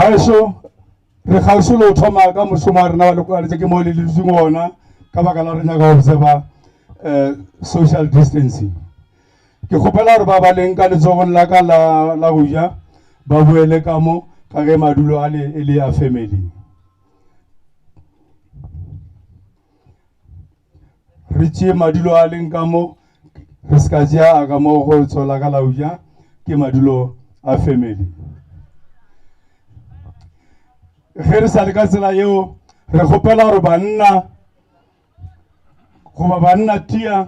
baso re khausolo thoma ka mosomare na le kwa ke mo le ditsingona ka baka la rena ga observa social distancing ke khopela re ba ba leng ka letsogong la ka la buja ba buele ka mo ka ge madulo a le ya family re tšee madulo a leng ka mo re ska tšea ka mo go tsola ka la buja ke madulo a family ge re sa le ka tsela yeo re kgopela gore banna goba banna tia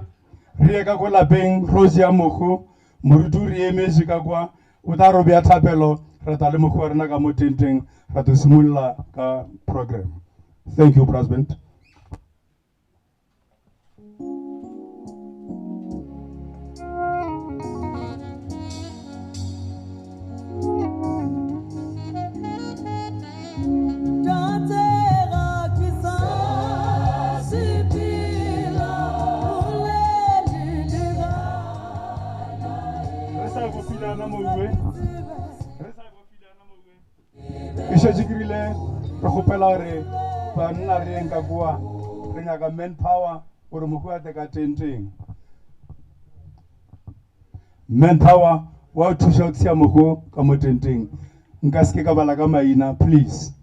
re ye ka kwa lapeng rose ya mokgo morutu re emetše ka kwa o tla re bea thapelo re tla le mokgo wa rena ka mo tenteng ra tlo simolola ka program. Thank you, President. Ishajikirile rokopela re banna re enka kwa re nyaka manpower gore mokgwa te ka tenteng manpower wa thusha tsia mokgo ka mo tenteng nka se ka bala ka maina please.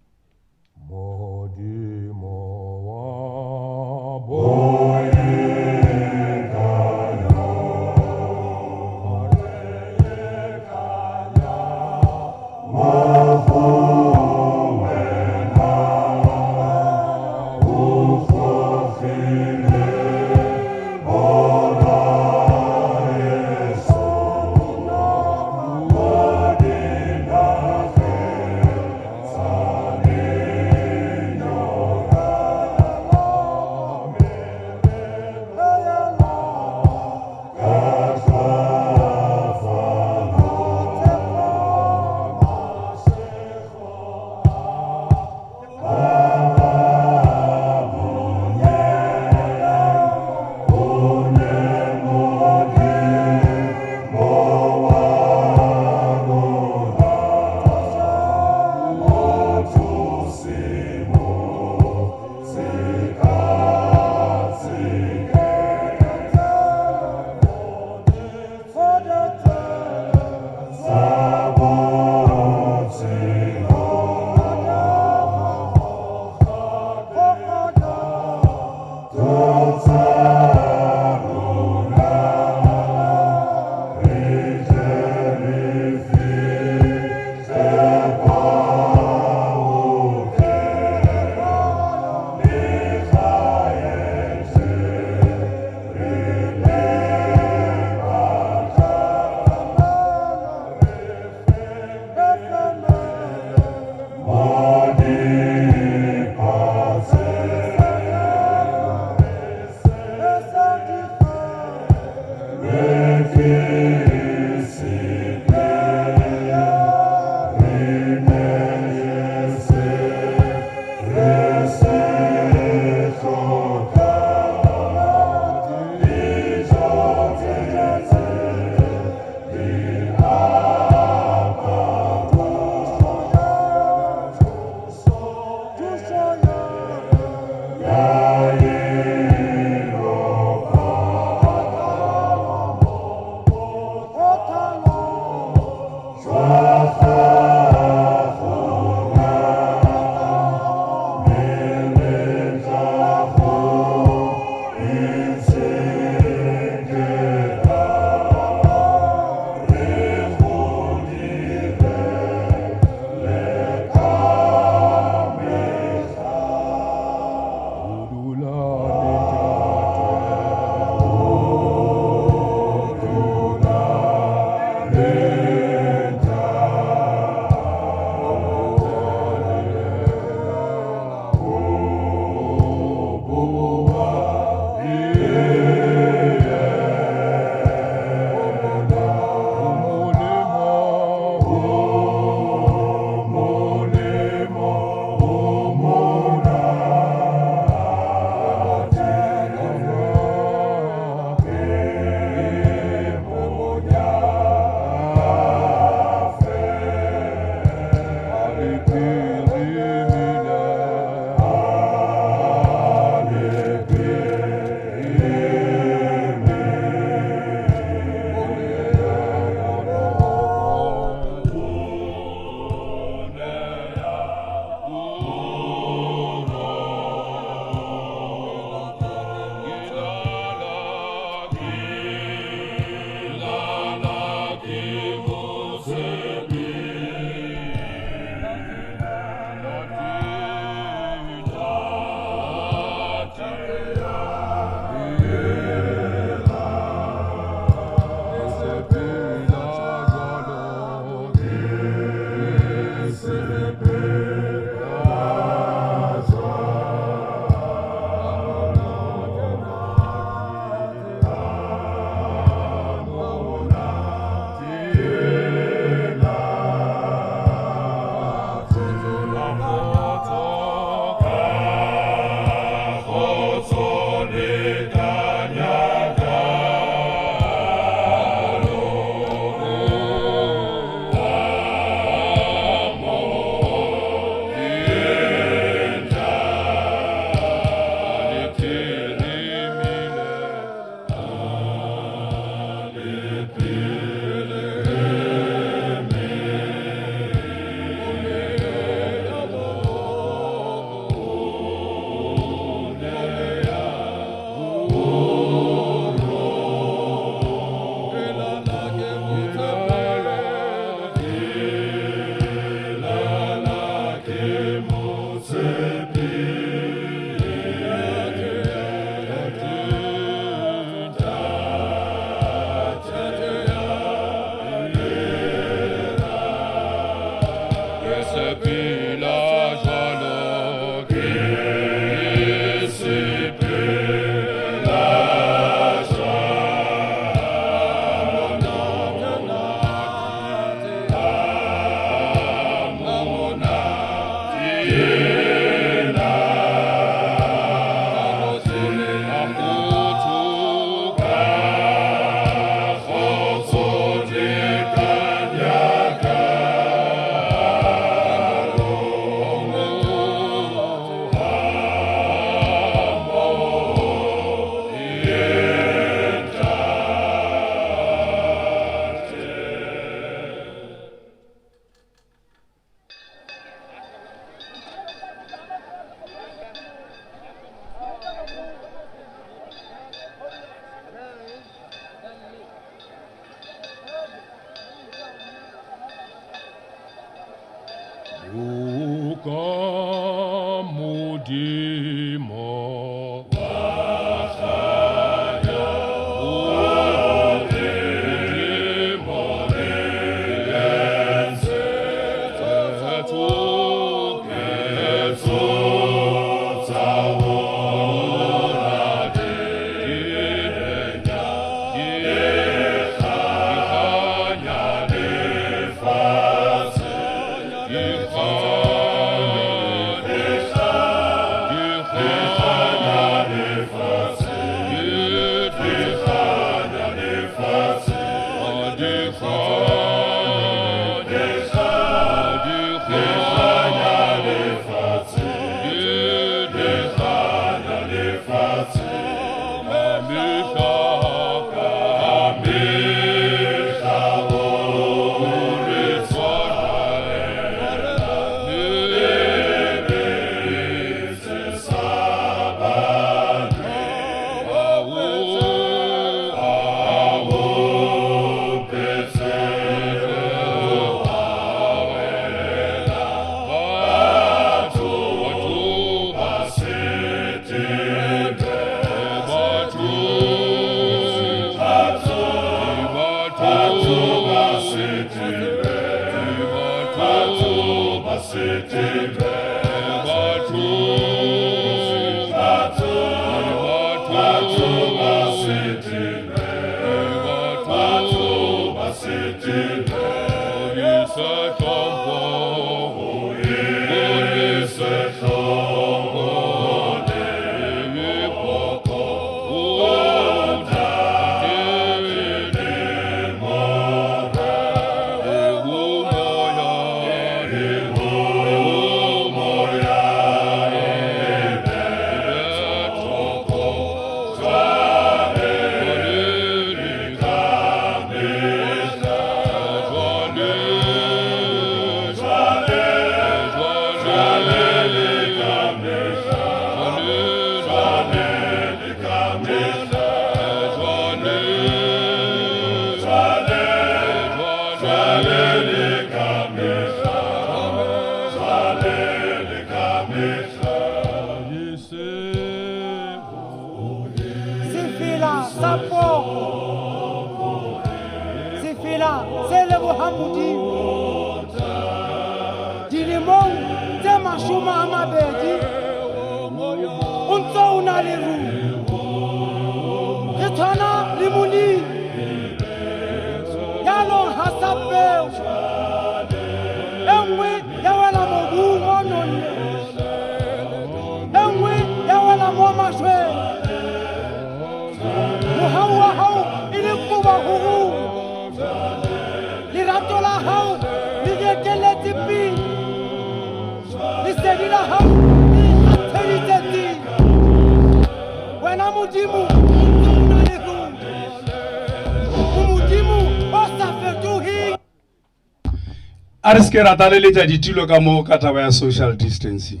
a re se ke rata leletša ditilo ka mo ka taba ya social distancing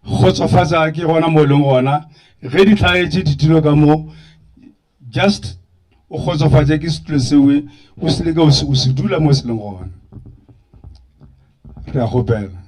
kgotsofatsa ke gona mo leng gona ge di tlhagetše ditilo ka mo just o kgotsofatše ke setulo sewe o se leke o se dula mo se leng gona re a kgopela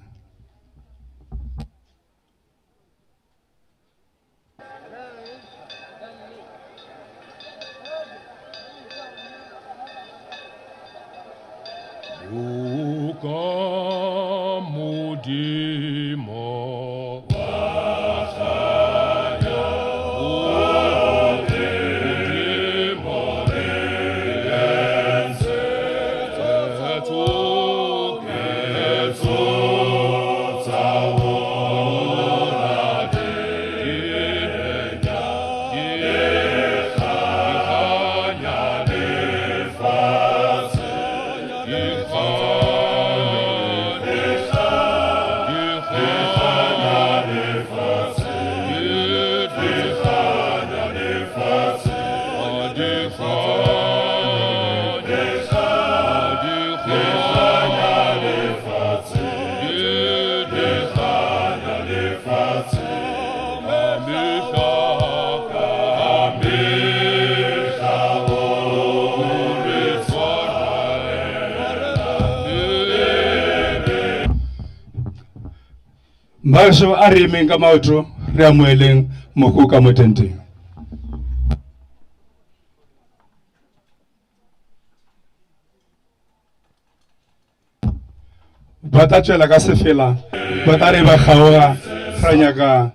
Mbaso a re emeng ka maoto re amoeleng moko ka motenteng ba tla tšwela ka sefela ba tla re ba kgaoga ra nyaka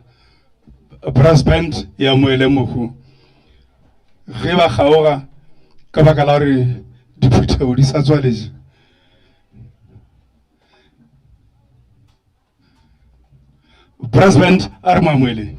brass band ya amoele moko ge ba kgaoga ka baka la gore diphuthego di sa tswaletše brass band a re mo amoeleng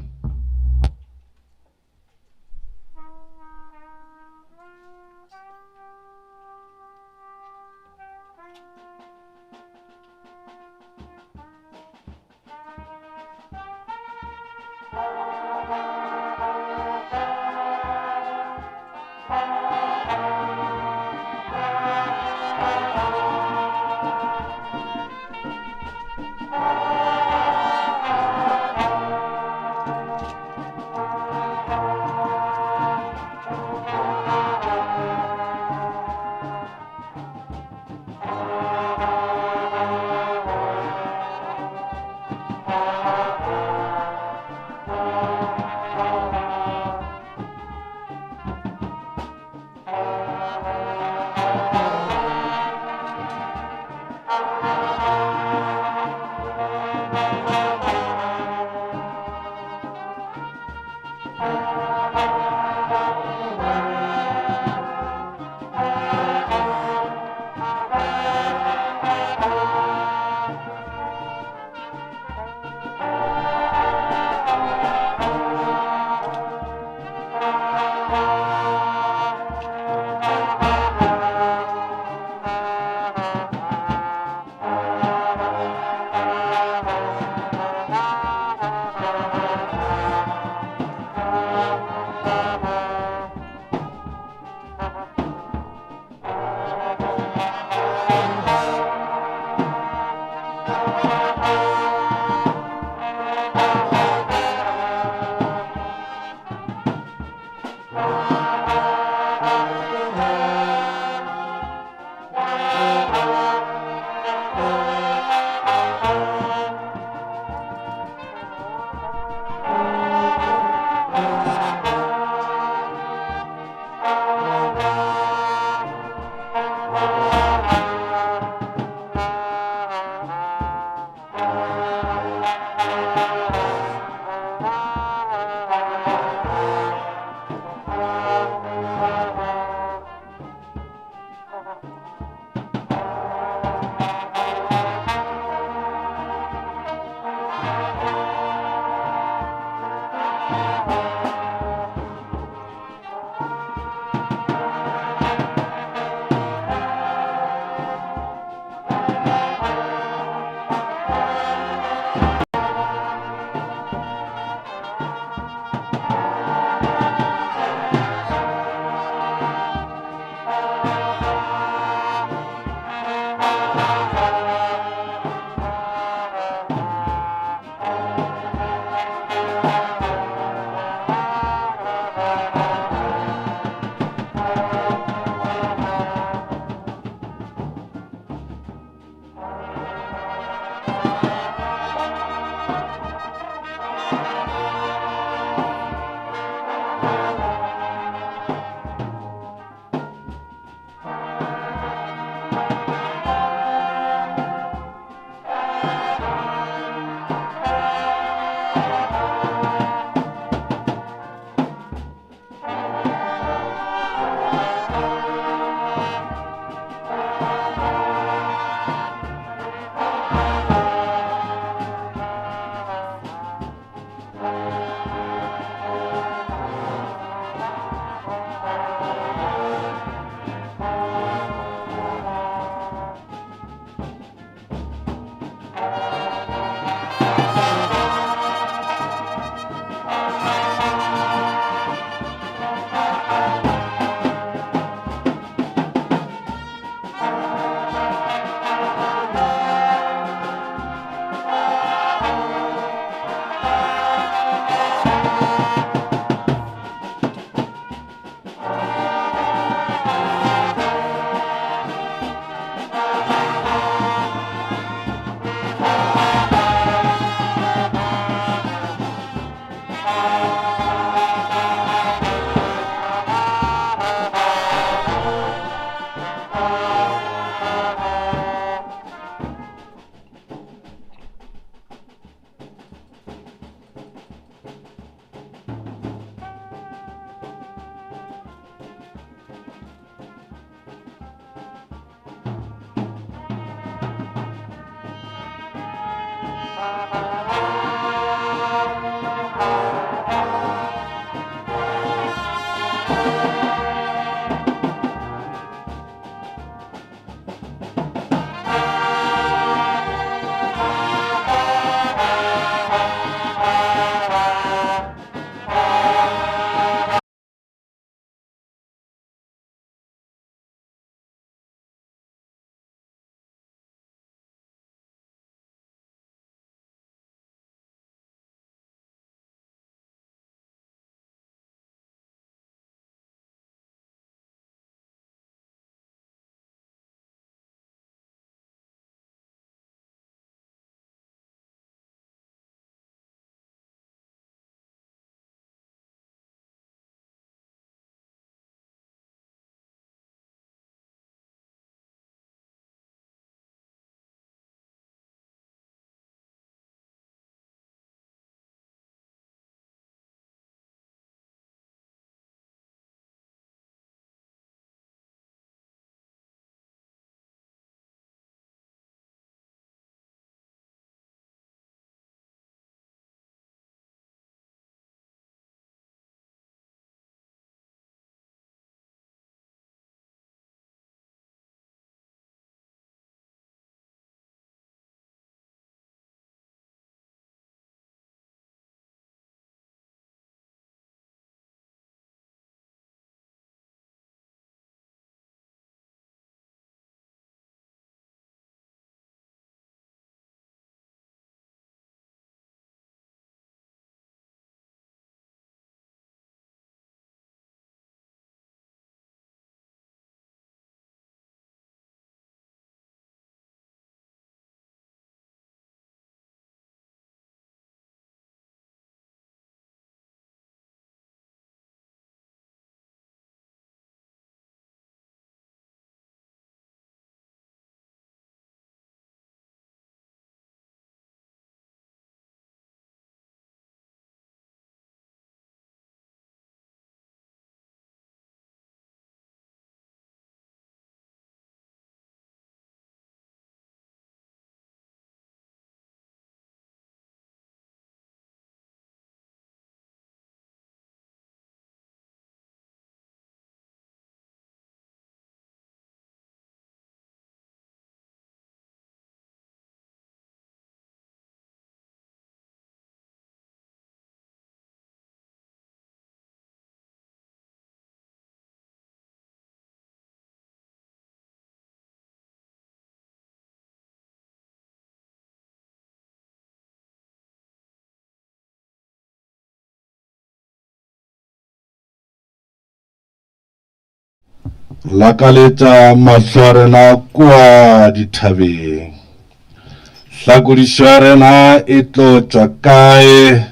Lakaleta mahlwarena kwa dithabeng. Tlhakodišo ya rena e tlo tšwa kae?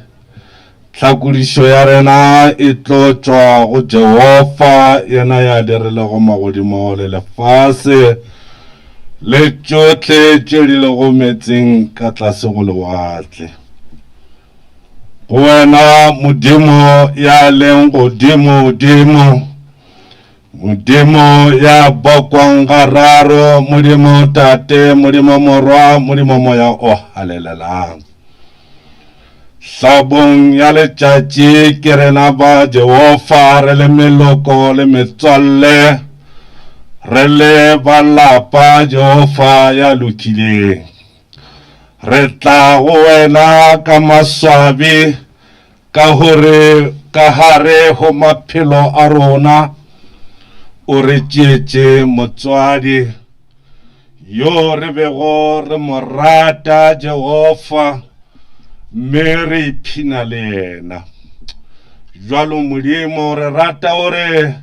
Tlhakodišo ya rena e tlo tšwa go Jehova yena ya dirilego magodimo le lefase le tšohle tše di lego metseng ka tlase go lewatle. Go wena Modimo ya leng godimo-dimo, Modimo ya bokwang gararo, Modimo Tate, Modimo Morwa, Modimo Moya o halelelang. Hlabong ya letšatši ke rena ba Jehova re le meloko le metswalle, re le ba lapa Jehova ya lokileng. Re tla go wena ka maswabi ka hore ka hare ho maphelo a rona o re tšetše motswadi yo re bego re mo rata Jehova mme re iphina le yena. Jwalo Modimo re rata gore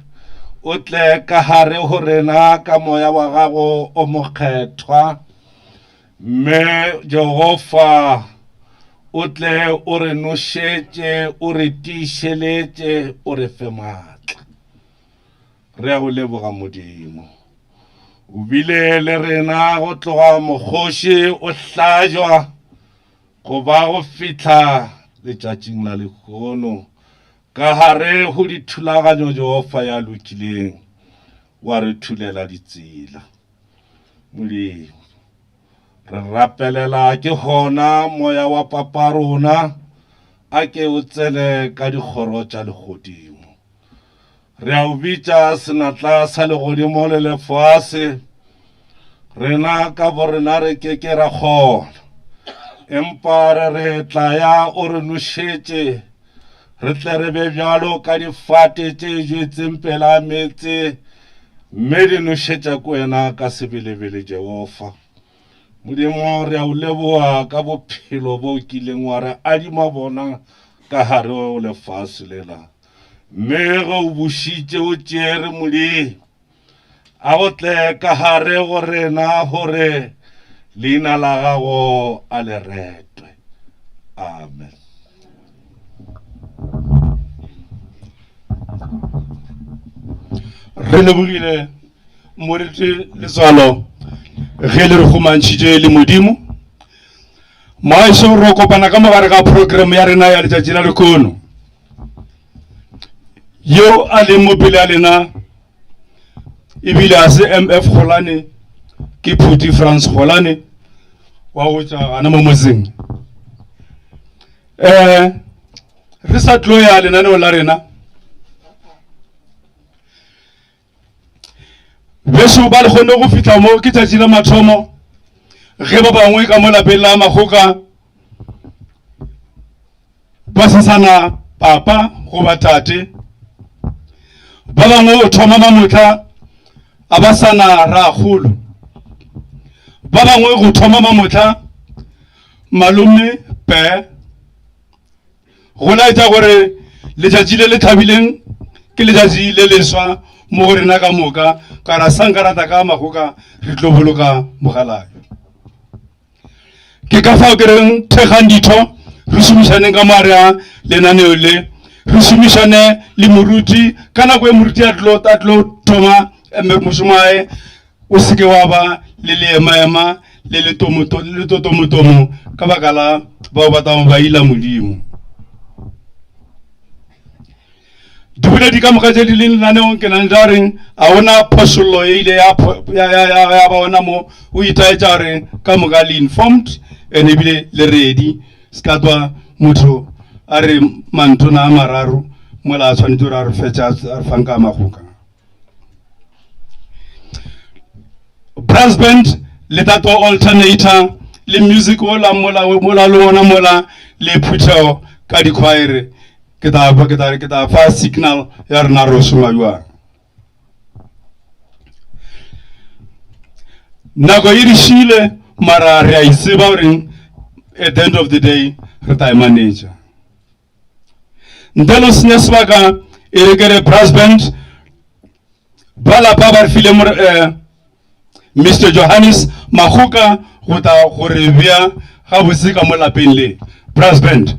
o tle ka hare ho rena ka moya wa gago o mokgethwa, mme Jehova o tle o re nošetše, o re tiišeletše, o re fe maatla. Re a go leboga Modimo. O bile le rena go tloga mokgoši o hlajwa go ba go fihla letšatšing la lekgono ka hare go dithulaganyo Jehova ya lokileng, wa re thulela ditsela. Modimo re rapelela ke gona moya wa papa rona a ke o tsene ka dikgoro tša legodimo. Re a o bitša senatla sa legodimo le lefase, rena ka borena re ke ra kgona, empa re tla ya o re nošetše, re tle re be bjalo ka difate tše jetseng pela metse, mme di nošetša ko wena ka sebelebele Jehova. Modimo re a o leboga ka bophelo bo kileng wa re adima bona ka hare o lefase lela, mme ge o bušitše o tšere Modimo a go tle ka hare go rena gore leina la gago a le retwe. Amen. Re lebogile Moriti Letswalo ge le re gomantšhitše le Modimo. Moaešo re kopana ka mogare ga program ya rena ya letšatši la lekono, yo a leng mo pele a lena ebile a se MF Kgolane ke Phuti France Kgolane wa go tša gana mo motseng. Re sa tlo ya lenaneo la rena, beso ba le kgonne go fihla mo ke tšatši la mathomo ge ba bangwe ka mo lapeng la Makgoka ba se sana papa go ba tate, ba bangwe o thoma mamotla a ba sana ragolo, ba bangwe go thoma mamotla malome pe, go laetša gore letšatši le le thabileng ke letšatši le leswa mo go rena ka moka, ka ra sankarata ka Makgoka re tlo boloka mogalayo. Ke ka fao ke reng thekgang ditho re šomišaneng ka moare a lenaneo le, re šomišane le moruti ka nako e moruti a tlo thoma mošomae o seke wa ba le leemaema le letotomotomo ka baka la bao ba tamo ba ila Modimo. Diboledi ka moka tše di le lenaneong ke nang tša reng a ona phošollo e ile ya ba ona mo o itaetša gore ka moka le informed and ebile le ready, se ka twa motho a re mantona a mararo mola a tshwanetse gore a re fetša a re fang ka Makgoka. Brass band le tato alternator le music ola mola le ona mola le phuteo ka dikhwaere ke ta fa signal ya rena ro šoma bjang. Nako e di šile mara re a iseba gore at the end of the day re ta manager. Ntelo senya sebaka e re kere brass band ba lapa ba re file Mr. Johannes Makgoka go tla gore bea ga botse ka mo lapeng le brass band.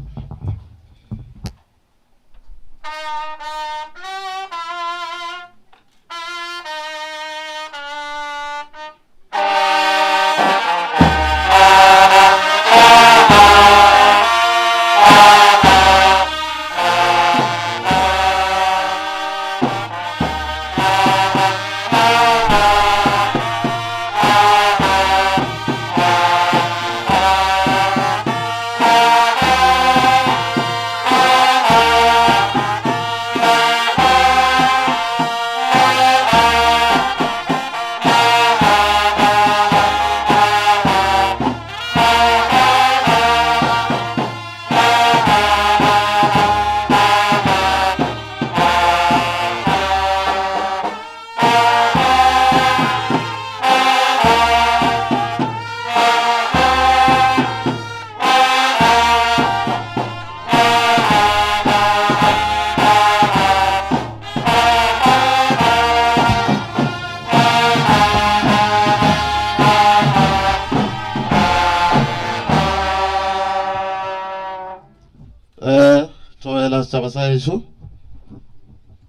Setjhaba sa heso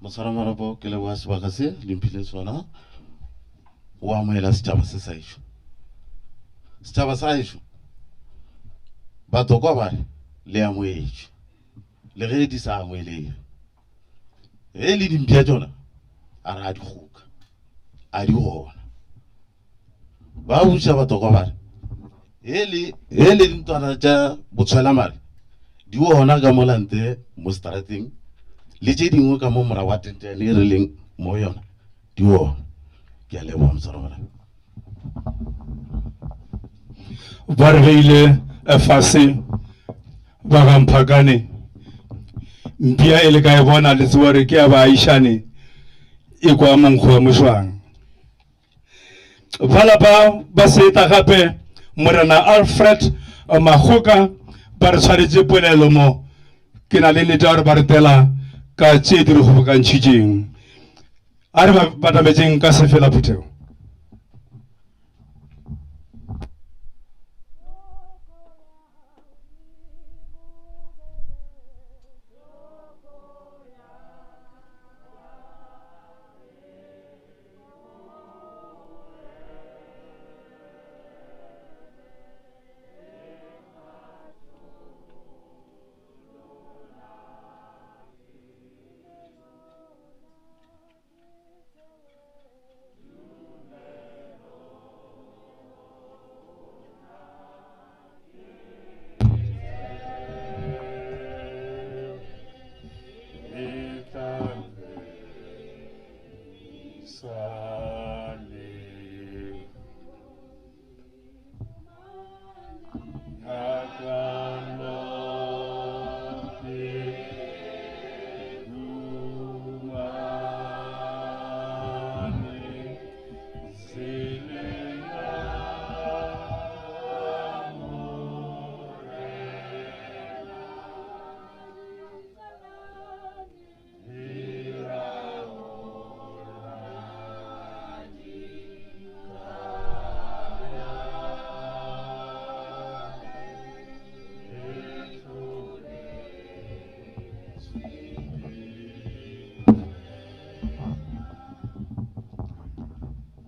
mosara marapo ke le wa sebaka se le mphile sona o amohela setjhaba se sa heso. Setjhaba sa heso batho kwa ba le amohetse le ge di sa amohele e le dimpia tsona a ra di khuka a di gona ba butsa batho kwa ba e le dintwana tša botshwela mare di ona ka molante mo strating le tše dingwe ka mo mora wa tentene e re leng mo yona di ona ke a leboga mosarabana ba re beile fase ba ga Mphakane mpia e le ka e bona le tsewa re ke ya baaishane e kwa monkgo wa mošwang ba lapa ba seta gape morena Alfred Makgoka ba re tshwaretse polelo mo ke na le neta gore ba re tela ka tše di re kgobokantšhitšeng a re ba batametseng ka sefela phuthego.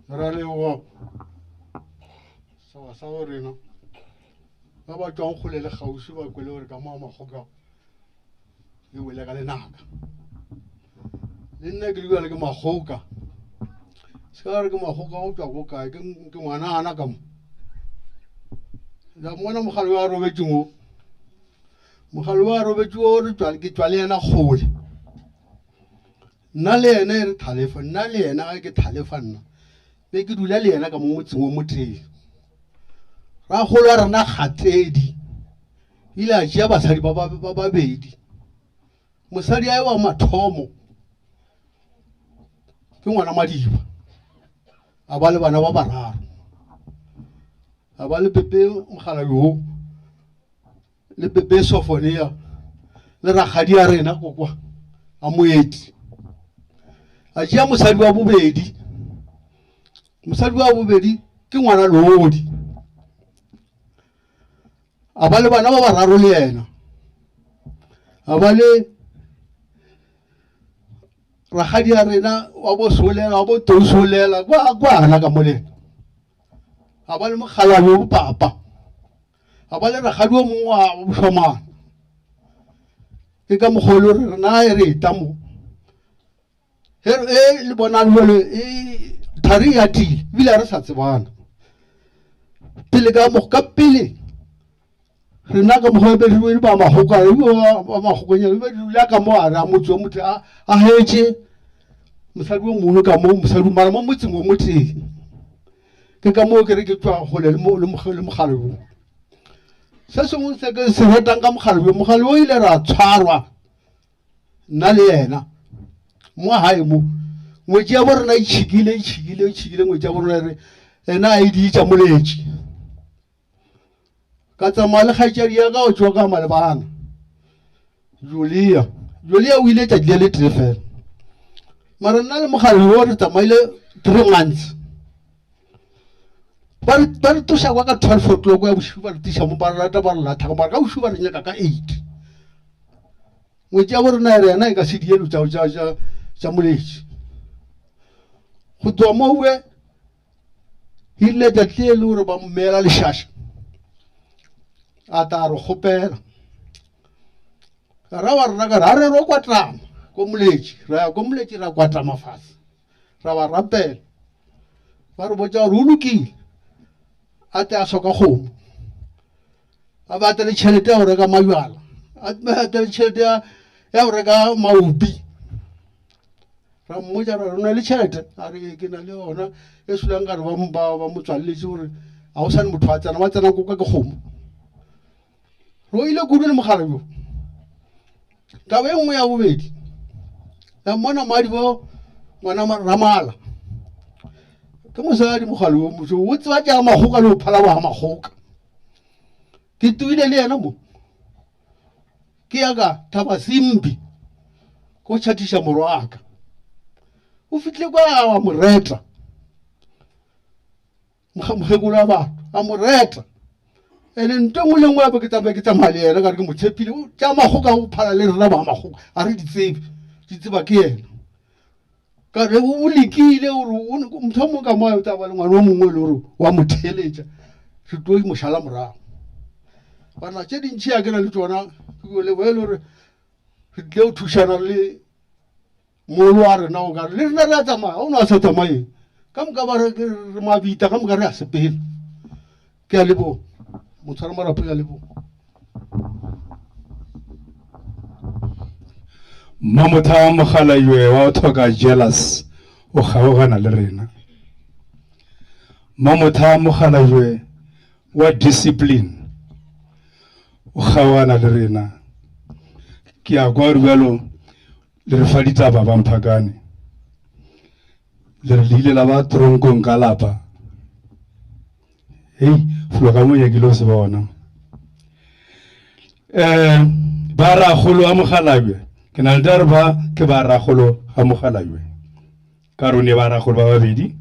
Ralewa sa gore no ba ba tswang kgole le gausi ba kwele gore ka Makgoka e wele ka lenaka le nna ke le ke Makgoka se ka re ke Makgoka go tswa go kae ke ngwana ana ka mo la mona mogalo wa robetse mo mogalo wa robetse o re tswa ke tswa le yena kgole nna le yena re thalefa nna le yena ga ke thalefa nna be ke dula le yena ka mo motseng o mothei ra kgolwa rena kgatedi ile a tšea basadi ba babedi mosadi a wa mathomo ke ngwana Madiba a ba le bana ba bararo a ba le Pepe mogala yo le Pepe Sofonia le rakgadi a rena kokwa a moeti a tšea mosadi wa bobedi. Mosadi wa bobedi ke ngwana Lodi, a ba le bana ba bararo le yena, a ba le ragadi ya rena wa bo Solela, wa bo Tousolela kwana ka molena, a ba le mokgalabe wo papa, a ba le ragadi o mongwe wa bošomane. Ke ka mokgolo re na e re ta mo le bonang jole thari ya tile ebile re sa tsebana pele ka mo ka pele re na ka mogobe re ba magoka ba magokonyana ba dula ka mo a ra motho motho a hetse mosadi o mongwe ka mo mosadi mara mo motseng o motheng ke ka mo ke re ke tswa gole le mogalo se sengwe se ke se ratang ka mogalo o ile ra tshwarwa nna le yena mo hae mo ngwetsi ya borena e tšhikile ngwetsi ya borena re ena a editša moletši ka tsamaya le kgaetšadi ya ka o tswa ka malebana Julia o ile tšatši le tee fela mara nna le mogalo o re tsamaile 3 months ba re toša kwa ka 12 o'clock ya bošiu ba re tiša mo ba rata ba re lathaga mara ka bošiu ba re nyaka ka 8 ngwetsi ya borena ere yena e ka se dielo tša moletši go tloa mowe ile tšatši e le gore ba mmela lešaša a ta re kgopela ra wa rena ka re a re ro kwatlama ko moletši ra kwatlama fase ra ba rapela ba re botša gore o lokile a te a soka kgomo a bate le tšhelete ya go reka mabjala a bate le tšhelete ya go reka maopi ra mmotša ra rona le tšhelete a re ke na le yona e sulang ka re ba motswalletše gore a go sane motho a tsena ba tsena koka ke kgomo ro ile kudu le mogala jo taba e nngwe ya bobedi ya mmona madi bo ngwana Ramala ke mosadi mogala o motho o tseba tša magoka le go phala ba magoka ke tuile le yena mo ke ya ka Thaba Simbi ko tšhatiša morwaka o fitlhe kwa wa mo reta mogekolo wa batho a mo reta ene nto ngwe le ngwe ya ke tsamaya le yena ka re ke mo tshepile tša magoka go phala le rena ba magoka a re di tseba ke yena ka re o lekile gore motho mongwe ka moa o taba le ngwana o mongwe le gore wa mo theletša re tlo mošala morago bana tše dintšhi ya ke na le tsona le boele gore re tle o thušana le molo wa rena o kare le rena re a tsamaya o ne a sa tsamayeng ka moka ba re mabita ka moka re a sepele ke a lebo motshwara marapo ke a lebo Mamotha mogala ywe wa o thoka jealous o kgaogana le rena Mamotha mogala ywe wa discipline o kgaogana le rena ke a kwa re bjalo le re fa ditaba ba mphakane le re ile la ba tronkong ka lapa fulo ka moya ke lo se bona ba ra golo a mogalawe ke na le darba ke ba ra golo a mogalawe ka rone ba ra golo ba babedi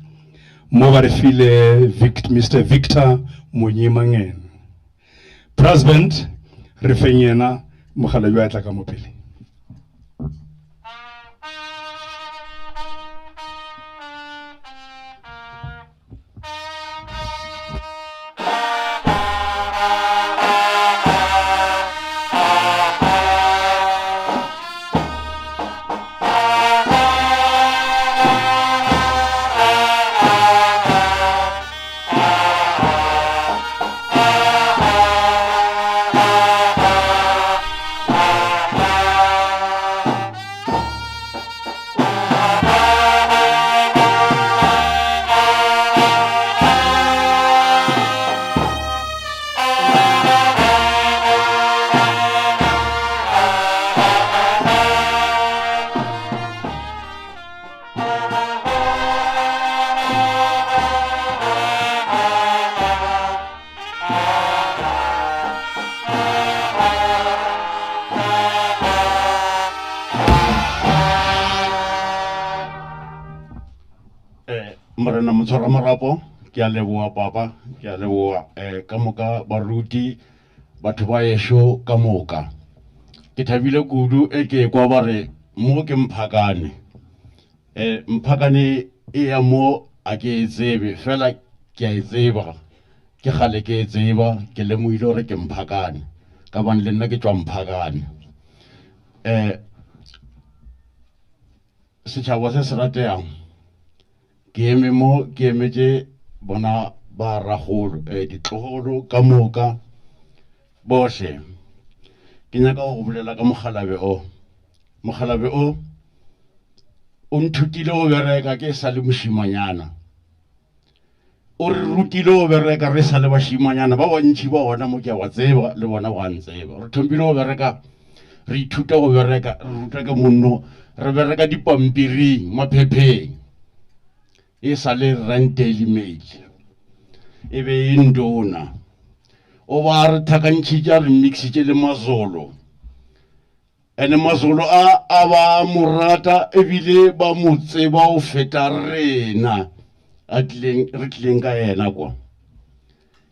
mo ba re file Mr Victor Monyimangene president re fenyena mogalawe a tla ka mopele Morena Motshwara Marapo, ke a leboha papa, ke a leboha ka moka baruti batho ba yesho ka moka. Ke thabile kudu e ke kwa bare mo ke Mphakane. Mphakane e ya mo a ke tsebe fela ke a tseba. Ke khale ke tseba ke lemohile hore ke Mphakane. Ka bane le nna ke tswa Mphakane. Setjhaba se se ratehang. Ke eme mo ke emetse bona ba ragolo ditloholo ka moka bohle. Ke nyaka go bolela ka Mokgalabe o nthutile go bereka ke sa le moshimanyana. O re rutile go bereka re sa le bashimanyana ba bantši ba gona mo ke a ba tseba le bona ba ntseba. Re thombile go bereka, re ithuta go bereka, re ruta ke monno, re bereka dipampiring maphepheng e sa le Rand Daily Mail e be e ndona. O ba re thakantšhitše re mixitše le Mazolo, ene Mazolo a ba morata ebile ba mo tseba go feta rena re tlileng ka yena kwa.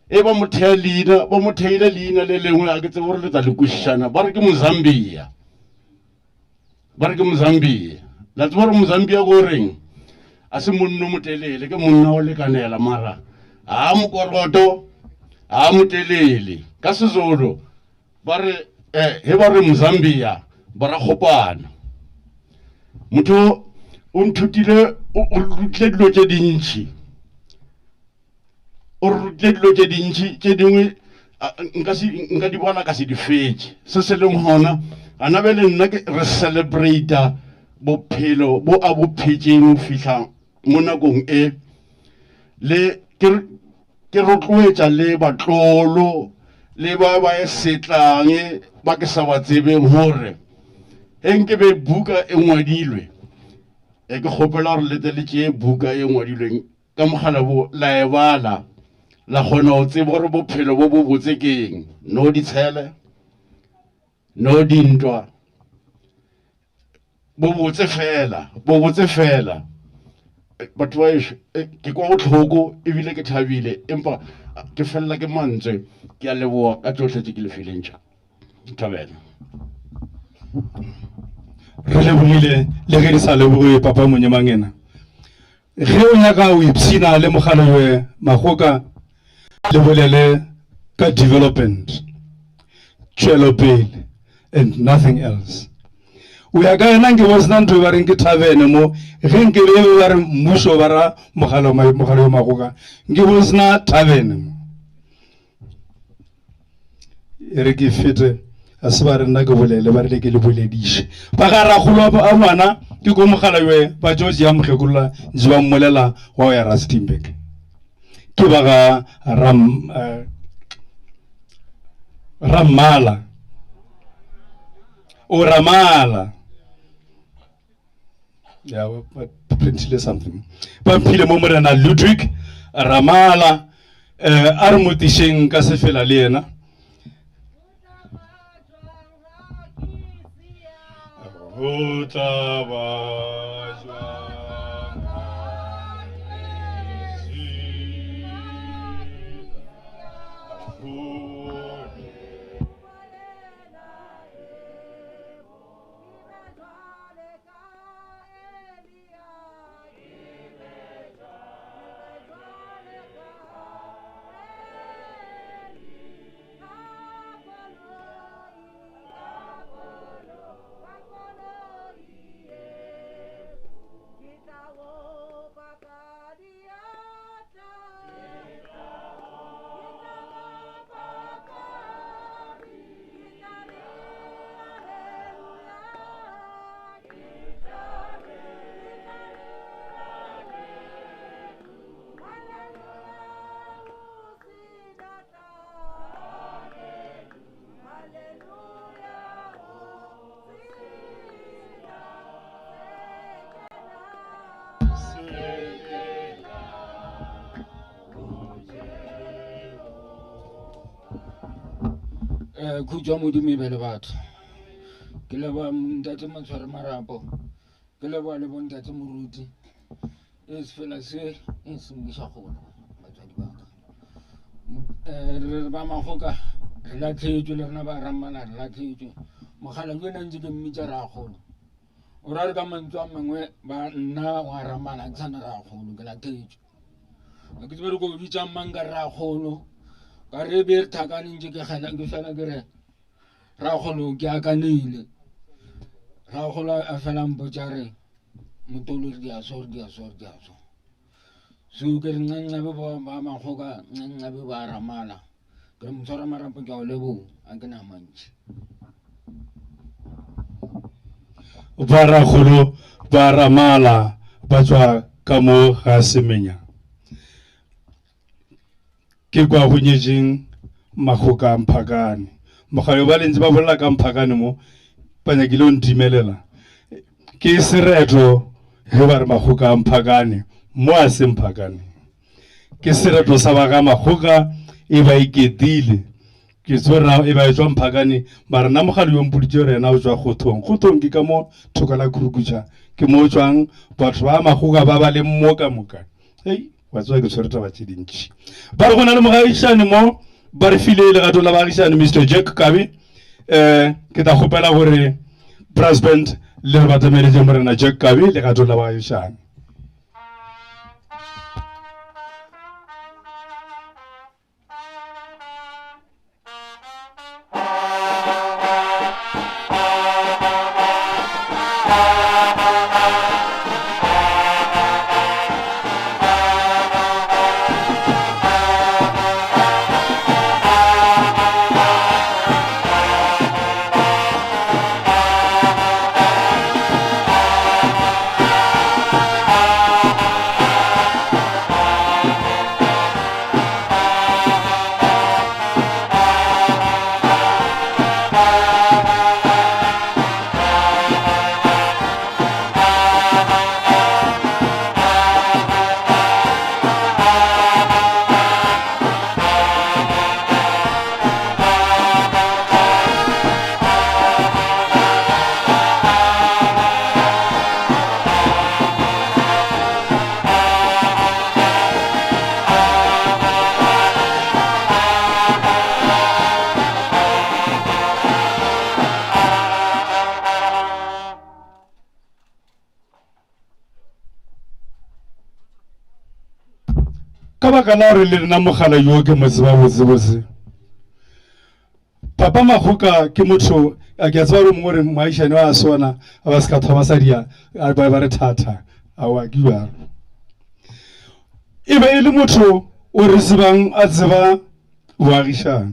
E ba mo theile leina le lengwe a ke tsebe gore le tla le kwešišana, ba re ke Mozambia. La tseba gore Mozambia ko reng a se monno motelele, ke monna o lekanela mara a mokoroto a motelele. Ka Sezulu ba re he ba re Mozambia ba ra kgopana. Motho o nthutile o rutile dilo tše dintši. O rutile dilo tše dintši tše dingwe nka di bona ka se di fetše. Se se leng gona gana be le nna re celebrata bophelo bo a bo phetšeng go fihla mo nakong e. Le ke rotloetša le batlolo le ba setlang ba ke sa ba tsebeng gore nke be buka e ngwadilwe. Ke kgopela gore le tseletše buka e ngwadilweng ka mogala bo la ebala la kgona go tseba gore bophelo bo bo botse keng. No ditshele, no dintwa, bo botse fela. Batho ba ešo ke kwa bohloko ebile ke thabile empa ke fella ke mantswe. Ke a leboha ka tsohle tše ke le fileng tša Thabela. Re lebogile le ge di sa leboge papa Monyemangena. Ge o nyaka o ipshina le Mokgalabe Makgoka le bolele ka development, tšwelopele and nothing else. O ya ka yena nke bo sena ntho ba reng ke tavene mo ge nke be ba re mmušo ba ra Mokgalabe Makgoka nke bo sena tavene mo. E re ke fete a se ba re nna ke bolele ba re ke le bolediše ba ga ragolo a ngwana ke ko Mokgalabe ba George ya Mokgekolola ntse ba mmolela wa go ya Rustenburg ke ba ga Ramala o Ramala ya ba printile something ba phile mo morena Ludwig Ramala a re motišeng ka sefela le yena. O tla ba khutjwa modimo e be le batho ke leboa ntate Motshwara Marapo ke leboa le bontate Moruti es fela se e sembiša kgono batswadi ba ka re ba magoka re latlhetswe le rena ba ramana re latlhetswe mogala jo ena ntse ke mmitsa ragolo o ra re ka mantswe a mangwe ba nna wa ramana ke sana ragolo ke latlhetswe ke tsebe re ko bitsa mang ka ragolo ka re be re thakane ntse ke fela ke re ragolo ke akanile ragolo a fela mpotsa re motolo re so ke re ncancabe ba magoka ncancabe ba ramala ke re motshwara marapo ke a o lebo a ke na mantši ba ragolo ba ramala ba tswa ka mo ga Semenya ke kwa go nyetseng magoka Mphakane mogale ba lentse ba bolla ka Mphakane mo ba nyakile o ntimelela ke sereto he ba re magoka Mphakane mo a se Mphakane ke sereto sa ba ga magoka e ba iketile ke tsora e ba tswa Mphakane ba re na mogale yo mpuditse rena o tswa Kgothong ke ka mo thokala Khurukutša ke mo tswang batho ba magoka ba ba le mmoka moka hey wa tswa ke tshwere taba tse dintši ba re go na le mogagišane mo ba re file legato la bagišane Mr Jack Kabi ke ta kgopela gore brass band le re batameletse morena Jack Kabi legato la bagišane ka baka la gore le rena mogala yo ke motseba botsebotse papa magoka ke motho a ke a tseba gore mongwe gore moagišane wa sona a ba se ka thoba sadia a ba re thata a wa ke jalo e be e le motho o re tsebang a tseba boagišane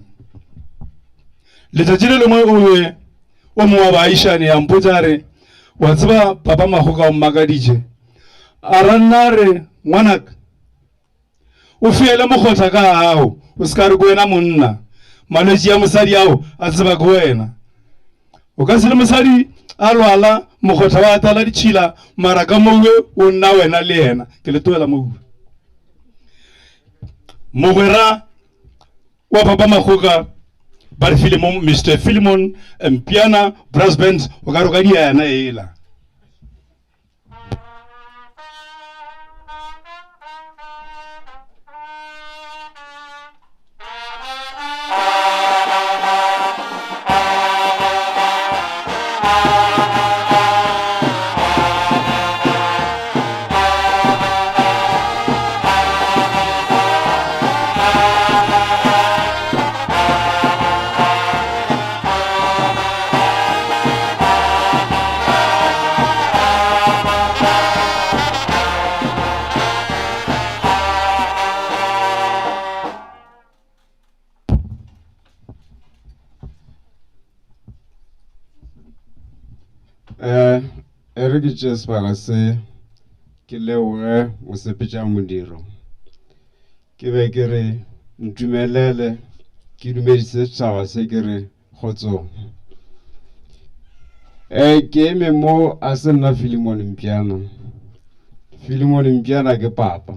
letšatši le lengwe o be o mongwe wa baagišane ya mpotsa re wa tseba papa magoka o mmakaditše a ranna re ngwanaka o fiele mokgotha ka gago o se ka re ko wena monna malwetši ya mosadi ao a tseba ke wena o ka se le mosadi a lwala mokgotha wa tala ditšhila mara ka moue o nna wena le yena ke le toela moue mogwera wa papa magoka ba re file mo Mr Philemon Mpiana brass band o ka re ka dia yana ela re ke tše sebaka se ke leboge mosepetša modiro ke be ke re ntumelele ke dumedise setšhaba se ke re kgotsong ke eme mo a se nna Philemon Mpiana ke papa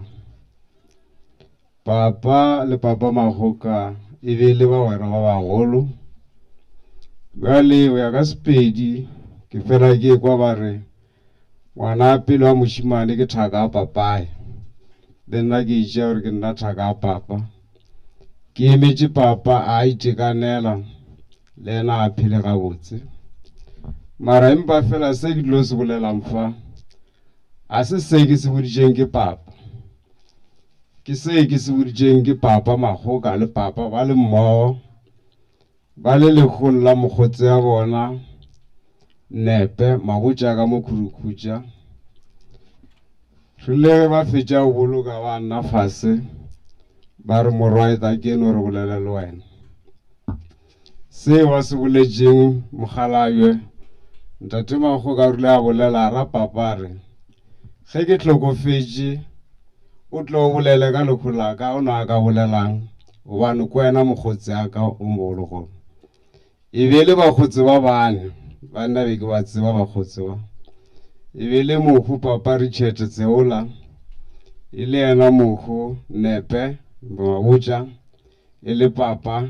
le papa magoka e be le bagwera ba bagolo bjale o ya ka Sepedi ke fela ke kwa ba re ngwana pele wa moshimane ke thaka a papae le nna ke itšea gore ke nna thaka a papa ke emetše papa a itekanela le ena a phele gabotse mara empa fela se ke dilo se bolelang fa a se ke se boditšeng ke papa ke se ke se boditšeng ke papa Makgoka le papa ba le mmogo ba le lekgolo la mokgotse ya bona nepe magotša ka mo khurukhutša rile ba fetša go boloka ba nna fase ba re morwaeta ke no re bolele le wena se wa se boletšeng mogalawe ntate Makgoka rile a bolela ra papa re ge ke tlhokofetše o tlo bolele ka lekgolo la ka o no a ka bolelang gobane ko wena mokgotse ya ka o mogologolo e be le bakgotse ba bane ba nna be ke ba tseba bakgotse ba e be le mohu papa Richard Tseola e le yena mohu nepe mabotša e le papa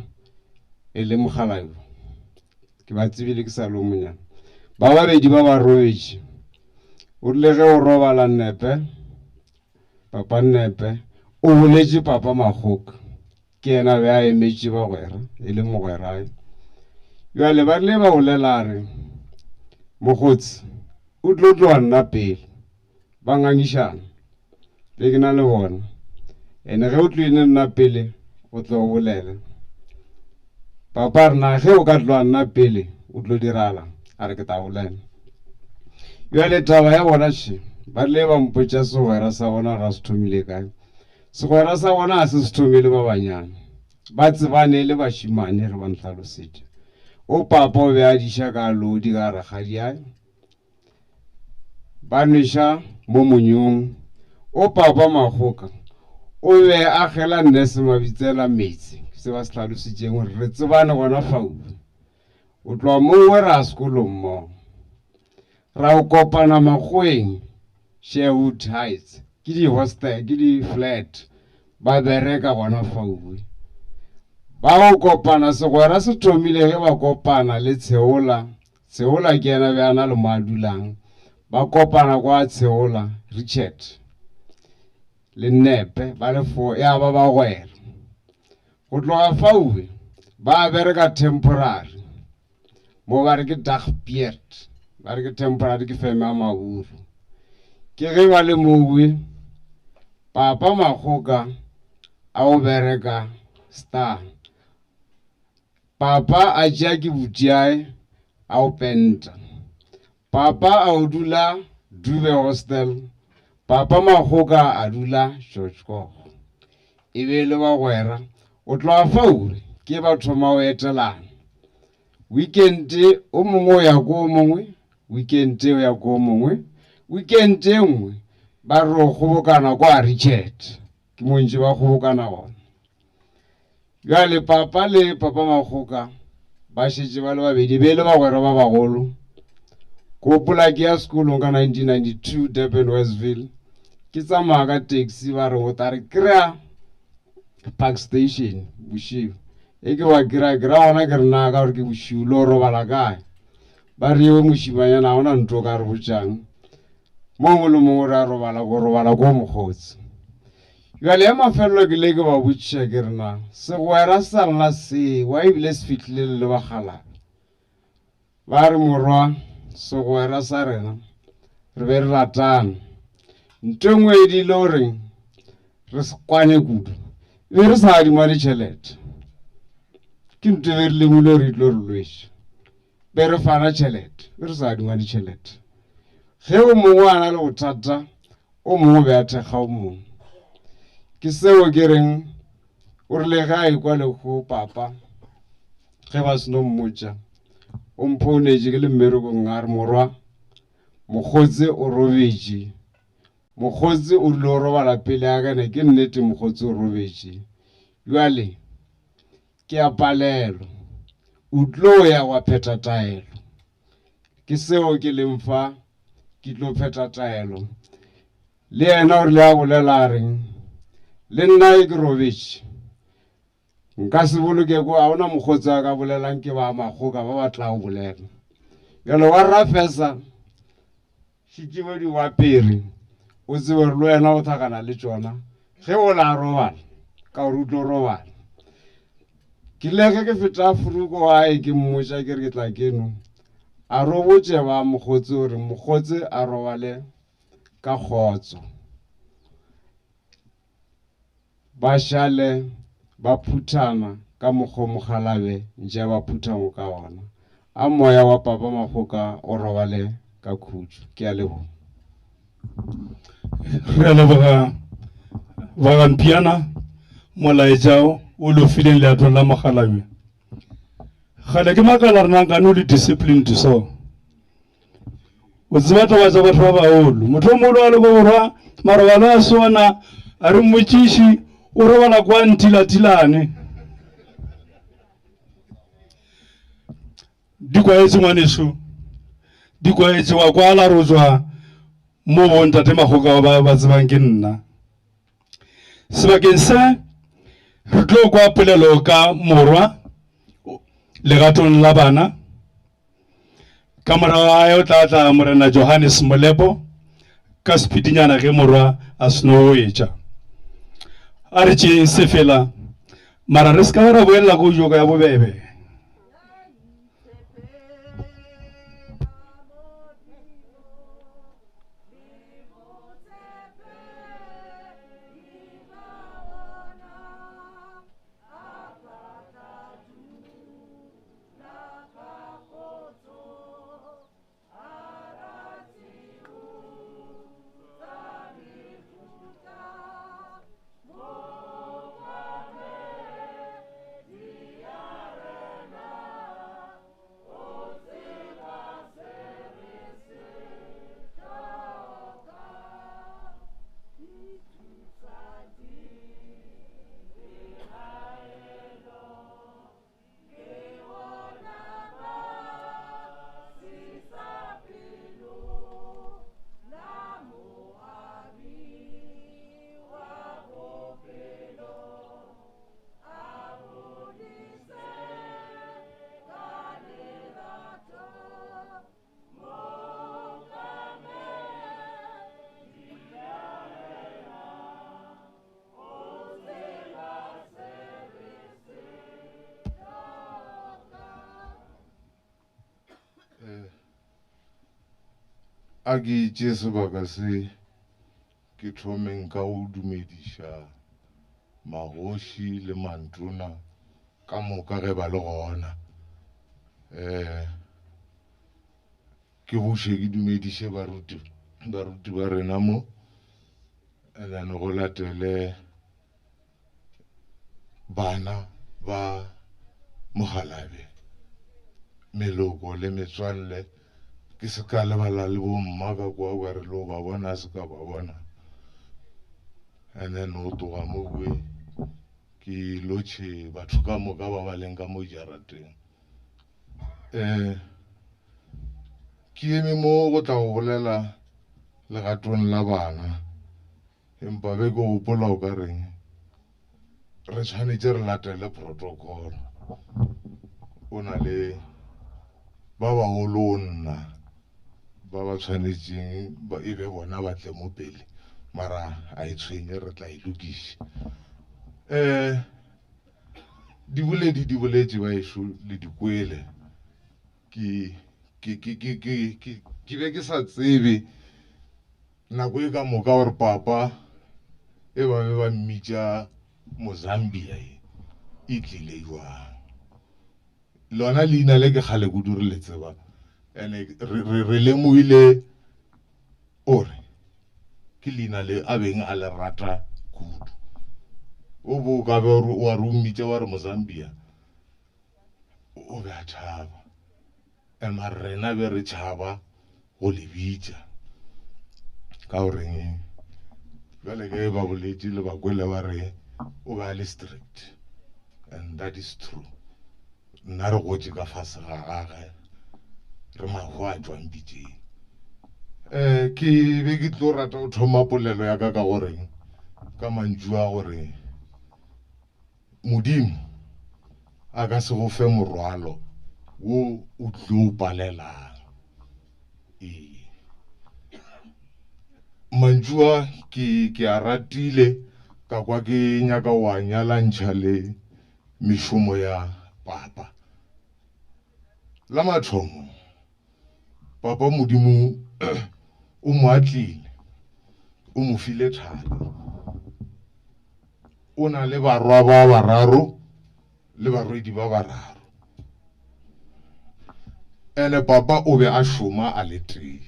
e le mogalayo ke ba tsebile ke sa lo monyana ba babedi ba ba robetše o rile ge o robala nepe papa nepe o boletše papa Makgoka ke yena be a emetše bagwera e le mogwerae bjale ba rile ba bolela re mokgotsi o tlo tloa nna pele ba ngangišana le ke na le bona ene ge o tloine nna pele o tlo bolele papa re na ge o ka tloa nna pele o tlo dirala a re ke ta bolela bjale taba ya bona še ba rile ba mpotša segwera sa bona ra se thomile kae segwera sa bona a se se thomile ba banyane ba tsebane le bašimane ge ba ntlhalosetša o papa o be a diša ka lodi ka rakgadiae ba nweša mo monyong o papa Makgoka o be a gela nnese mabitsela metsi se ba se tlhalositšeng gore re tsebane gona fauwe o tloa mowe ra sekolong mmogo ra o kopana Makgoweng Sherwood Heights ke di-hostel ke di-flat ba bereka gona fauwe ba go kopana segwera se thomile ge ba kopana le Tseola ke yena be a na le mo a dulang ba kopana kwa Tseola Richard le nepe ba le fo ya ba gwera go tloga fauwe ba bereka temporary mo ba re ke Dagbeerd ba re ke temporary ke feme a maburu ke ge ba le mowe papa Makgoka a o bereka Star papa a tšea ke butiae a o penta papa a o dula Dube hostel papa Makgoka a dula George Koch e be le bagwera o tloa faure ke ba thoma o etelana weekend o mongwe o ya ko mongwe weekend o ya ko mongwe weekend e nngwe ba re o kgobokana kwa Richard ke montši ba kgobokana gona bjale papa le papa Makgoka ba šetše ba le babedi be le bagwera ba bagolo ko polaki ya sekolong ka 1992 Durban Westville ke tsamaya ka taxi ba re o ta re kry-a Park Station bošego e ke wa kry-a gona ke re na ka gore ke bošego le o robala kae ba re ewe mošimanyana ga ona nto ka re botšang mongwe le mongwe re a robala ko mokgotsi bjale ya mafelelo ke le ke ba botšiša ke rena segwera sa lena se wa ebile se fihlile le bagalabi ba re morwa segwera sa rena re be re ratana nto ngwe e dile gore re se kwane kudu be re sa adima ditšhelete ke nto be re lemile gore itlo re lweša be re fana tšhelete be re sa adima ditšhelete ge o mongwe a na le bothata o mongwe be a thekga o mongwe ke seo ke reng o rile ge a ekwa lekgo papa ge ba seno mmotša o mphounetše ke le mmerekong a re morwa mokgotsi o robetše mokgotsi o dilo o robala pele ya kane ke nnete mokgotsi o robetše bjale ke a palelo o tlo ya wa pheta taelo ke seo ke lemfa ke tlo pheta taelo le yena o rile a bolela reng le nna e ke robetše nka se boloke ko a ona mokgotsi a ka bolelang ke ba Makgoka ba batla go bolela bjalo wa rafesa šitšiwe di wapere o tsebe re le wena o thakana le tšona ge o la robala ka gore o tlo robala ke lege ke feta Aforika wae ke mmotša ke re ke tla keno a robotše ba mokgotsi gore mokgotsi a robale ka kgotso ba šale ba phuthana ka mokgwa Mokgalabe ntše ba phuthamo ka gona a moya wa Papa Makgoka o robale ka khutšo ke a leboga re a leboga bagampiana molaetša o lofileng leetong la Mokgalabe gale ke makala re nang kane o le discipline to so o tseba taba tša batho ba bagolo motho o mogolo a le ko borwa marobalo a swana a re mmotšiši o robala kwa ntilatilane di kwaetse ngwaneso di kwaetse wa kwa la rojwa mo bontate Makgoka ba tsebang ke nna sebakeng se re tlo kwa polelo ka morwa legatong la bana ka morago a yo tla morena Johannes Molepo ka sephitinyana ge morwa a seno etša a re tšee se fela mara re se ka ra boelela go joka ya bobebe a ke itše sebaka se ke thomeng ka go dumediša magoši le mantona ka moka ge ba le gona ke buše ke dumediše baruti ba rena mo and then go latele bana ba Mokgalabe meloko le metswalle ke se ka lebala le bomma ka kwa ba re lo ba bona se ka ba bona and then o toga mo we ke lotšhe batho ka moka ba leng ka mo jarateng ke eme mo go tla go bolela legatong la bana empa be ke gopola o ka reng re tshwanetse re latele protocol o na le ba bagolo nna ba ba tshwanetseng ba e be bona ba tle mo pele mara a e tshwenye re tla e lokiša di boletše ba ešo le dikwele ke be ke sa tsebe nako e ka moka gore papa e ba be ba mmitša Mozambia e tlile jwang lona leina le ke kgale kudu re le tseba ene re lemohile ore ke leina le a beng a le rata kudu o bo ka be wa re mmitša wa re Mozambia o be a thaba ema rena be re tšhaba go le bitša ka goreng jwale ke ba boletše le bakwele ba re o be a le strict and that is true nna re gotše ka fase ga gage re mago a tšwang bitšeng ke be ke tlo rata go thoma polelo ya ka goreng ka mantšu a gore Modimo a ka se go fe morwalo wo o tlo o palelang mantšua ke a ratile ka kwa ke nyaka wa nyalantšha le mešomo ya papa. La mathomo papa modimo o mo atlile, o mo file thari, o na le barwa ba bararo le barwedi ba bararo, ene papa o be a šoma a le tee.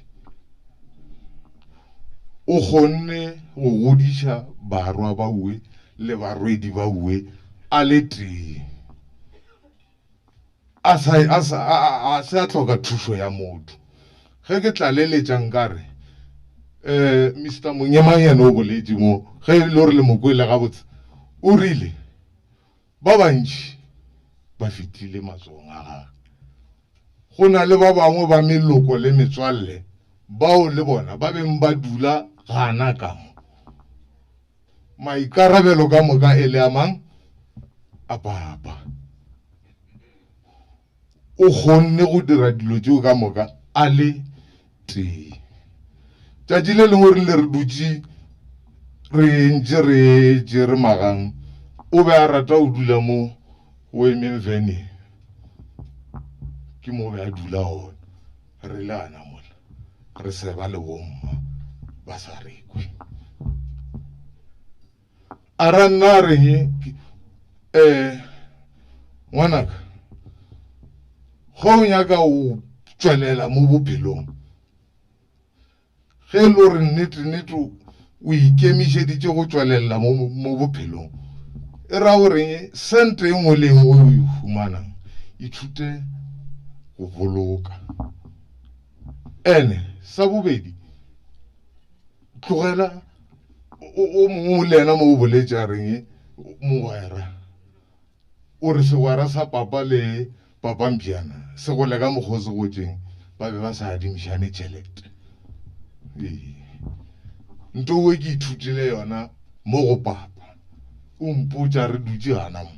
O kgonne go godiša barwa ba uwe le barwedi ba uwe a le tee. A se a tlhoka thušo ya motho. Ge ke tlaleletša nkare Mr. Monyemanyana o boletše mo ge e le gore le mokwele gabotse, o rile ba bantši ba fetile matsogong a gagwe. Go na le ba bangwe ba meloko le metswalle bao le bona ba beng ba dula gana ka mo. Maikarabelo ka moka e le a mang? A papa. O kgonne go dira dilo tšeo ka moka a le tee. Tšatši le lengwe re le re dutše re ntše re tšere magang, o be a rata go dula mo Women Vene, ke mo be a dula gona. Re le ana mola re seba le bomma ba sa rekwe. A ra nna reng ngwanaka, go o nyaka o tšwelela mo bophelong, ge e le gore nnete o ikemišeditše go tšwelela mo bophelong, e ra gore sente e nngwe le nngwe o e humanang ithute go boloka. Ene sa bobedi, tlogela o mongwe le ena mo o boletše a reng mogwera, o re segwera sa papa le papa Mpiana se go le ka mokgwa se gotšeng ba be ba sa adimišane tšhelete. Nto we ke ithutile yona mo go papa, o mpotša re dutše gana mo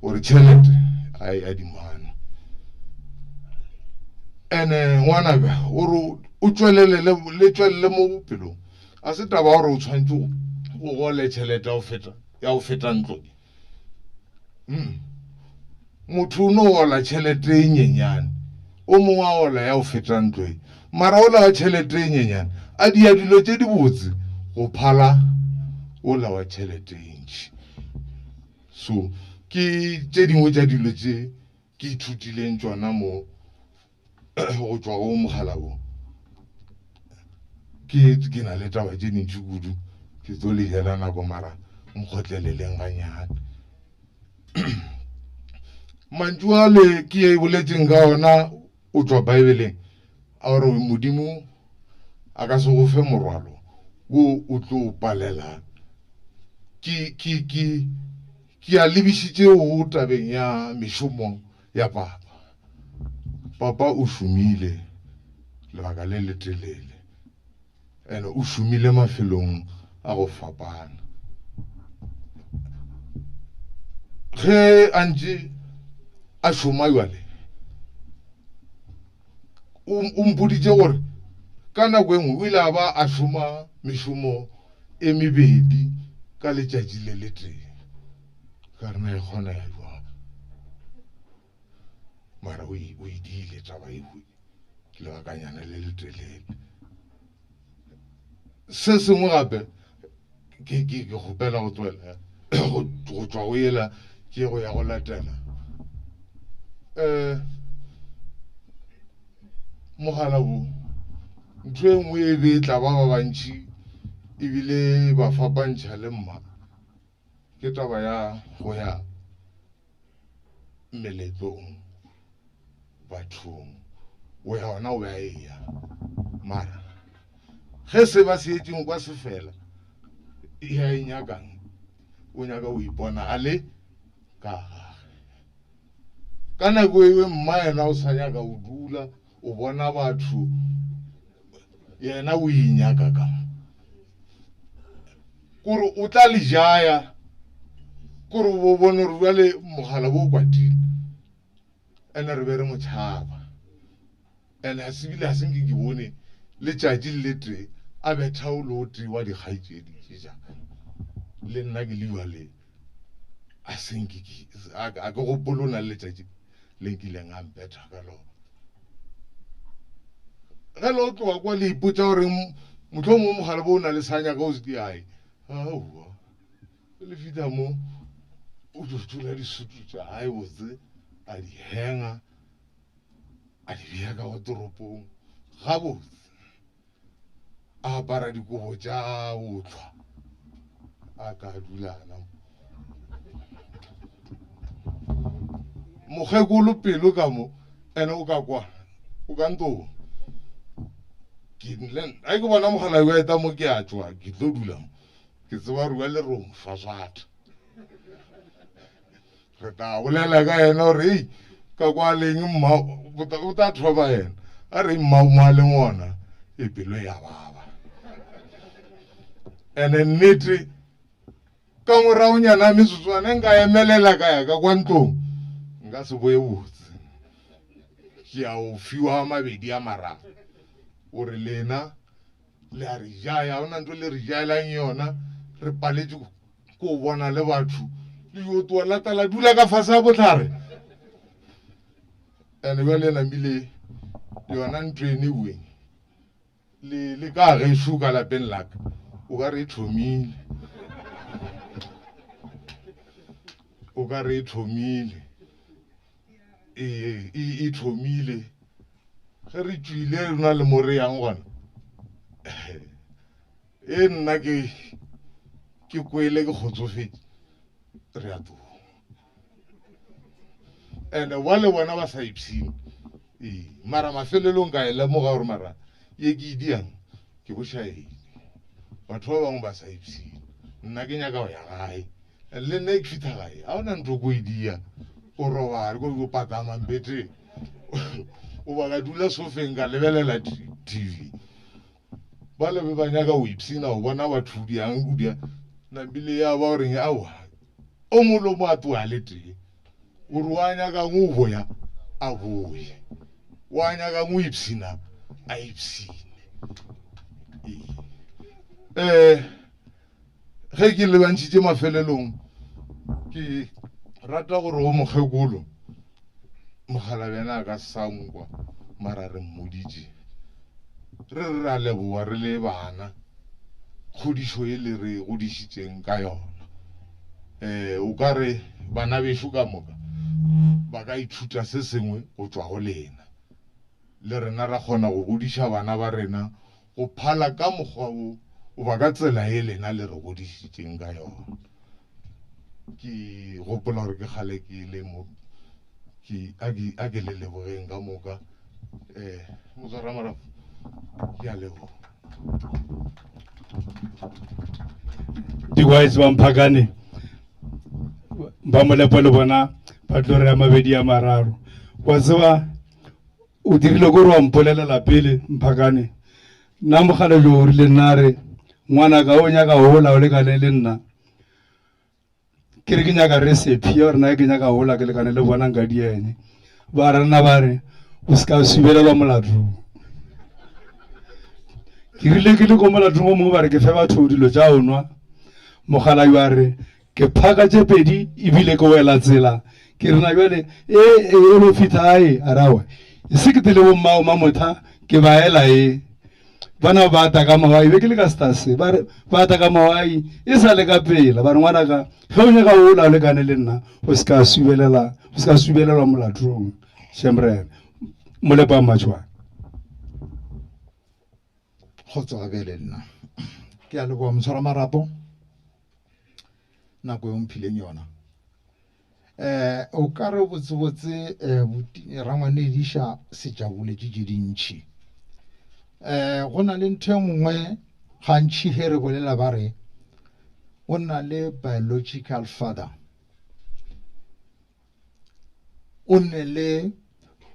gore tšhelete a e adimana. Ene ngwanaka ore o tšwelele mo bophelong, a se taba gore o tshwantse o gole tšhelete ya go feta ntlo. Motho o no gola tšhelete e nyenyane, o mongwe a gola ya go feta ntlo, mara o la tšhelete e nyenyane a dia dilo tše di botse go phala o la wa tšhelete e ntši. So ke tše dingwe tša dilo tše ke ithutileng tšona mo go tšwa go mogala o. Ke na le taba tše dintši kudu, ke tlo le jela nako mara nkgotleleleng ganyane. Mantšu a le ke e boletšeng ka ona o tšwa Baebeleng a gore modimo a ka se go fe morwalo wo o tlo palela. Ke a lebišitše go tabeng ya mešomo ya papa. Papa o šomile lebaka le letelele, ene o šomile mafelong a go fapana. Ge a ntše a šoma jwale, o mpoditše gore ka nako e nngwe o ile a ba a šoma mešomo e mebedi ka letšatši le le tee. Ka re na e kgona ya jwang, mara o e diile taba e lebakanyana le le telele. Se sengwe gape ke kgopela go tswela go tšwa go yela ke go ya go latela. Mogala bo ntho e nngwe e be tla ba bantši ebile ba fapantšha le mma, ke taba ya go ya meletlong, bathong, o ya gona o ya eya, mara ge se ba se etšeng kwa se fela ya e nyakang, o nyaka o ipona a le ka gage. Ka nako ewe mma yena o sa nyaka o dula o bona batho, yena o inyaka ka kore o tla le jaya, kore o bone gore jwale mogala bo o kwatile, ene re be re motšhaba. Ene a sebile a senke ke bone letšatši le tee a betha o lotri wa dikgaitsedi ke jaka le nna ke liwa le a senke a ke gopolo na le letšatši le nkileng a mpetha ka lona ge le o tloga kwa le ipotsa gore motlho mo mogala bo o na le sanya ka o se diae aowa le fita mo o tšotšola disutu tša gae botse a di henga a di bea ka go toropong gabotse a apara dikobo tša otlhwa a ka dulana mokgekolo pelo ka mo ene o ka kwa o ka ntong a ke bona mogala wa eta mo ke a tswa ke tlo dula mo ke tseba rua le rong faswata re ta bolela ka ena gore ei ka kwa leng mma o ta thoba ena a re mma mo a le ngwana e pelo ya baba ene nnete ka moraonyana metsotswana nka emelela ka ya ka kwa ntlong nka se boe botse ke a o fiwa mabedi a mararo gore lena le a re jaya ona ntho le re jaelang yona re paletse ko bona le batho le yo toa latala dula ka fase a botlhare ene ba le namile yona ntho ene weng le ka gešo ka lapeng laka o ka re e thomile o ka re e thomile e thomile ge re tswile re na le more yang gona e nna ke kwele ke kgotsofetse re a tloga ande wa le bona ba sa ipsine mara mafelelong ka e lemoga gore mara ye ke diang ke bošaedi batho ba bangwe ba sa ipsine nna ke nyaka go ya gae le nna e ke fitha gae ga ona ntho ko e dia o robale ko patamampeteng o ba ka dula sofeng ka lebelela tv ba lebe ba nyaka o ipsina o bona batho diang kudia nabile ya ba goreng aowa o molomo a toa le tee gore wa nyaka ngo boya a boye wa nyaka ngo ipsina a ipsine ge ke lebantšhitše mafelelong ke rata gore o mokgekolo mogala bena a ka sankwa mara re mmoditše re re a leboa re le bana kgodišo e le re godišitšeng ka yona o ka re bana bešo ka moka ba ka ithuta se sengwe go tšwa go lena le rena ra kgona go godiša bana ba rena go phala ka mokgwa o ba ka tsela e lena le re godišitšeng ka yona ke gopola gore ke kgale ke le mo a ke le lebogeng ka moka motswara marapo ke a leboga digwais ba mphakane ba molepo le bona ba tlo re ya mabedi a mararo wa tseba o dirile gore wa mpolelela pele mphakane nna mogala jo o rile nna re ngwana ka o nyaka gola o lekane le nna ke re ke nyaka recipe ya gore na ke nyaka gola ke lekane le bona nka diene ba rena ba re o se ka subelelwa molatong ke rile ke le ko molatong o mongwe ba re ke fe batho dilo tša o nwa mogala yo a re ke phaka tše pedi ebile ke wela tsela ke rena bjale e lo fitha ae arawa e se ke tele bommao mamotha ke baela bana ba ta ka mawai be ke le ka stase ba ta ka mawai e sa le ka pela ba re ngwana ka ge o nyaka o la o lekane le nna o se ka subelelwa molatong shemrene molepa mmatšhwana kgotsa gabe le nna ke a leboa motshwara marapo nako e mphileng yona o ka re botsebotse rangwane ediša setšaboletše tše dintšhi go na le ntho e nngwe gantši he re bolela ba re o na le biological father o ne le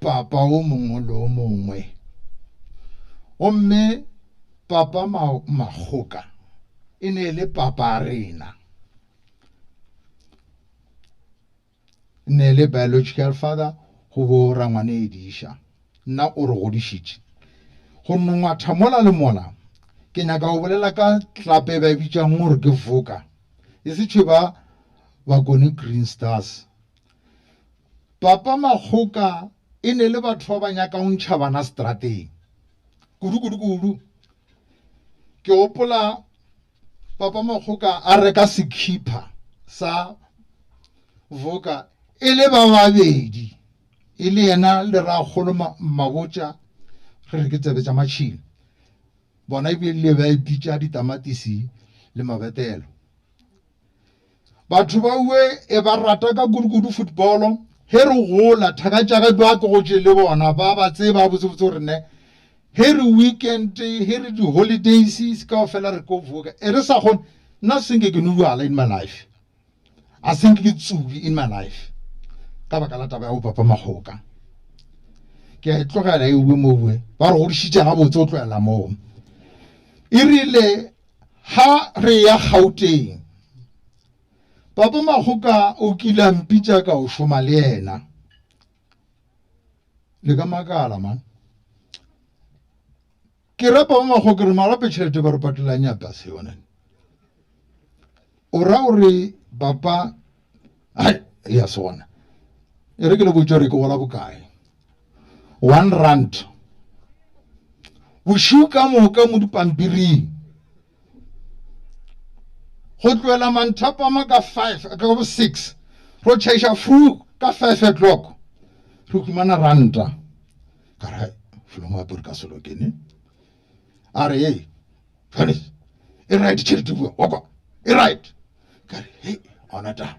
papa o mongwe le o mongwe gomme papa Makgoka e ne le papa rena ne le biological father go bo rangwane ediša nna o re godišitše go nongwatha mola le mola ke nyaka go bolela ka club e ba e bitsang gore ke Vuka e se tšhwe ba kone Green Stars. Papa Makgoka e ne le batho ba nyaka go ntšha bana strateng kudu. Ke gopola Papa Makgoka a reka sekipa sa Vuka e le ba babedi, e le yena le Ragolo Mabotja re ke tsebe tša matšhini bona ebile ba ipitša ditamatisi le mabetelo. Batho ba uwe e ba rata ka kudu football he re gola thaka tša ba ke go tše le bona ba tseba botsebotse gore ne he re weekend he re di-holidays ka fela re ko Vuka e re sa kgone nna senke ke nodwala in my life a senke ke tsubi in my life ka baka la taba ya go Papa Makgoka. Ke a e tlogela e uwe mowe ba re godišitše gabotse o tlogela moo. E rile ha re ya Gauteng Papa Makgoka o kile a mpitša ka o šoma le yena le ka makala man. Ke ra Papa Makgoka re marape tšhelete ba re patelang nyaka se yone o ra gore papa ya sona e re ke le botša re ke gola bokae R1 bošiu ka moka mo dipampiring go tloela manthapama ka 5 ka 6 ro tšhaiša fu ka 5 o'clock re khumana ranta ka re folomo apere ka solo kene a re hey Johannes e right tšhelete bua wa kwa e right ka re hey ona ta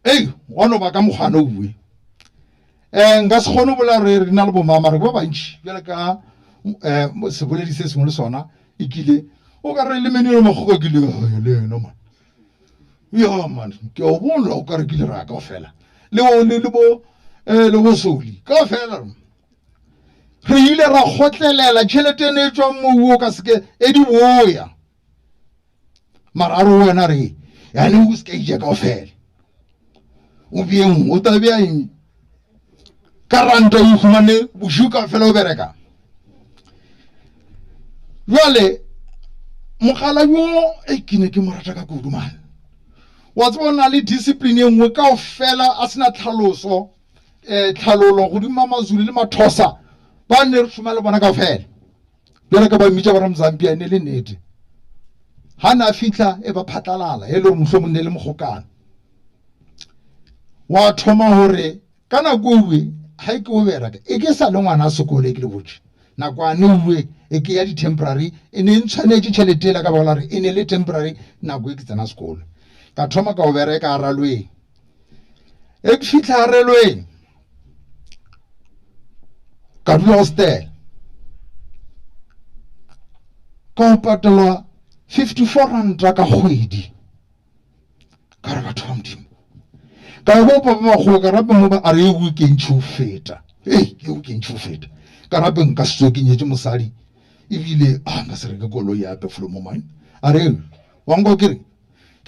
hey ono ba ka mogano uwe nka se kgone bola re na le bomama re ba bantši bjale ka seboledi se sengwe le sona e kile o ka re le menelo Makgoka ke le yena man ya man ke o bona o ka re kile ra ka fela le bo soli ka fela re ile ra gotlelela tšhelete ne tswa mmuo ka seke e di boya mara a re wena re yana o seke ije ka fela o bien o ta bien karanta o humane bošiu ka fela o bereka jwale mogala yo e kene ke morata ka kudu man wa tsona le discipline e nngwe ka fela a sena tlhaloso tlhalolo godimo Mazulu le Mathosa ba ne re šoma le bona ka fela bjale ka ba mmitša ba re Mzambia ne le nnete ha na fitla e ba phatlalala e le gore mohlomong ne le Mogokana wa thoma hore ka nako uwe ha ke o bereka e ke sa le ngwana sekolo e ke le botse nakwane uwe e ke ya di-temporary e ne ntshwanetse tšhelete ela ka baka la re e ne le temporary nako e ke tsena sekolo ka thoma ka o bereka a ralweng e ke fitlha a ralweng ka dula hostel ka o patelwa 54 ranta ka kgwedi ka re batho ba modimo ka go Papa Makgoka rape mo a re go ke ntšho feta ke go ke ntšho feta ka rape nka se ke nyetse mosadi e bile nka se reke kolo ya pe flo mo mine a re wa ngo ke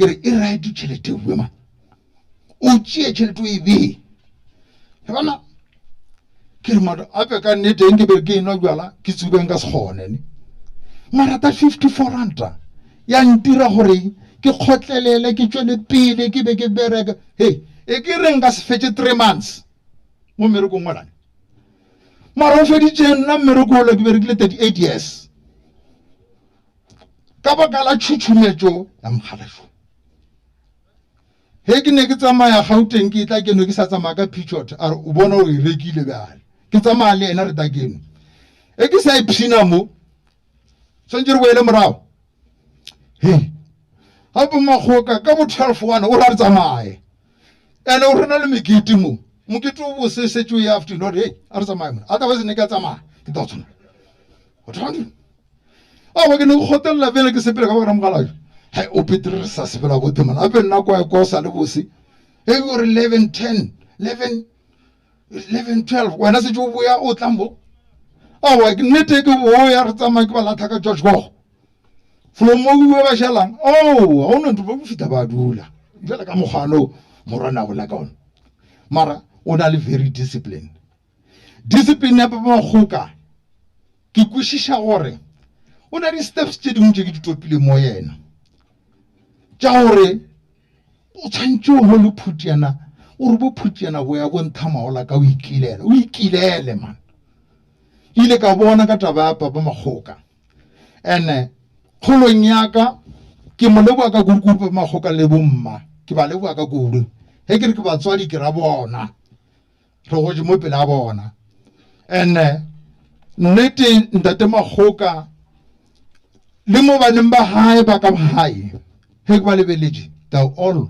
re e right tšhelete bue man o tšee tšhelete o e be bona ke re mara ape ka nnete nke be ke ino jwala ke tsubeng ka se kgone ne mara ta 54 ranta ya ntira gore ke khotlelele ke tšwele pele ke be ke bereka hey e ke re nka se fetse 3 months mo mmerekong ngwanane mara o feditše nna mmereko ola ke berekile 38 years ka baka la tšhutšhumetšo ya mokgalašo he ke ne ke tsamaya Gauteng ke tla keno ke sa tsamaya ka Pichot a re o bona o e rekile bjale ke tsamaya le ena re ta keno e ke sa ipshina mo swantse re boele morago he Papa Makgoka ka bo 12 o ra re tsamaye ene o rena le mekete mo mokete o bo se setse ya afternoon hey a re tsamaye mo a ta ba se ne ka tsamaya ke ta tsona o thandi wa ke ne go gotella bele ke sepela ka ba ra mogala hai o Peter sa sepela go temana a be nna kwa sa le bose e go re 11 10 11 12 wena se jo boya o tlambo wa ke nnete ke bo ya re tsamaya ke ba latha ka George go flo mo uwe ba shalang ha ona ntho ba go fita ba dula jela ka mogano morana bola ka ona mara o na le very discipline ya Papa Makgoka ke kwešiša gore o na di steps tše dingwe tše ke di topile mo yena tša gore o tshwantse o go le phutiana o re bo phutiana bo ya bontha maola ka o ikilele man ile ka bona ka taba ya Papa Makgoka ene kgolong yaka ke mo leboa ka kudu Papa Makgoka le bomma ke ba leboa ka kudu he ke re ke batswadi ke ra bona re go je mo pele a bona ene nnete ntate Makgoka le mo baneng ba hae ba ka hae he ke ba lebeletse they all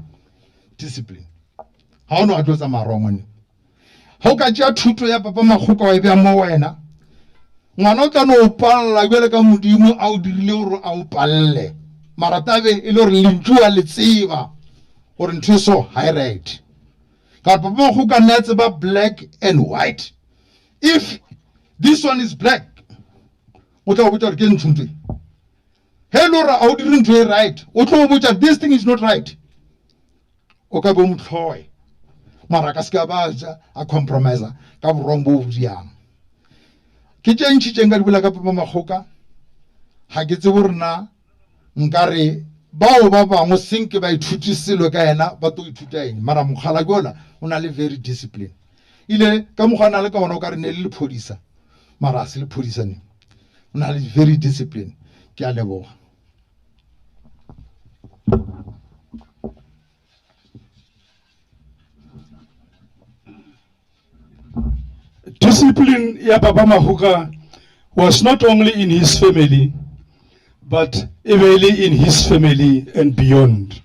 discipline ha ono a tlotsa marongone ha o ka tšea thuto ya Papa Makgoka wa e bea mo wena ngwana o tla no o palla bjale ka modimo a o dirile gore a o palle mara tabe e le gore lentšu a le tseba gore ntho so high right ka Papa Makgoka nna tseba black and white if this one is black o tla o botsa gore ke ntshuntswe he le gore a o dire ntho e right o tlo o botsa this thing is not right o ka bo motlhoe mara ka se ka ba a compromise ka borong bo bodiang ke tše ntšhitšeng ka di bola ka Papa Makgoka ga ke tsebe rena nkare bao ba bangwe senke ba ithuti selo ka yena ba to ithuta eng mara mogala ke ola o na le very discipline ile ka mogana le ka ona o ka re ne le lephodisa mara a se lephodisa ne o na le very discipline ke a leboga Discipline ya Papa Makgoka was not only in his family, but even in his family and beyond.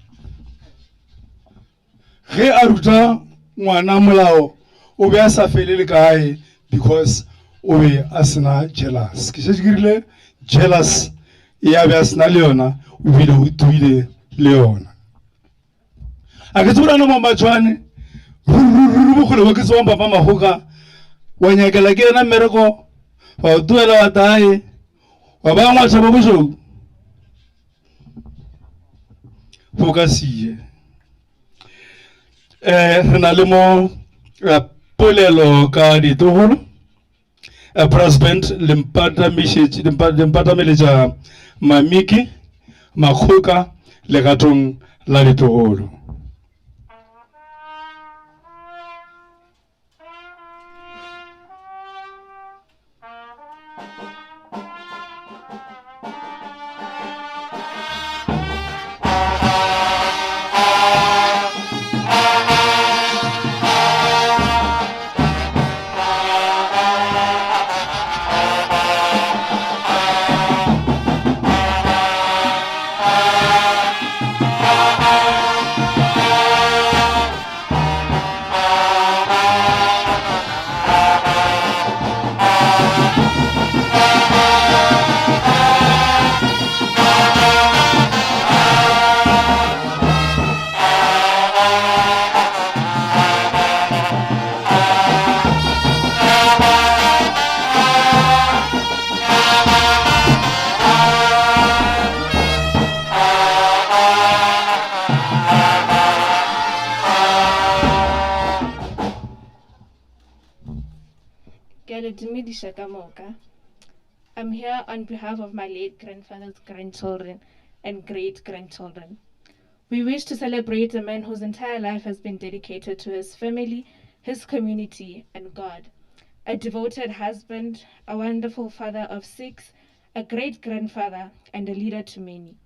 Ge a ruta ngwana molao o be a sa felele kae because o be a sena jealous. Ke šetše jealous ya be a sena le yona o bile o tuile le yona. A ke tsebana mo matšwane ruru bokgole wa ke tsebang Papa Makgoka wa nyakela ke ena mmereko wa o tuela wa tae wa ba ngwatša bo bošou go ka sie re na le mo polelo ka ditogolo president le mpatameletša Mamiki Makgoka legatong la ditogolo. I'm here on behalf of my late grandfather's grandchildren and great-grandchildren. We wish to celebrate a man whose entire life has been dedicated to his family, his community, and God. A devoted husband, a wonderful father of 6, a great-grandfather, and a leader to many.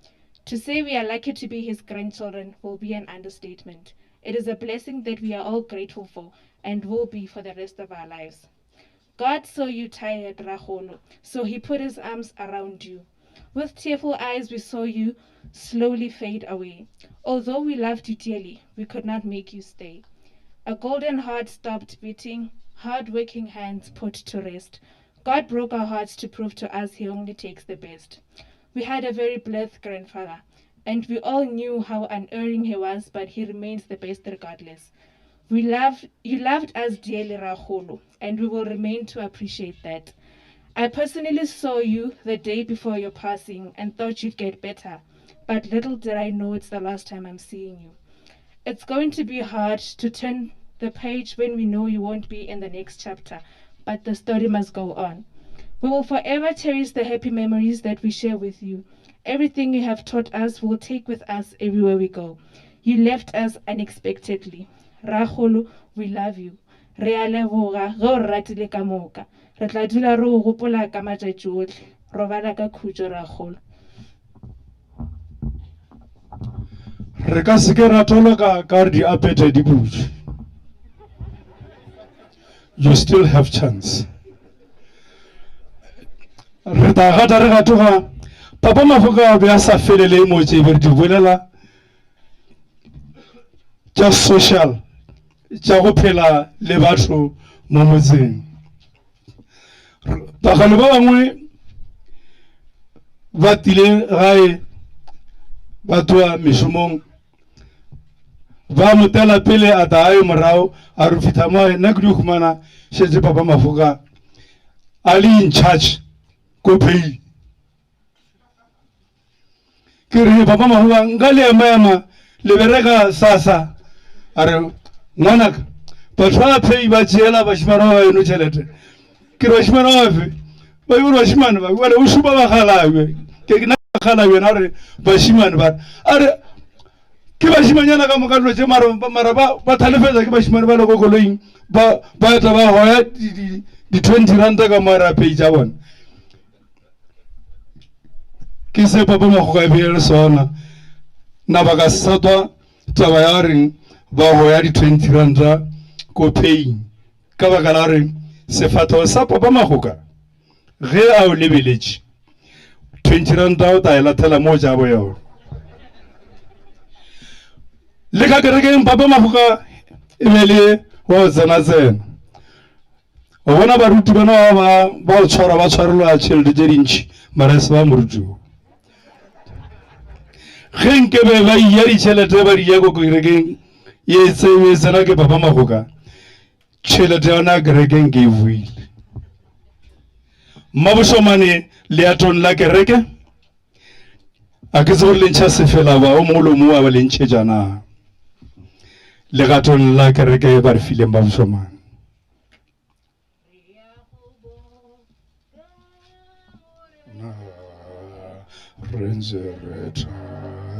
To say we are lucky to be his grandchildren will be an understatement. It is a blessing that we are all grateful for and will be for the rest of our lives. God saw you tired, Rakgolo, so he put his arms around you. With tearful eyes we saw you slowly fade away. Although we loved you dearly, we could not make you stay. A golden heart stopped beating, hard-working hands put to rest. God broke our hearts to prove to us he only takes the best. We had a very blessed grandfather, and we all knew how unerring he was, but he remains the best regardless. You loved us dearly, Rakgolo, and we will remain to appreciate that. I personally saw you the day before your passing and thought you'd get better, but little did I know it's the last time I'm seeing you. It's going to be hard to turn the page when we know you won't be in the next chapter, but the story must go on. We will forever cherish the happy memories that we share with you. Everything you have taught us we'll take with us everywhere we go. You left us unexpectedly. Ragolo, we love you. Re a leboga ge o re ratile ka moka. Re tla dula re o gopola ka matšatši otlhe. Robala ka khutšo Ragolo. Re ka se ke ra toloka ka re di apete di butše. You still have chance. Re ta gata re gatoga Papa Mafoka be a sa felele motse be re di bolela tša social tša go phela le batho mo motseng. Bagale ba bangwe ba tile gae ba tloa mešomong ba motela pele a ta gae morago a re fitlha mo gae. Nna ke di humana šetse Papa Mafoka a le in charge ko pay. Ke re Papa Mafoka nka le ema le bereka sasa a re ngwanaka batho ba pay ba tšeela bašimane ba eno tšhelete. Ke re bašimane ba fe ba bone bašimane ba wale o šupa bakgalabe ke nna bakgalabe na re bašimane ba a re ke bašimanyana ka moka dilo tše mara ba thalefetsa ke bašimane ba le ko koloing ba eta ba goya di 20 ranta ka moara pay tša bona. Ke se Papa Mafoka be le sona na ba ka satwa taba ya reng ba goya di 20 ranta ko pay ka baka la reng sefatho sa Papa Mafoka ge a o lebeletše 20 ranta o ta e latela mo ja bo yona. Le ka kerekeng Papa Mafoka e be le wa o tsena o bona baruti bana ba o tshwara ba tshwarelwa tšhelete tše dintšhi mara se ba moruti o ge nke be ba iya ditšhelete ba di ya ko kerekeng ye tsena ke Papa Mafoka tšhelete yona kerekeng ke e buile. Mabošomane leatong la kereke a ke se gore lentšha sefela ba o mogolo mo a ba lentšhetša na legatong la kereke ba re fileng Mabošomane. Re ntse re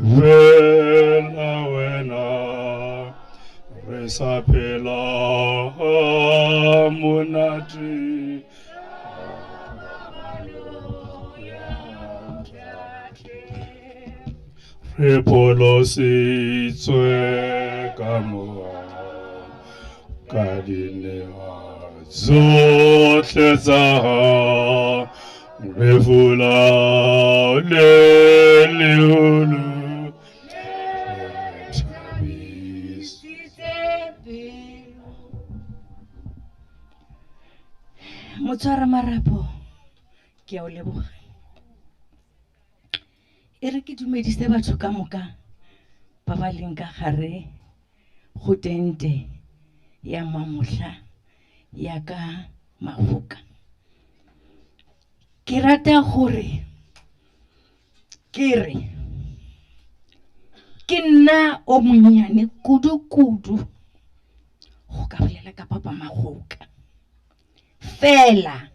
thabela wena re sa phela monate re polositswe ka moa ka dineo tsotlhe tsa gago re fula le leolo re thabisitse. Motshwara marapo ke a o leboga. E re ke dumedise batho ka moka ba ba leng ka gare go tente ya mamohla ya ka Mafoka. Ke rata gore ke re ke nna o monnyane kudu-kudu go ka bolela ka Papa Mafoka. Fela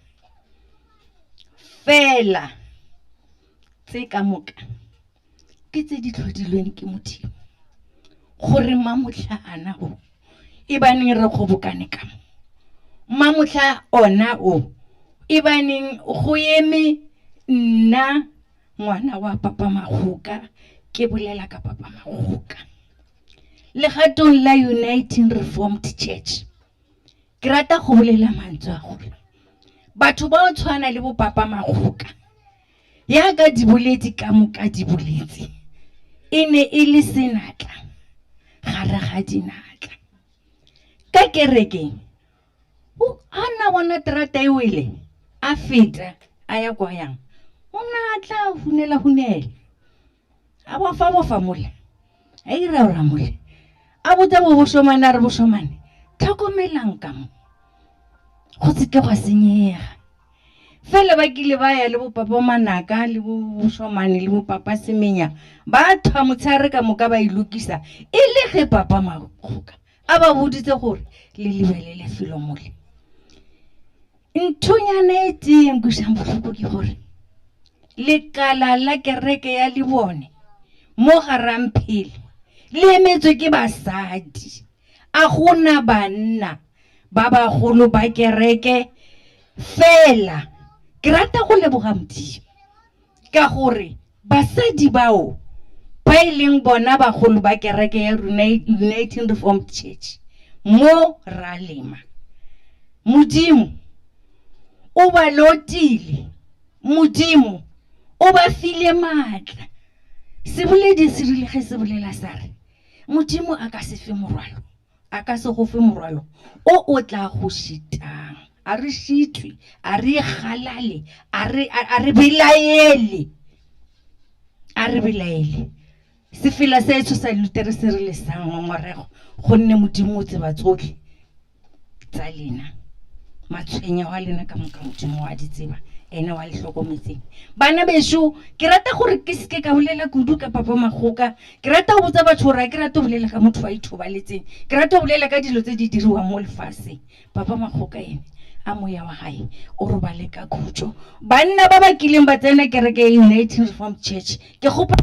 tse ka moka ke tse di tlhodilweng ke Modimo gore mamotlhana o e baneng re kgobokane ka mamotlha ona o e baneng go eme nna ngwana wa Papa Mafoka ke bolela ka Papa Mafoka legatong la Uniting Reformed Church. Ke rata go bolela mantswe a gore batho ba o tshwana le bo Papa Mafoka ya ka di boletse ka moka di boletse e ne e le senatla gare ga dinatla ka kerekeng a na bona terata e wele a feta a ya kwa yang o natla hunela a bofa mole a ira ora mole a botsa bo boshomane a re boshomane tlhokomelang ka mo go se ke go senyega fela ba kile ba ya le bo Papa Manaka le bo boshomane le bo Papa Semenya ba thwa motshare ka moka ba ilukisa e le ge Papa Mafoka a ba boditse gore le lebelele felo mole nthonyana e teng kušang bohloko ke gore lekala la kereke ya lebone mo garamphele le emetswe ke basadi a gona banna ba bagolo ba kereke fela. Ke rata go leboga Modimo ka gore basadi bao ba e leng bona bagolo ba kereke ya United Reformed Church mo Ralema, Modimo o ba lotile, Modimo o ba file maatla. Seboledi se rile ge se bolela sa re Modimo a ka se fe morwalo, a ka se go fe morwalo o tla go šitang. A re šitwe, a re galale, a re belaele, a re belaele. Se fela se etso sa Lutere se re lesang ngongorego gonne Modimo o tseba tsotlhe tsa lena, matshwenyeho a lena ka moka Modimo wa di tseba ene wa le hlokometseng. Bana besho ke rata gore ke seke ka bolela kudu ka Papa Makgoka, ke rata go botsa batho gore ke rata go bolela ka motho wa ithobaletseng, ke rata go bolela ka dilo tse di diriwang mo lefaseng. Papa Makgoka ene a moya wa hae o robale ka khutso. Banna ba ba kileng ba tsena kereke ya United Reformed Church ke gopa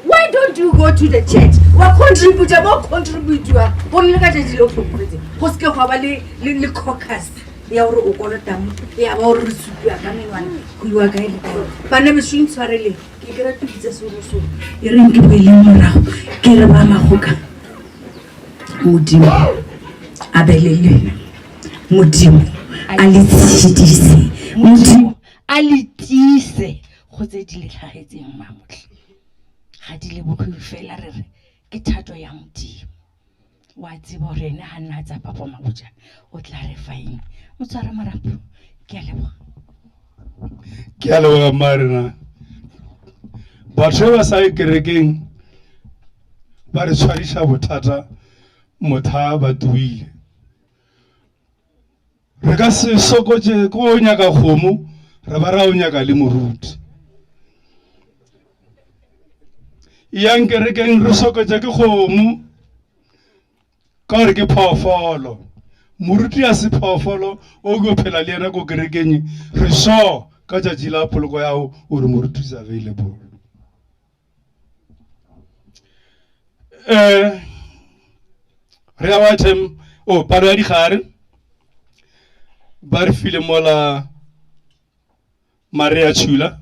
why don't you go to the church? Wa contribute mo contribute wa go le ka tšedi lo tlhokometse go se ke go ba le caucus ya gore o kolota mo ya ba gore re supwa ka menwana go iwa ka ile ka bana be swing tshwarele ke kra tutse soroso e reng ke boile morago ke re ba Makgoka Modimo a belele Modimo a le tshedise Modimo a le tise go tse di letlhagetseng mamotlhe ga di le bogwe fela re re ke thato ya Modimo wa tsebo rena ha nna tsa Papa Mabuja o tla re faing o tsara marapo ke a leboga marena batho ba sa kerekeng ba re tshwarisha bothata motha ba tuile re ka se sokotse ko o nyaka kgomo re ba ra o nyaka le moruti yang kerekeng re sokotse ke kgomo ka gore ke phoofolo moruti a se phoofolo o go phela le yena ko kerekeng re so ka tšatši la poloko yago o re moruti is available. Re a watem o palo ya digare ba re file mola Maria Chula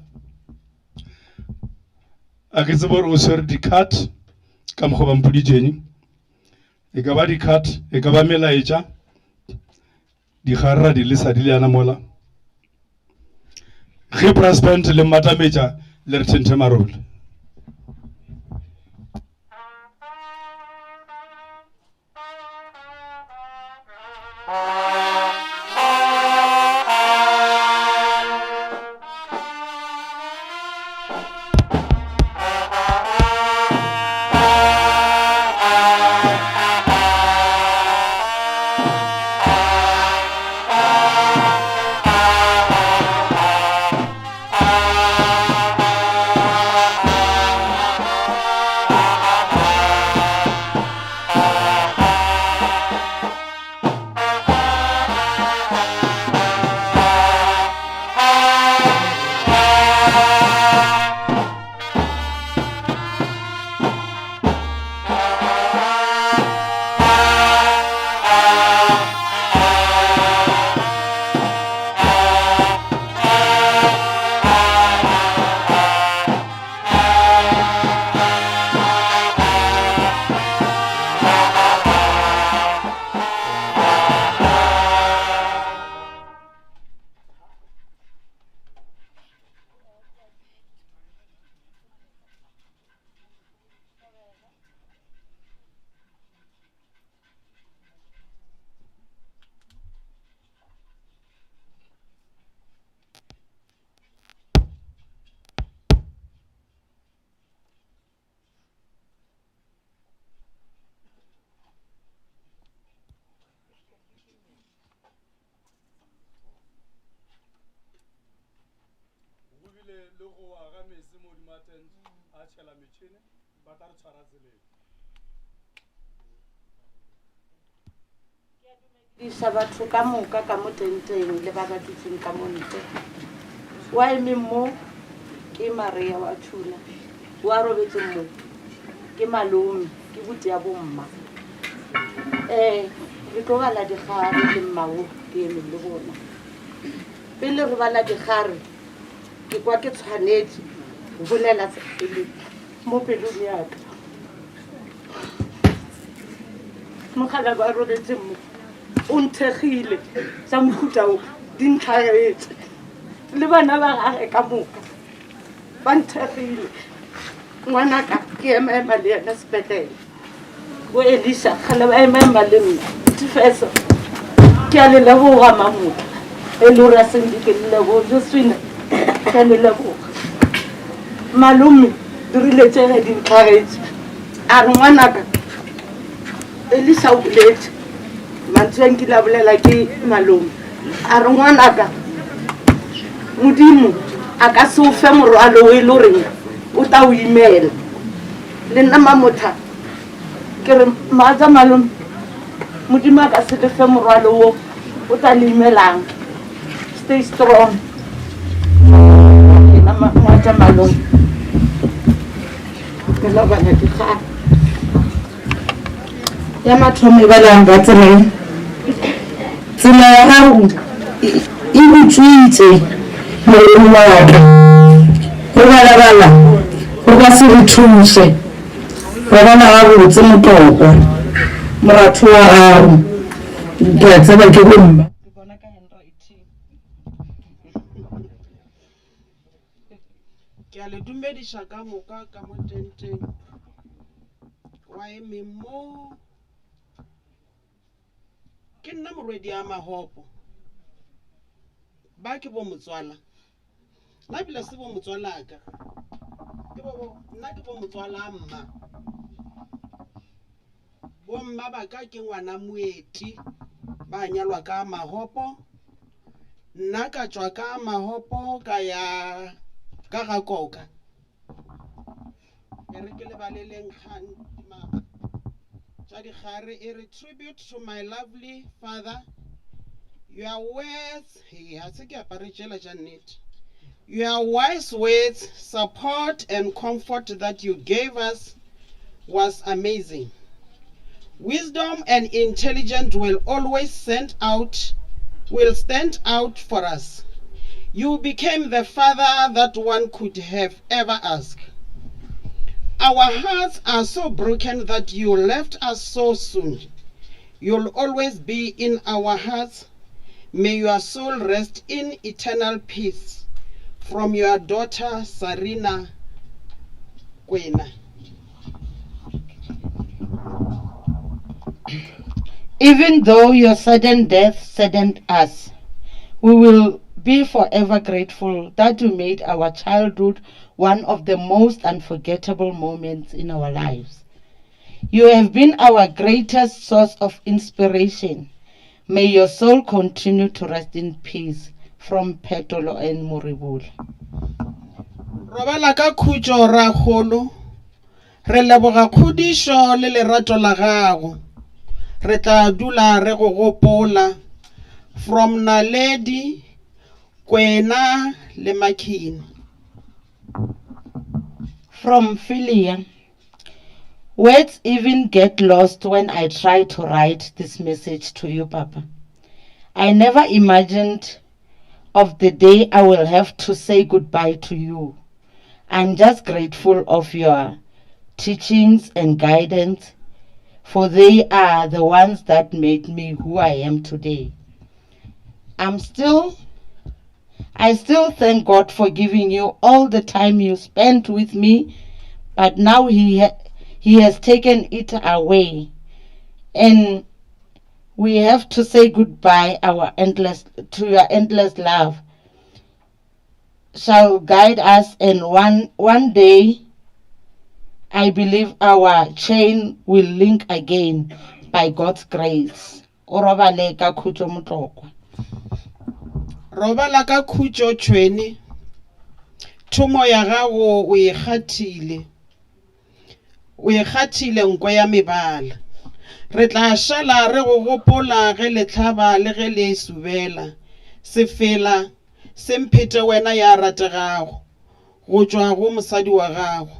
a ke tsebo re o swere di-cut ka mokgwa ba mpoditšeng e ka ba di-cut e ka ba melaetša digarra di lesa di le yana mola ge brass band le matametša le re thenthe marole. le go aga mese mo dimaten a tšhela metšhini ba tla re tshwara tseleng. Isa batho ka moka ka mo tenteng le ba ba dutseng ka montle. Wa eme mo ke Maria wa Tshula. Wa robetse mo ke malome ke buti ya bomma. Re tlo bala digare le mmao ke eme le bona. Pele re bala digare ke kwa ke tshwanetse go bolela tsele mo pelong ya ka. Mogala ba robetse mo o nthegile sa mofuta o di ntlhaetse le bana ba gage ka moka ba nthegile. Ngwanaka ke ema le ena sepetlele o Elisa kgale ba ema le nna Tifeso ke a le leboga mamoka e le ra sendi ke le leboga Josephine ke le leboga malome dirile tsere di ntlhaetse a re ngwanaka Elisa o boletse mantsweng ke la bolela ke malome a re ngwanaka modimo a ka se o fe morwalo o e le goreng o ta o imela le nna mamotha ke re maatsa malome modimo a ka se le fe morwalo o o ta le imelang. Stay strong ke na maatsa malome ke la bana di ga ya mathomo e balang ba tsela ya gago e butswitse mo wa ka go balabala go ka se re thuse go bona ga botse motoko moratho wa gago ke a tseba ke bomma ke a le dumediša ka moka ka mo tenteng wa eme mo ke nna morwedi ya mahopo ba ke bo motswala nna pila se bo motswala ka nna ke bo motswala mma bomma ba ka ke ngwana moeti ba nyalwa ka mahopo nna ka tswa ka mahopo ka ya ka ga koka e re ke le baleleng kgang tša digare e re tribute to my lovely father. Your words, your wise words, support and comfort that you gave us was amazing. Wisdom and intelligence will always stand out for us. You became the father that one could have ever asked. Our hearts are so broken that you left us so soon. You'll always be in our hearts. May your soul rest in eternal peace. From your daughter, Sarina Kwena. Even though your sudden death saddened us, we will be forever grateful that you made our childhood one of the most unforgettable moments in our lives. You have been our greatest source of inspiration. May your soul continue to rest in peace. From Petolo and Moribula. Robala ka khutšo rakgolo re leboga khudišo le lerato la gago re tla dula re go gopola. From Naledi Kwena le Makini. From Philia. Words even get lost when I try to write this message to you, Papa. I never imagined of the day I will have to say goodbye to you. I'm just grateful of your teachings and guidance, for they are the ones that made me who I am today. I still thank God for giving you all the time you spent with me, but now He has taken it away, and we have to say goodbye. To your endless love shall guide us, and one day I believe our chain will link again by God's grace. Robala ka khutšo tšhweni. thomo ya gago o e kgathile nko ya mebala. Re tla šala re go gopola ge le tlhaba le ge le subela, se fela se mphete wena ya rategago go tšwa go mosadi wa gago.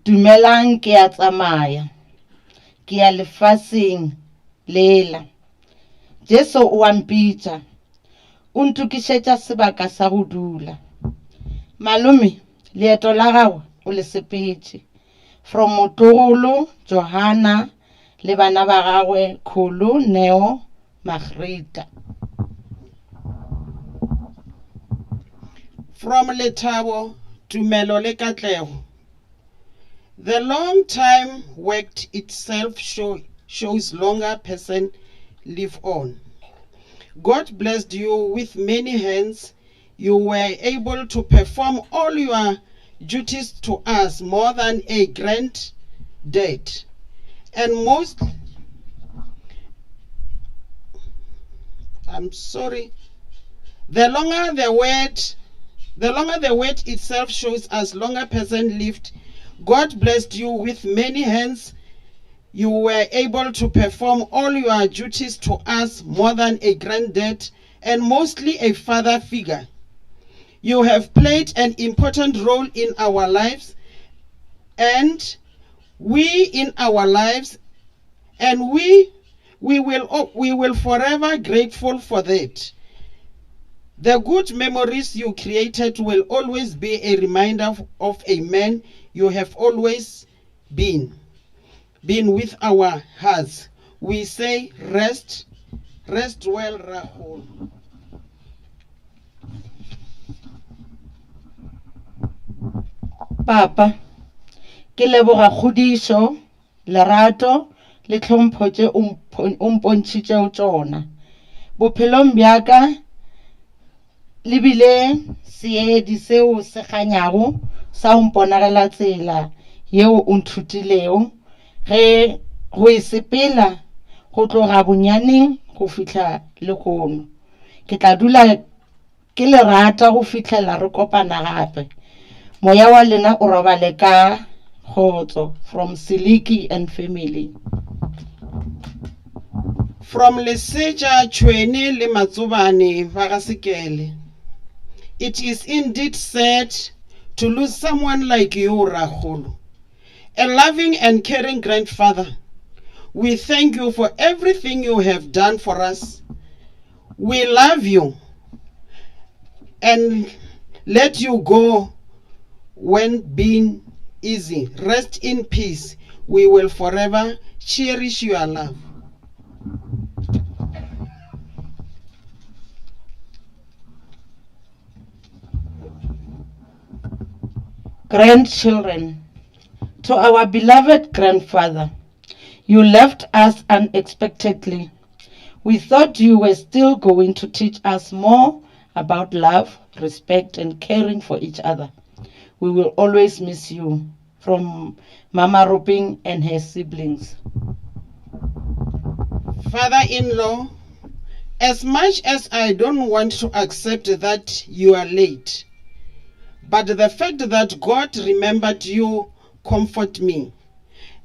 Dumelang, ke a tsamaya, ke a lefaseng lela. Jesu o a mpitša, o ntukišetša sebaka sa go dula. Malome, leeto la gago o le sepetše. From Motogolo, Johanna, le bana ba gagwe Khulu, Neo, Margreta. From Letabo, Tumelo le Katlego. The long time worked itself shows longer person live on. God blessed you with many hands. You were able to perform all your duties to us more than a granddad. And most, I'm sorry, the longer the word itself shows as longer person lived. God blessed you with many hands. You were able to perform all your duties to us more than a granddad and mostly a father figure. You have played an important role in our lives, and we will forever grateful for that. The good memories you created will always be a reminder of a man you have always been with our hearts. We say, rest well, Rahul. Papa, ke leboga kgodišo, lerato le tlhompho tše o mpontšhitšego tšona. Bophelong bjaka le bile seedi seo se kganyago sa go mponagela tsela yeo o nthutilego ge go e sepela go tloga bonyaneng go fihla lehono. Ke tla dula ke le rata go fihlela re kopana gape. Moya wa lena o robale ka kgotso. From Siliki and family. From Leseja Chweni le Matsobane Vagasikele. It is indeed sad to lose someone like you, Rahul, a loving and caring grandfather. We thank you for everything you have done for us. We love you and let you go when being easy. Rest in peace. We will forever cherish your love. Grandchildren, to our beloved grandfather, you left us unexpectedly. We thought you were still going to teach us more about love, respect, and caring for each other. We will always miss you. From Mama Roping and her siblings. Father-in-law, as much as I don't want to accept that you are late, but the fact that God remembered you comfort me.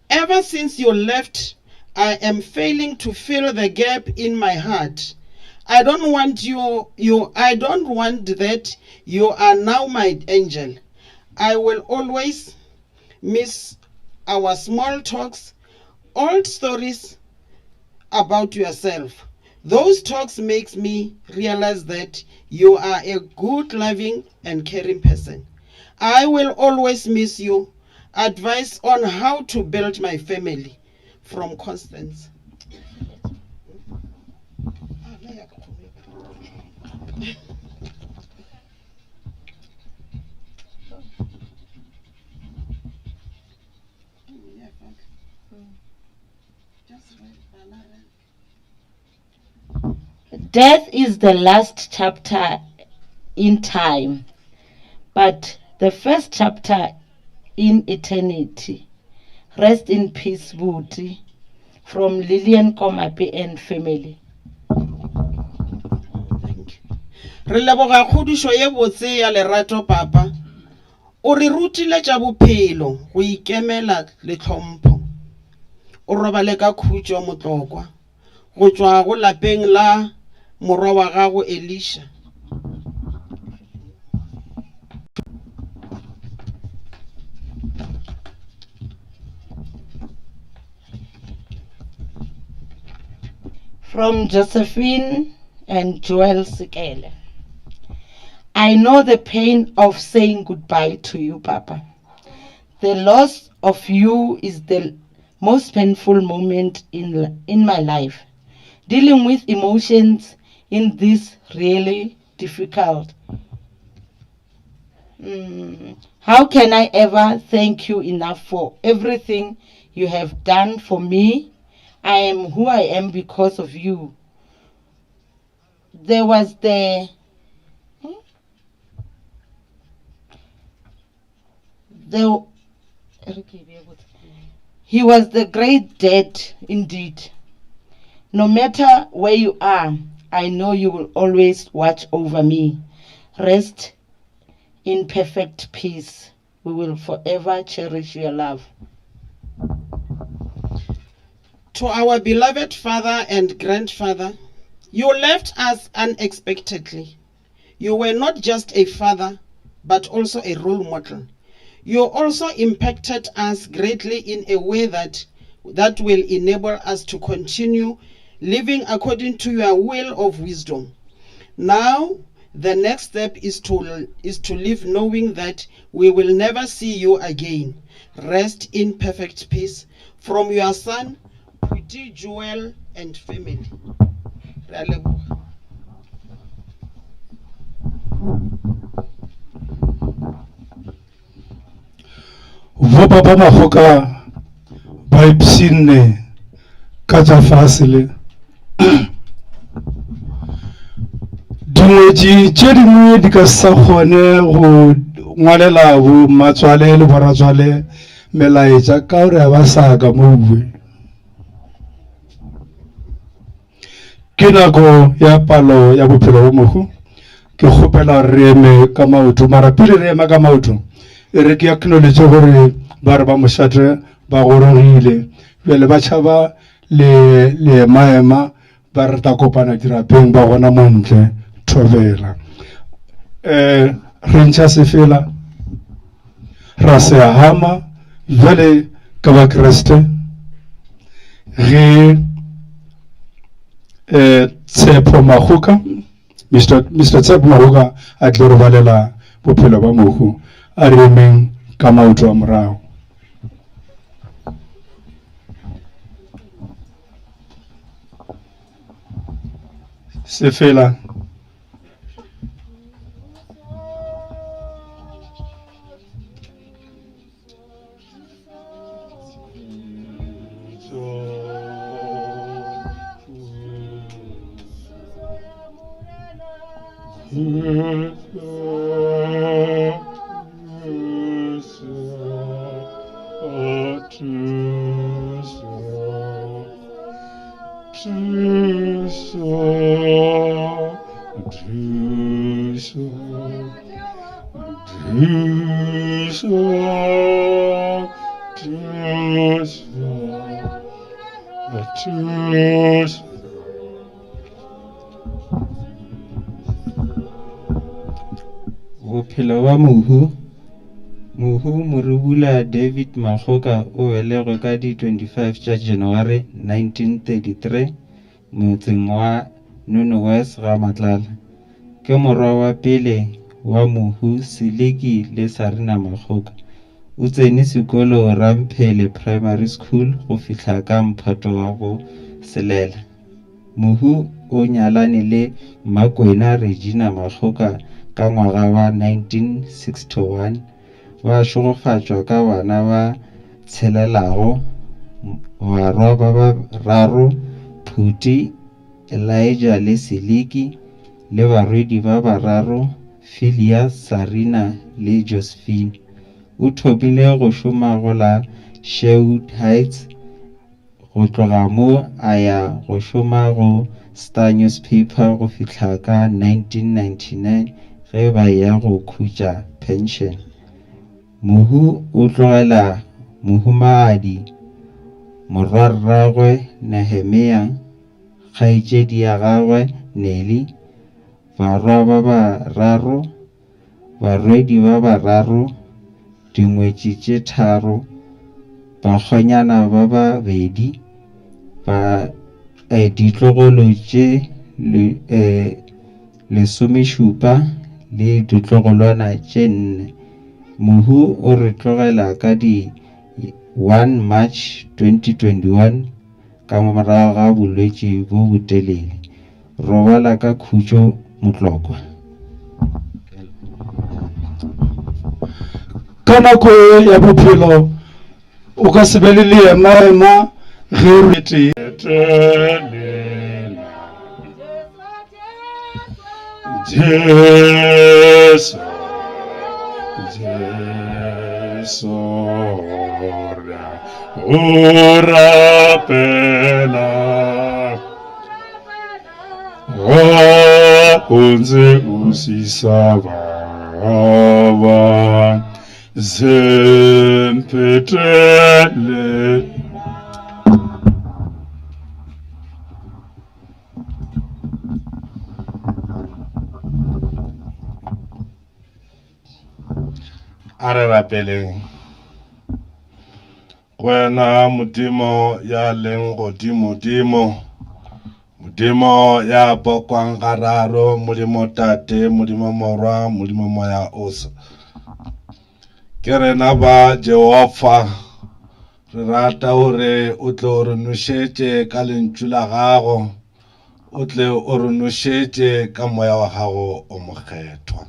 Ever since you left, I am failing to fill the gap in my heart. I don't want that you are now my angel. I will always miss our small talks, old stories about yourself. Those talks makes me realize that you are a good, loving, and caring person. I will always miss you. Advice on how to build my family. From Constance. Death is the last chapter in time, but the first chapter in eternity. Rest in peace, Buti. From Lillian Komapi and family. Thank you. Re leboga kgodišo ye botse ya lerato papa. O re rutile tša bophelo, go ikemela le tlhompho. O robale ka khutšo motlokwa go tšwa go lapeng la morwa wa gago Elisha. From Josephine and Joel Sikele. I know the pain of saying goodbye to you, Papa. The loss of you is the most painful moment in my life. Dealing with emotions in this really difficult. How can I ever thank you enough for everything you have done for me? I am who I am because of you. There was he was the great dad indeed. No matter where you are, I know you will always watch over me. Rest in perfect peace. We will forever cherish your love. To our beloved father and grandfather, you left us unexpectedly. You were not just a father, but also a role model. You also impacted us greatly in a way that will enable us to continue living according to your will of wisdom. Now, the next step is to live knowing that we will never see you again. Rest in perfect peace. From your son, Pretty Joel and family. Vo papa Mahoka ba ipsine ka tša fase le dingwetši tše dingwe di ka sa kgone go ngwalela bo matswale le boratswale melaetša ka gore ba sa ka mo bue ke nako ya palo ya bophelo bo mohu ke kgopela re eme ka maoto mara pele re ema ka maoto e re ke acknowledge gore ba re ba mošate ba gorogile bjale ba tšhaba le maema ba re ta kopana dirapeng ba gona montle thobela re ntšha sefela ra se hama bjale ka ba kreste ge Tshepo Mahoka Mr. Tshepo Mahoka a tlo re balela bophelo ba mohu a re emeng ka maoto a morago sefela bophelo ba mohu morubula David Mahoka o belegwe ka di 25 tša January 1933 motseng wa Nono West ga Matlala ke morwa wa pele wa mohu Siliki le Sarina Mahoka o tsene sekolo Ramphele Primary School go fihla ka mphato wa go selela mohu o nyalane le Makwena Regina Mahoka ka ngwaga wa 1961 wa šogofatšwa ka bana ba tshelelago barwa ba bararo Phuti Elijah le Siliki le barwedi ba bararo Philia Sarina le Josephine o thopile go šoma go la Sherwood Heights go tloga mo a ya go šoma go Star Newspaper go fihla ka 1999 ge ba ya go khutša pension. Mohu o tlogela mohumagadi morwarragwe Nehemia, kgaetšedi ya gagwe Nelly, barwa ba bararo, barwedi ba bararo, dingwetši tše tharo, bakgonyana ba babedi, ditlogolo tše lesomešupa le ditlogolwana tše 4. Mohu o re tlogela ka di 1 March 2021 ka morago ga bolwetši bo botelele. Robala ka khutšo Motlokwa. Ka nako ya bophelo o ka se be le yena ge re Jesu, ora pena, unze usisava, zenpetele. Are rapeleng wena modimo ya leng godimo modimo ya pokwang gararo, modimo tate, modimo morwa, modimo moya osa. Ke rena ba Jehova re rata hore o tle o re nošetše ka lentšu la gago, o tle o re nošetše ka moya wa gago o mokgethwa.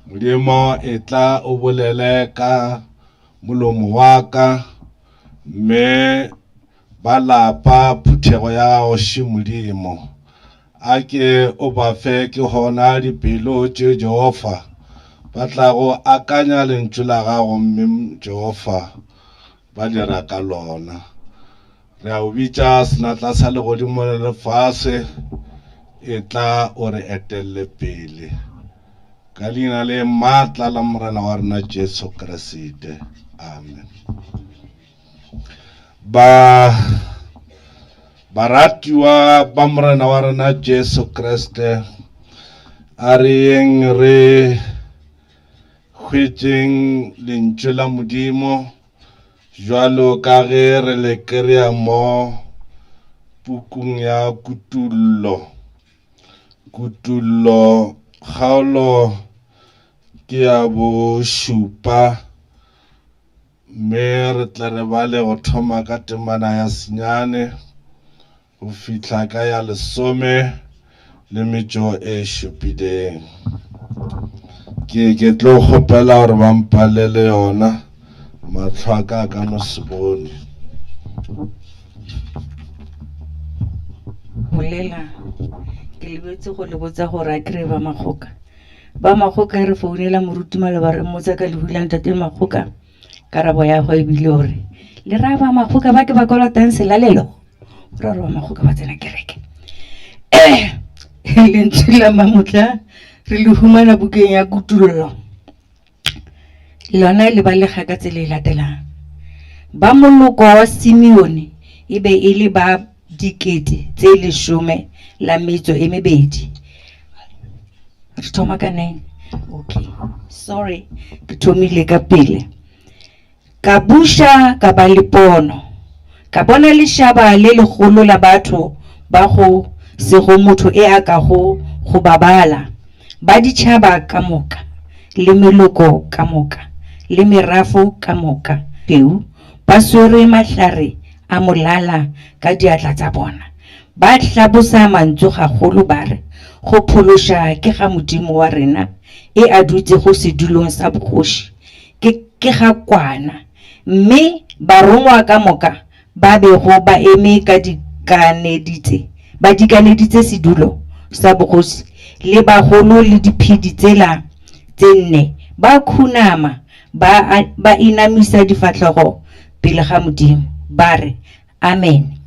Modimo e tla o bolele ka molomo wa ka, mme ba lapa phuthego ya gago še Modimo. A ke o ba fe ke hona dipelo tše Jehova ba tla go akanya lentšu la gago, mme Jehova ba dira ka lona. Re a o bitša senatla sa legodimo le lefase, e tla o re etelle pele. Ka leina le maatla la morena wa rena Jesu Kriste, amen. Baratiwa ba morena wa rena Jesu Kriste, a re yeng re hwetšeng lentšu la Modimo jwalo ka ge re le kry-a mo pukung ya Kutullo kgaolo ke ya bo 7, mme re tla re ba le go thoma ka temana ya senyane go fihla ka ya 10 le metšo e 7. Ke tlo kgopela gore ba mpalele yona, matlho a ka no se bone. Bolela ke lebetse go le botsa gore a kry ba Makgoka. Ba Makgoka re founela morutimalo ba re mmotsa ka lehulang tate Makgoka. Karabo ya go e bile hore le ra ba Makgoka ba ke ba kolotang selalelo. Ra ba Makgoka ba tsena kereke. Le ntšhila mamotla re le humana bukeng ya Kutullo. Lona le ba le ga ka tsele latelang. Ba moloko wa Simeone e be e le ba dikete tse 10 la metso e mebedi. Re thoma ka 9. Okay, sorry, ke thomile ka pele. Ka busha ka ba le pono, ka bona lešaba le legolo la batho ba go sego motho e a ka go babala, ba ditšhaba ka moka, le meloko ka moka, le merafo ka moka, peu ba swere mahlare a molala ka diatla tsa bona, ba hlabosa mantso gagolo ba re go phološa ke ga Modimo wa rena e a dutse go sedulong sa bogoši ke ga kwana, mme ba rongwa ka moka ba bego ba eme ka dikaneditse sedulo sa bogoši le bagolo le diphedi tsela tse 4 ba khunama ba inamisa difatlhego pele ga Modimo ba re amen.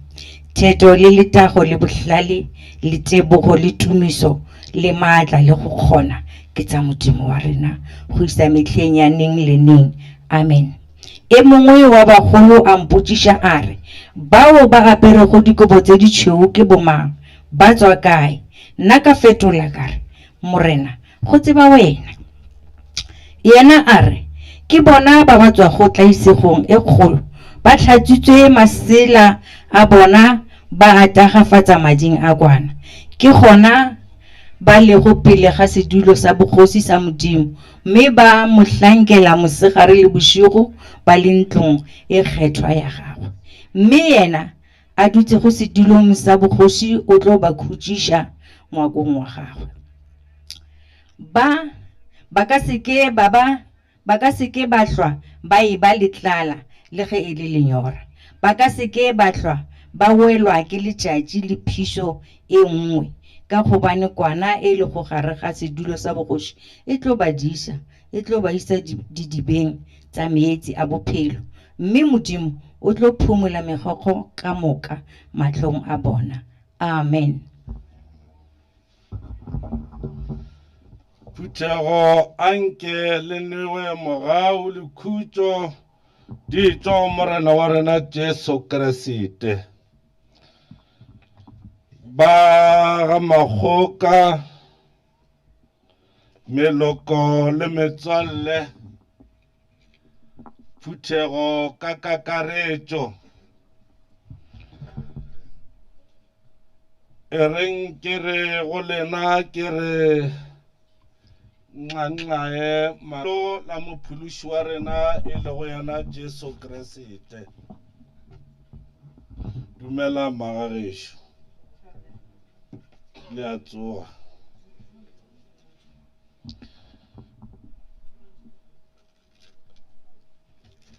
Theto le letago le bohlale le tebogo le tumiso le maatla le go kgona ke tsa Modimo wa rena go isa metlheng ya neng le neng, amen. E mongwe wa bagolo a mpotšiša a re, bao ba aperego dikobo tse ditšhweu ke bomang, ba tswa kae? Nna ka fetola ka re, morena go tseba wena. Yena a re, ke bona ba ba tswago tlaisegong e kgolo, ba hlatswitswe masela a bona, ba a tagafatsa mading a kwana. Ke gona ba lego pele ga sedulo sa bogosi sa Modimo, mme ba mohlankela mosegare le bošigo ba le ntlong e kgethwa ya gagwe. Mme yena a dutse go sedulong sa bogosi o tlo ba khutšiša ngwakong wa gagwe. Ba ka seke ba hlwa ba e ba letlala le ge e le lenyora. Ba ka seke ba hlwa ba welwa ke letšatši le phišo e nngwe, ka gobane kwana e le go gare ga sedulo sa bogoši e tlo ba diša, e tlo ba isa didibeng tsa meetse a bophelo, mme Modimo o tlo phumola megokgo ka moka mahlong a bona, amen. Phuthego anke le newe mogau le khutšo di tšwa morena wa rena Jesu Kriste. Ba ga Makgoka, meloko le metswalle, phuthego ka kakaretšo. E reng ke re go lena ke re nxanxae malo la mophološi wa rena e le go yena Jesu Kriste. Dumela magagešo le a tsoga.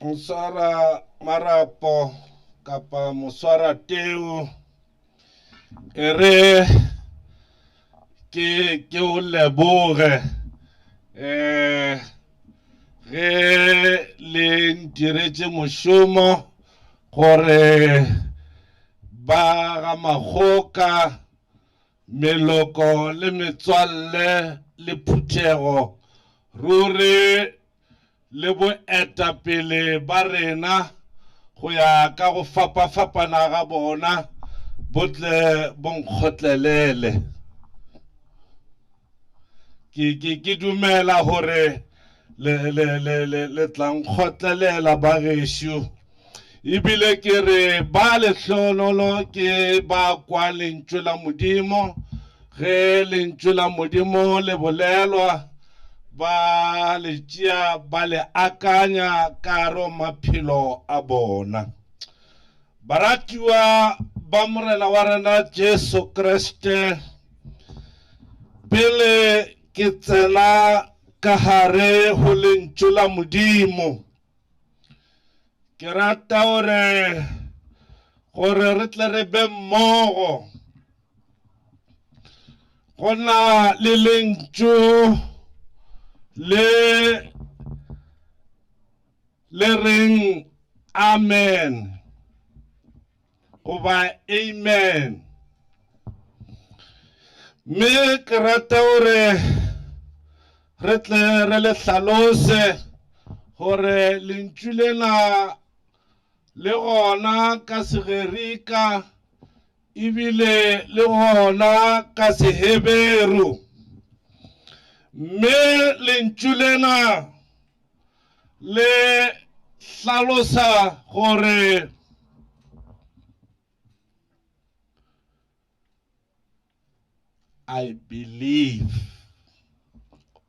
Moswara marapo kapa moswara teu e re ke o leboge ge le ntiretše mošomo gore ba ga Makgoka, meloko le metswalle le phuthego ruri le boetapele ba rena go ya ka go fapafapana ga bona botle bonkgotlelele. Ke dumela gore le tla nkgotlelela bagešo, ebile ke re ba lehlonolo ke ba kwa lentšu la Modimo, ge lentšu la Modimo le bolelwa ba le tšea ba le akanya karo maphelo a bona. Baratiwa ba morena wa rena Jesu Kriste, pele ke tsena ka hare ho lentšu la Modimo, ke rata gore re tle re be mmogo. Go na le lentšu le reng amen goba amen, mme ke rata gore re tle re le hlalose gore lentšu lena le gona ka segerika ebile le gona ka seheberu, mme lentšu lena le hlalosa gore I believe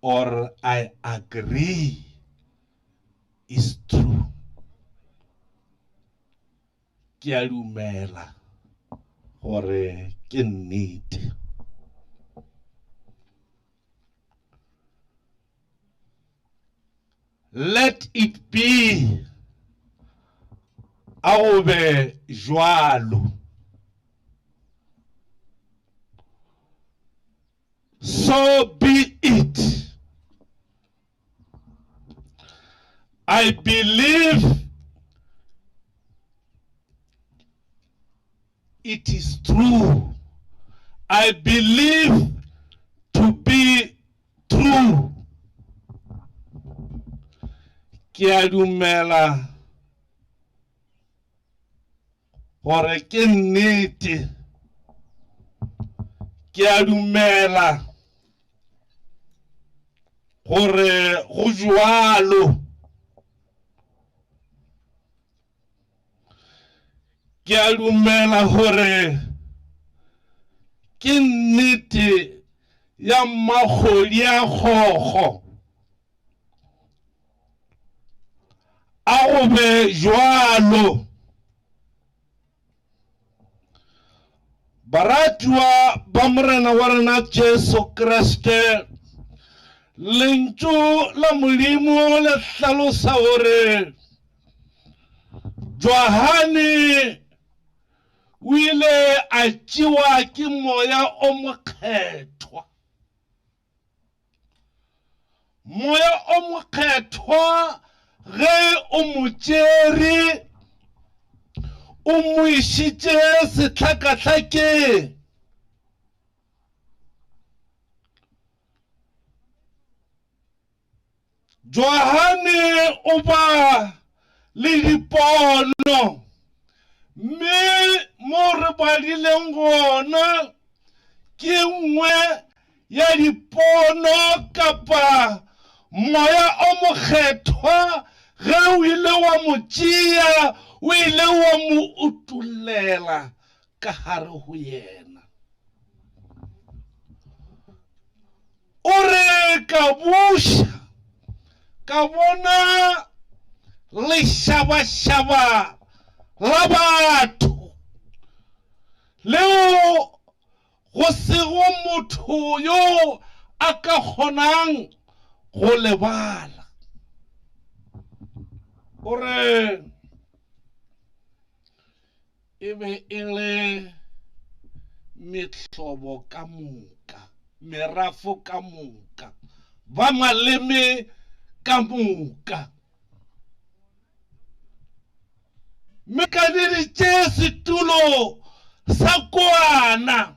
or I agree is true. Ke a dumela gore ke nnete. Let it be a go be jwalo. So be it. I believe it is true. I believe to be true. Ke a dumela gore ke nnete. Ke a dumela gore go jwalo. Ke a dumela gore ke nnete ya magodi a kgokgo a go be jwalo. Baratiwa ba morena wa rena Jesu Kriste, lentšu la Modimo le hlalosa gore Johane o ile a tšewa ke moya o mokgethwa. Moya o mokgethwa ge o mo tšere o mo išitše sehlakahlakeng. Johane o ba le dipono, mme mo re badileng gona ke nngwe ya dipono kapa moya o mokgethwa ge o ile wa mo tšea o ile wa mo utulela ka gare go yena. O re ka buša ka bona lešabašaba la batho leo go sego motho yo a ka kgonang go lebala. O re e be e le mehlobo ka moka, merafo ka moka, ba maleme ka moka. Mme ka diditše setulo sa kwana.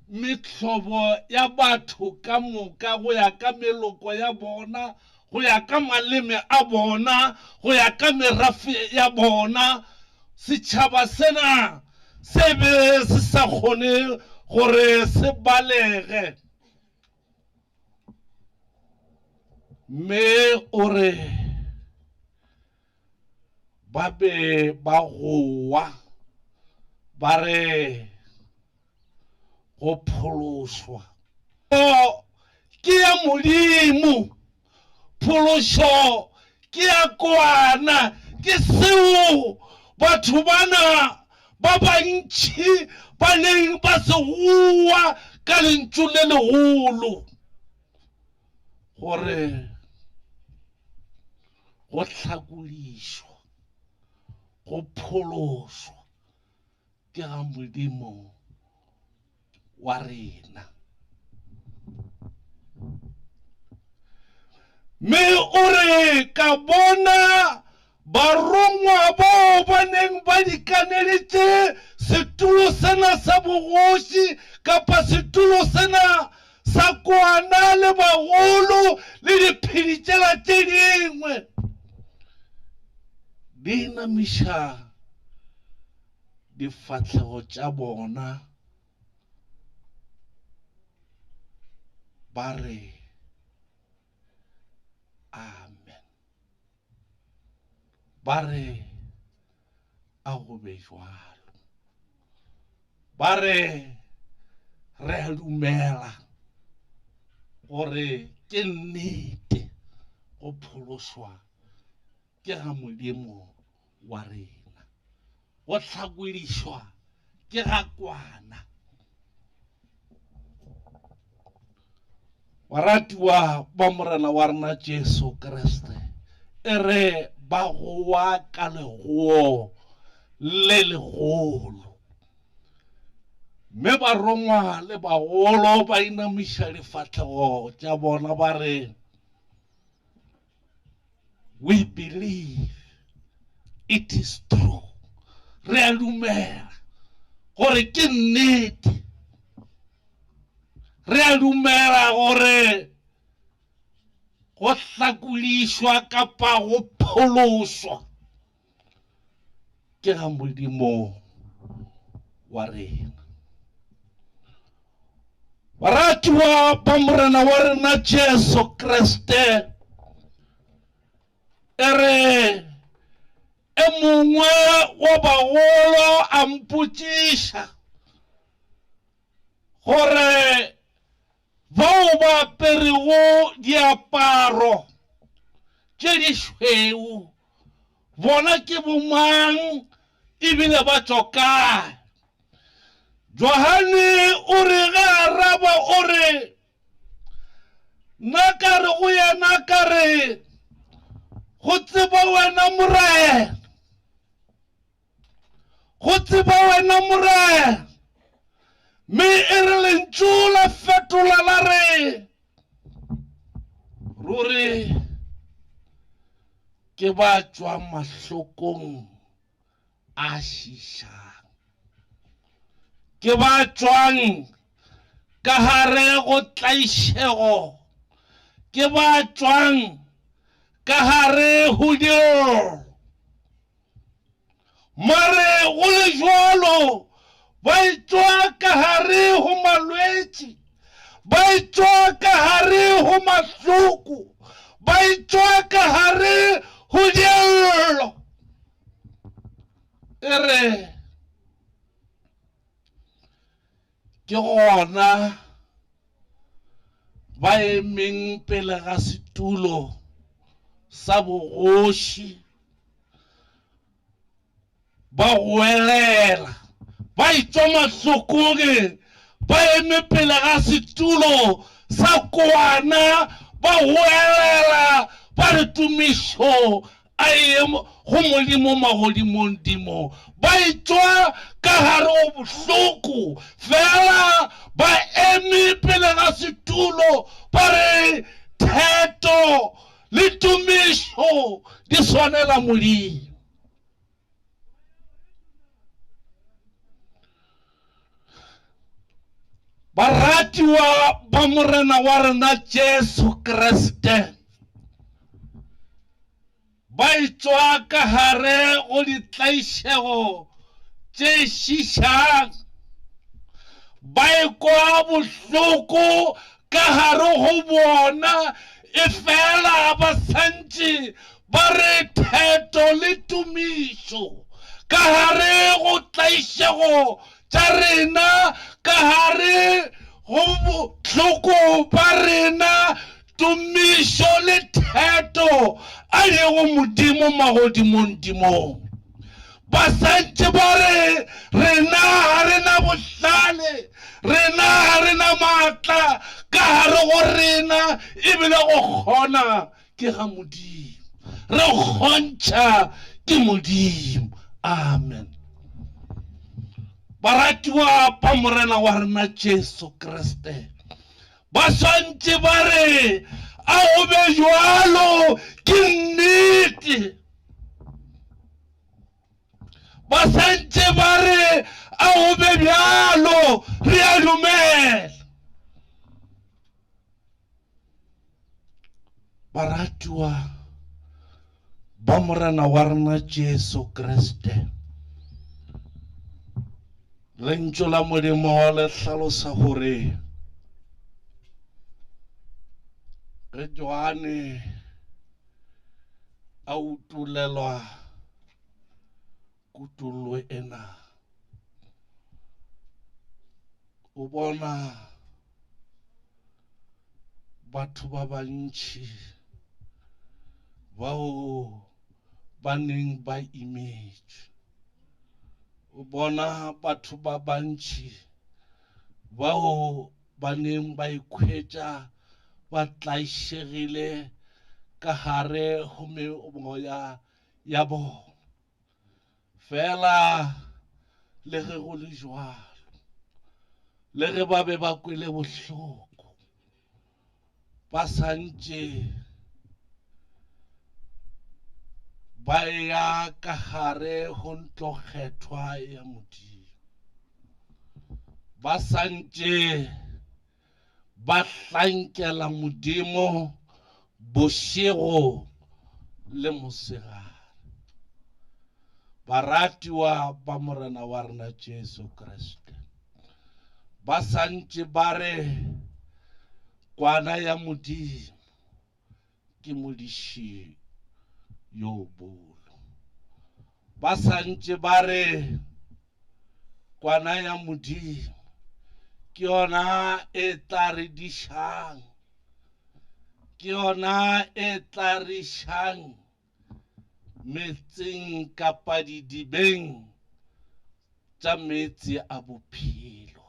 Mehlobo ya batho ka moka go ya ka meloko ya bona, go ya ka maleme a bona, go ya ka merafe ya bona. Setšhaba sena se be se sa kgone gore se balege. Mme o re ba be ba goa ba re go phološwa ke ya Modimo, phološo ke ya kwana, ke seo batho bana ba bantši ba neng ba se goa ka lentšu le legolo, gore go hlakodišwa, go phološwa ke ga Modimo wa rena. Mme o re ka bona barongwa bao ba neng ba dikaneditše setulo sena sa bogoši kapa setulo sena sa kwana le bagolo le dipheditšela tše dingwe, di namiša difahlego tša bona ba re amen, ba re a go be jwalo, ba re re a dumela gore ke nnete go phološwa ke ga Modimo wa rena, go hlakodišwa ke ga kwana. Baratiwa ba morena wa rena Jesu Kriste, e re ba goa ka legoo le legolo, mme barongwa le bagolo ba inamiša difahlego tša bona ba re we believe it is true. re a dumela gore ke nnete, re a dumela gore go hlakolišwa kapa go pholoswa ke ga Modimo wa rena. Baratiwa ba morena wa rena Jesu Kriste ere e mongwe wa bagolo a mpotšiša gore bao ba aperego diaparo tše di šweu bona ke bomang ebile ba tšwa kae. Johane o re ge a raba o re nna ka re go yena ka re go tseba wena morena, go tseba wena morena, mme e re lentšu la fetola la re ruri ke ba tšwa mahlokong a šišang, ke ba tšwang ka gare go tlaišego, ke ba tšwang ka gare go dio. Mare go le jalo ba itšwa ka gare go malwetši, ba itšwa ka gare go mahloko, ba itšwa ka gare go dielo. E re ke gona ba emeng pele ga setulo sa bogoši ba goelela, ba itšwa mahlokong, ba eme pele ga setulo sa kwana ba goelela ba re tumišo a ye go Modimo magodimong, ba itšwa ka gare go bohloko fela ba eme pele ga setulo ba re theto le tumišo di swanela Modimo. Baratiwa ba morena wa rena Jesu Kriste ba itšwa ka gare go ditlaišego tše šišang, ba ekwa bohloko ka gare go bona e fela ba santše ba re theto le tumišo ka gare go tlaišego tša rena, ka gare go bohloko ba rena, tumišo le theto a ye go Modimo magodimong. Ba santše ba re rena ga rena bohlale, rena ga rena maatla ka gare go rena, ebile go kgona ke ga Modimo, re kgontšha ke Modimo. Amen. Baratiwa ba morena wa rena Jesu Kriste ba swantše ba re a go be jalo ke nnete, ba swantše ba re a go be bjalo re a dumela. Baratiwa ba morena wa rena Jesu Kriste, lentšu la Modimo le hlalosa gore ge Johane a utulelwa kutullo ena, o bona batho ba bantši bao ba neng ba imetše, o bona batho ba bantši bao ba neng ba ikhwetša ba tlaišegile ka gare go meoya ya bona. Fela le ge go le jwalo, le ge ba be ba kwele bohloko, ba santše ba ya ka gare go ntlokgethwa ya Modimo ba santse ba tlankela Modimo bošego le mosegare. Baratiwa ba morena wa rena Jesu Kriste ba santse ba re kwana ya Modimo ke modiši yo bolo. Ba santse ba re kwana ya Modimo ke yona e tla re dišang, ke yona e tla re šang metseng kapa didibeng tša metsi a bophelo.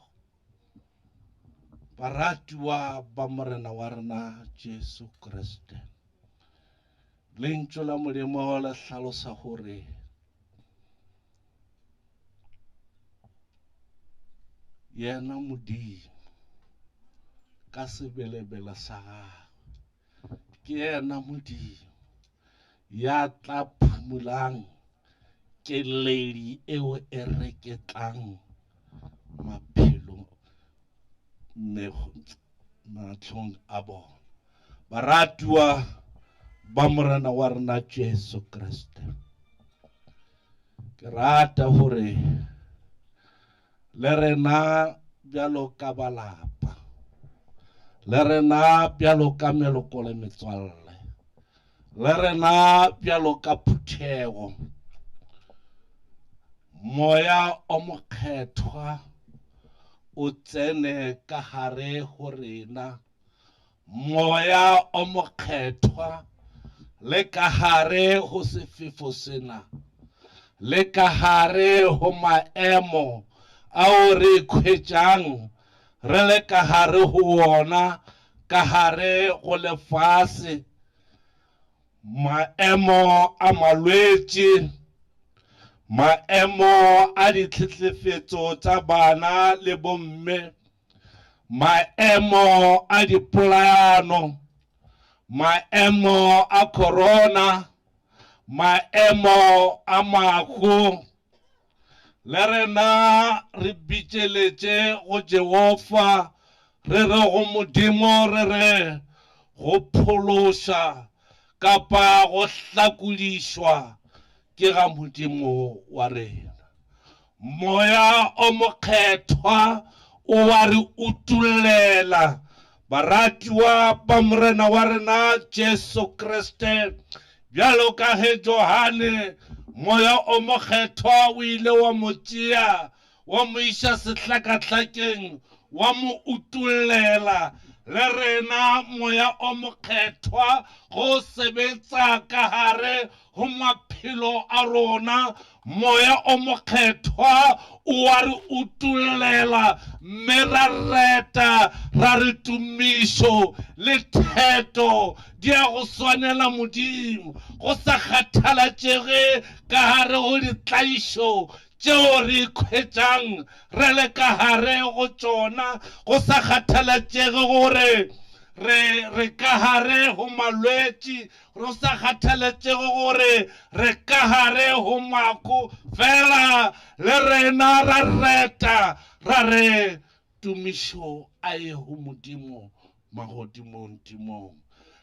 Baratiwa ba morena wa rena Jesu Kriste, lentšu la Modimo le hlalosa gore yena Modimo ka sebelebele sa gagwe ke yena Modimo ya tla phumulang keledi eo e reketlang maphelo matlhong a bona. Baratiwa ba morena wa rena Jesu Kriste, ke rata gore le rena bjalo ka balapa, le rena bjalo ka meloko le metswalle, le rena bjalo ka phuthego, moya o mokgethwa o tsene ka gare go rena, moya o mokgethwa le ka gare go sefefo sena, le ka gare go maemo ao re ikhwetšang re le ka gare go wona, ka gare go lefase, maemo a malwetši, maemo a ditlhetlefetso tša bana le bomme, maemo a dipolayano, maemo a corona, maemo a mahu. Le rena re bitšeletše go Jehova, re re go Modimo, re re go phološa kapa go hlakodišwa ke ga Modimo wa rena. Moya o mokgethwa o wa re utulela. Baratiwa ba morena wa rena Jesu Kriste, bjalo ka he Johane moya o mokgethwa o ile wa mo tšea wa mo iša sehlakahlakeng wa mo utulela. Le rena moya o mokgethwa go sebetsa ka gare go maphelo a rona, moya o mokgethwa o wa re utulela, mme ra reta ra re tumišo le theto di a go swanela Modimo, go sa kgathalatšege ka gare go ditlaišo tšeo re ikhwetšang re le ka gare go tšona, go sa kgathalatšege gore re ka gare go malwetši, go sa kgathaletšego gore re ka gare go mako, fela le rena ra reta ra re tumišo a ye go Modimo magodimong.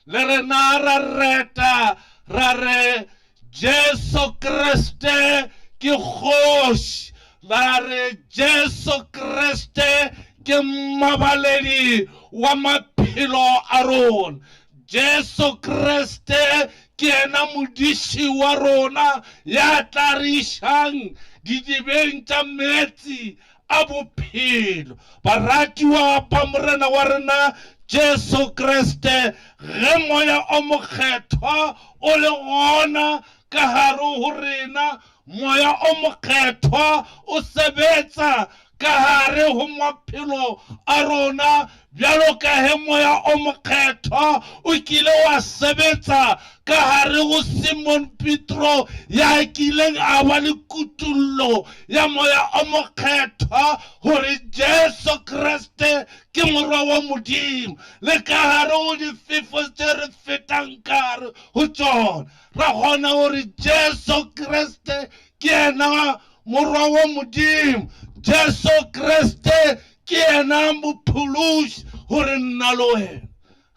Le rena ra reta ra re Jesu Kriste ke kgoši, ra re Jesu Kriste ke mmabaledi wa maphelo a rona, Jesu Kriste ke ena modiši wa rona ya tla re išang didibeng tša metsi a bophelo. Baratiwa ba morena wa rena Jesu Kriste, ge moya o mokgethwa o le gona ka gare go rena, moya o mokgethwa o sebetsa ka hare ho maphelo a rona bjalo ka he moya o mokgethwa o kile wa sebetsa ka hare ho Simon Petro ya kileng a ba le kutullo ya moya o mokgethwa hore Jesu Kriste ke morwa wa Modimo le ka hare ho difefo tse re fetang ka hare ho tsona ra kgona hore Jesu Kriste ke ena morwa wa Modimo. Jesu Kriste ke ena mophološi hore nna le wena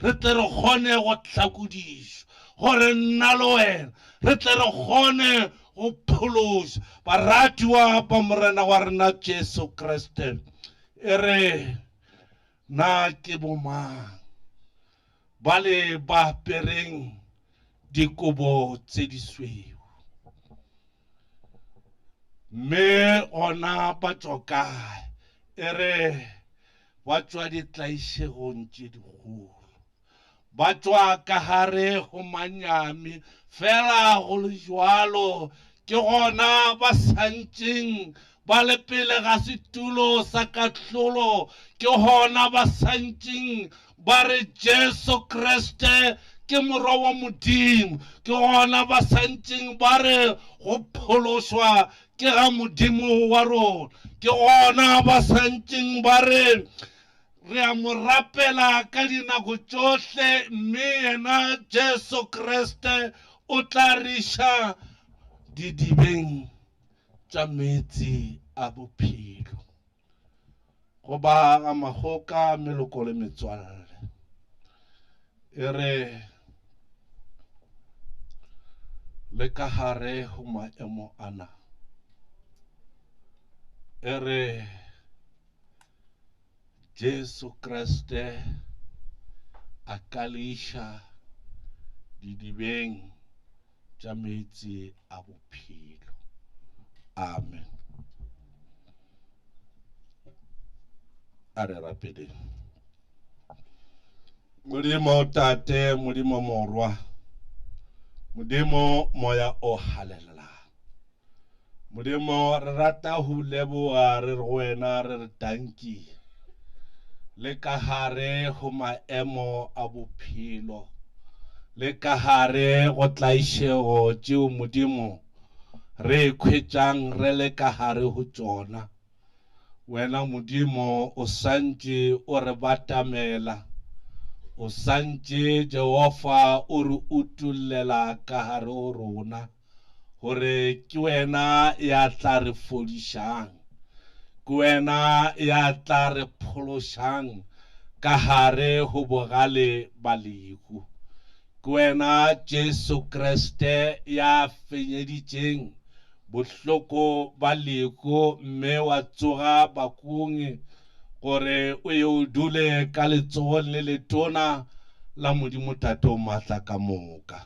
re tle re kgone go hlakodiša gore nna le wena re tle re kgone go phološa baratiwa ba morena wa rena Jesu Kriste. E re na ke bomang ba le ba apereng dikobo tse di sweu mme ona ba tswa kae? E re ba tswa ditlaišegong tše dikgolo, ba tswa ka hare go manyami fela go le jwalo ke gona ba santšeng ba le pele ga setulo sa kahlolo, ke gona ba santšeng ba re Jesu Kriste ke morwa wa Modimo, ke gona ba santšeng ba re go phološwa ke ga Modimo wa rona, ke gona ba santšeng ba re re a mo rapela ka dinako tšohle mme yena Jesu Kriste o tla riša didibeng tša metsi a bophelo. Go ba ga Makgoka meloko le metswalle, e re le ka hare ho maemo ana, e re Jesu Kriste a ka liša didibeng tša metsi a bophelo. Amen. A re rapeleng. Modimo Tate, Modimo Morwa, Modimo moya o halelela, Modimo re rata ho leboga re re wena re re tanki le ka hare ho maemo a bophelo, le ka hare go tlaišego tšeo Modimo re khwetšang re le ka hare ho tšona. Wena Modimo o santše o re batamela, o santše Jehova o re utullela ka hare ho rona gore ke wena ya tla re fodišang, ke wena ya tla re phološang ka hare ho bogale ba lehu, ke wena Jesu Kriste ya fenyeditšeng bohloko ba lehu mme wa tsoga bakong gore o ye o dule ka letsogong le letona la Modimo Tate o maatla ka moka,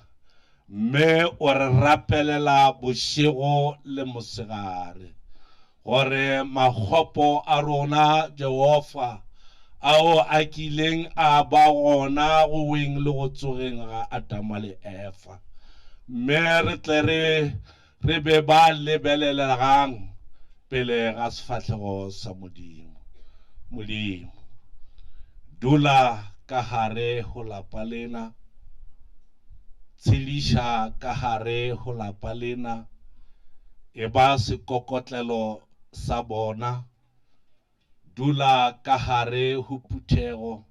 mme o re rapelela bošego le mosegare gore makgopo a rona Jehova ao a kileng a ba gona go weng le go tsogeng ga Adama le Eva, mme re tle re be ba lebelelegang pele ga sefahlego sa Modimo. Modimo dula ka hare ho lapa lena, tshediša ka hare ho lapa lena, e ba sekokotlelo sa bona, dula ka hare ho Phuthego,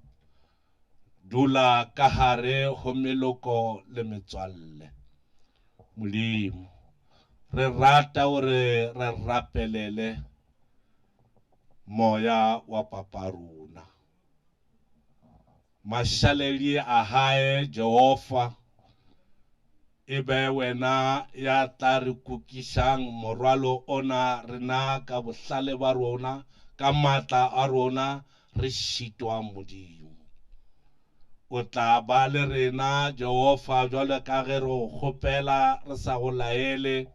dula ka hare ho meloko le metswalle. Modimo re rata hore re rapelele moya wa papa rona, mašaledi a hae Jehova e be wena ya tla re kukišang morwalo ona rena ka bohlale ba rona, ka maatla a rona re šitwa Modimo. O tla ba le rena Jehova jwale ka ge re go kgopela re sa go laele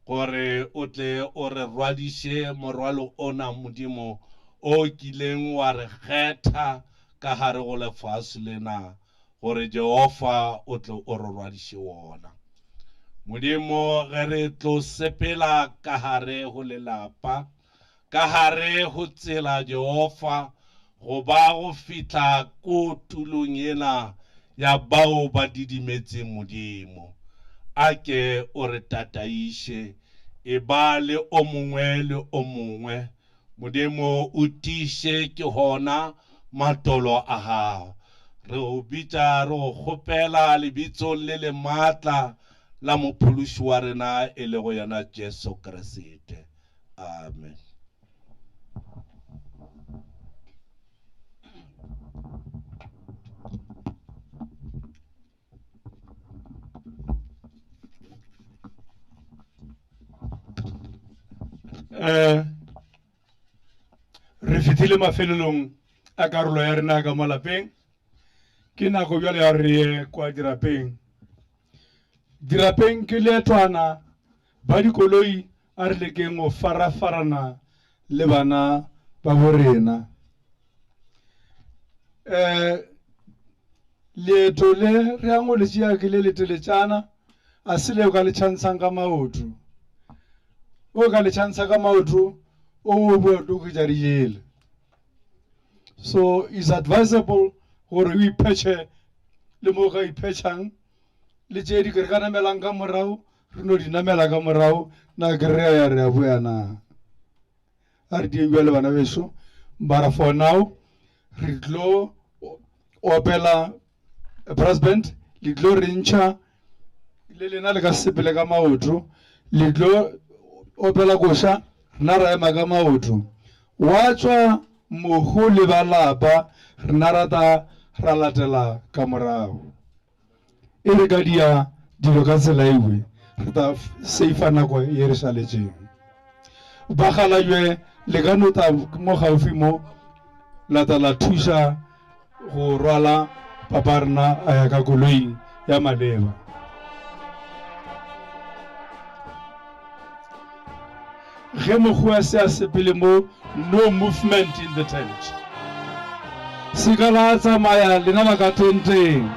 gore o tle o re rwadiše morwalo ona Modimo o kileng wa re kgetha ka hare go lefase lena gore Jehova o tle o re rwadiše wona. Modimo ge re tlo sepela ka hare go lelapa, ka hare ho tsela Jehova go ba go fitla kotulong ena ya bao ba didimetseng Modimo. A ke o re tataiše e ba le o mongwe le o mongwe. Modimo o tiše ke hona matolo a hao. Re o bitša re go kgopela lebitsong le le maatla la mophološi wa rena e le go yona Jesu Kriste. Amen. Re fitlhile mafelelong a karolo ya rena ka mo lapeng. Ke nako bjale ya re ye kwa dirapeng. Dirapeng ke leetwana ba dikoloi a re lekeng go farafarana le bana ba borena. Leeto le re yang go le tšea ke le leteletšana a se leo ka le tšhantšhang ka maoto. O ka le tšhantšha ka maoto o boto ke tša dijele. So it's advisable gore o iphetše le mo ka iphetšang le tše di ke re ka namelang ka morago re no di namela ka morago na ke re ya re a boyana a re dieng bjale bana beso. But for now re tlo opela brass band le tlo re ntšha le lena le ka sepele ka maoto le tlo opela koša rena ra ema ka maoto wa tšwa mohu le ba lapa rena rata ra latela ka morago e re ka dia dilo ka tsela ewe re ta seifa nako ye re šaletšeng. Bakgalajwe le ka nota mo gaufi mo la ta la thuša go rwala papa rena a ya ka koloing ya maleba. Ge mokgwa se a sepele mo no movement in the tent. Se ka la tsamaya lena ba ka tenteng.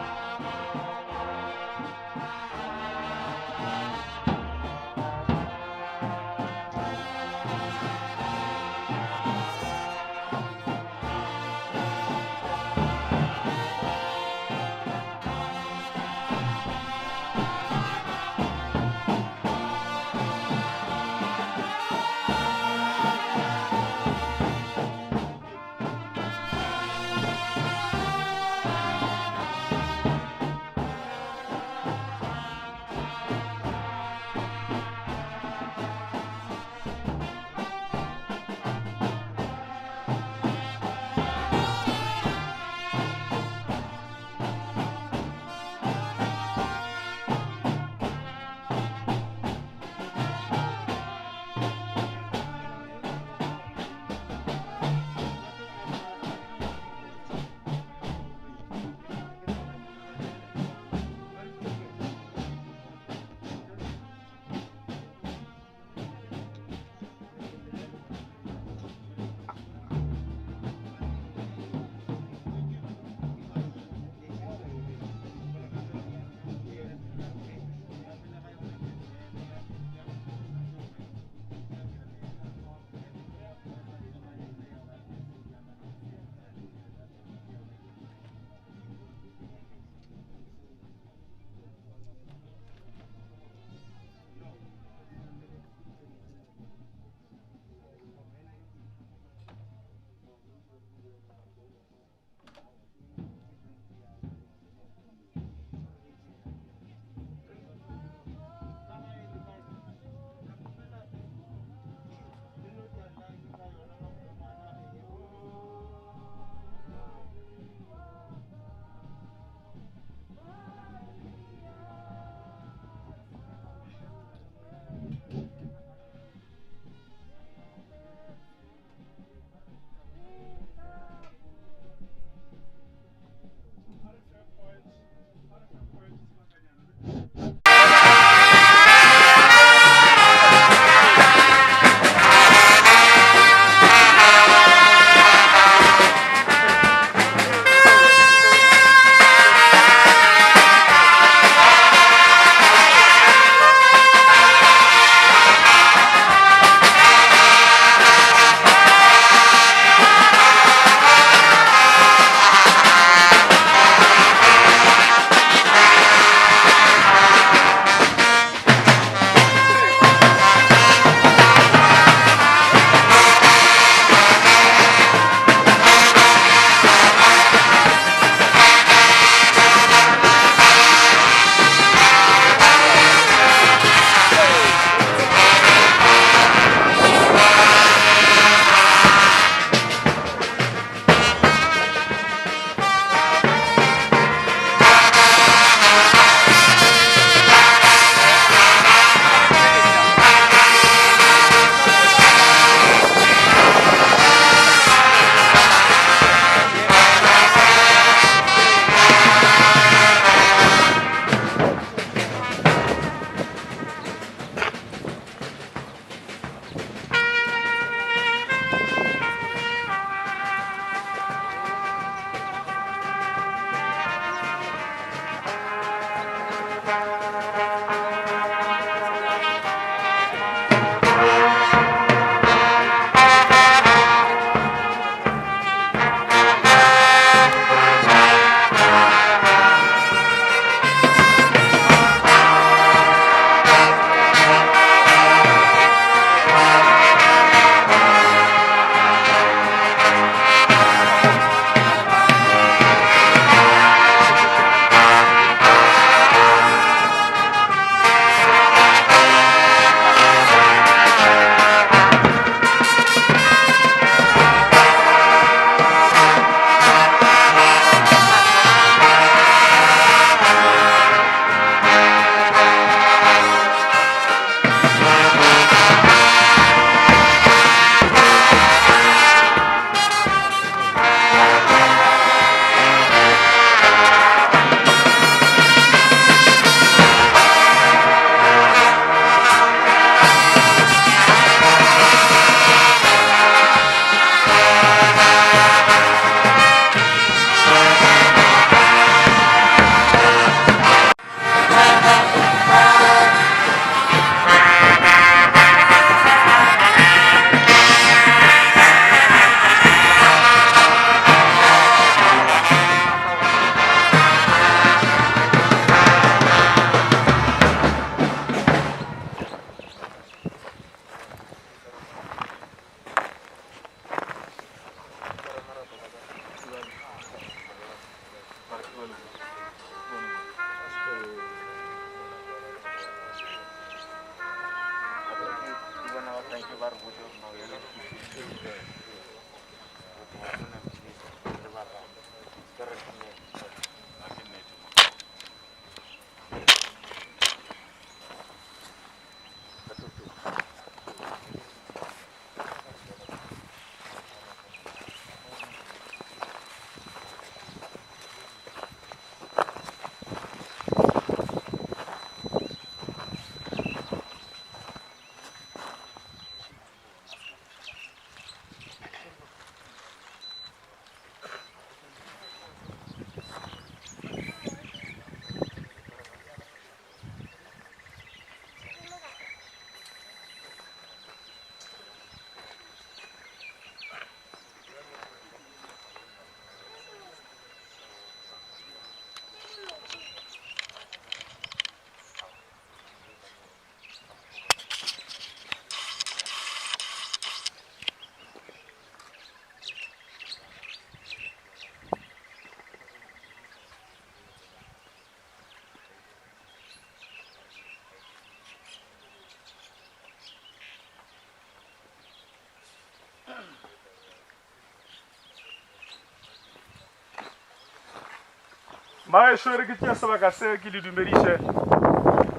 Maesho re ke tia sebaka se ke le dumediše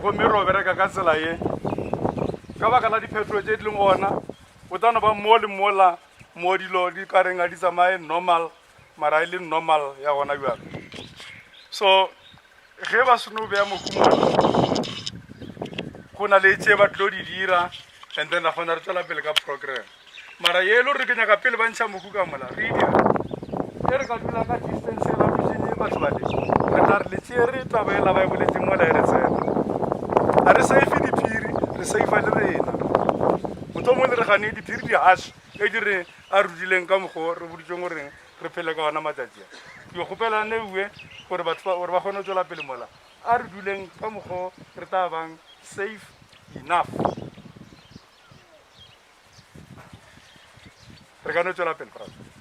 gomme ro bereka ka tsela ye ka baka la diphetogo tše di leng gona o tano ba mo le mola mo dilo di ka reng a di tsamaye normal mara e le normal ya gona bjalo so ge ba seno beya mokhumong go na le tše ba tlo di dira and then ra kgona re tswela pele ka program mara ye lo re ke nyaka pele ba ntšha mohu ka mola re dira e re ka dula ka distance la vision e batho ba le re tla re letše re tla boela ba e boletseng mola e re tsena a re seife diphiri re seifa le rena motho mo le re gane diphiri di hash e dire a rudileng ka mokgo re boditseng goreng re phele ka ona matšatši ke kgopela neuwe gore batho gore ba kgone go tswela pele mola a re duleng ka mokgo re tla bang safe enough re ka no tswela pele brother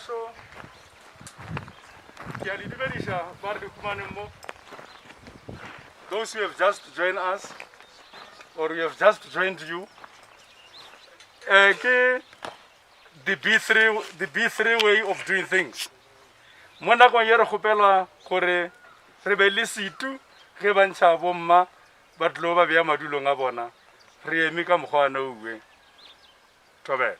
baso ke a le dumedisha ba re kumaneng mo. Those who have just joined us or we have just joined you, ke the B3 way of doing things. Mo nakong ye re kgopelwa gore re be le situ ge ba ntšha bomma ba tlo ba bea madulong a bona re eme ka mokgwa ana uwe. Thobela.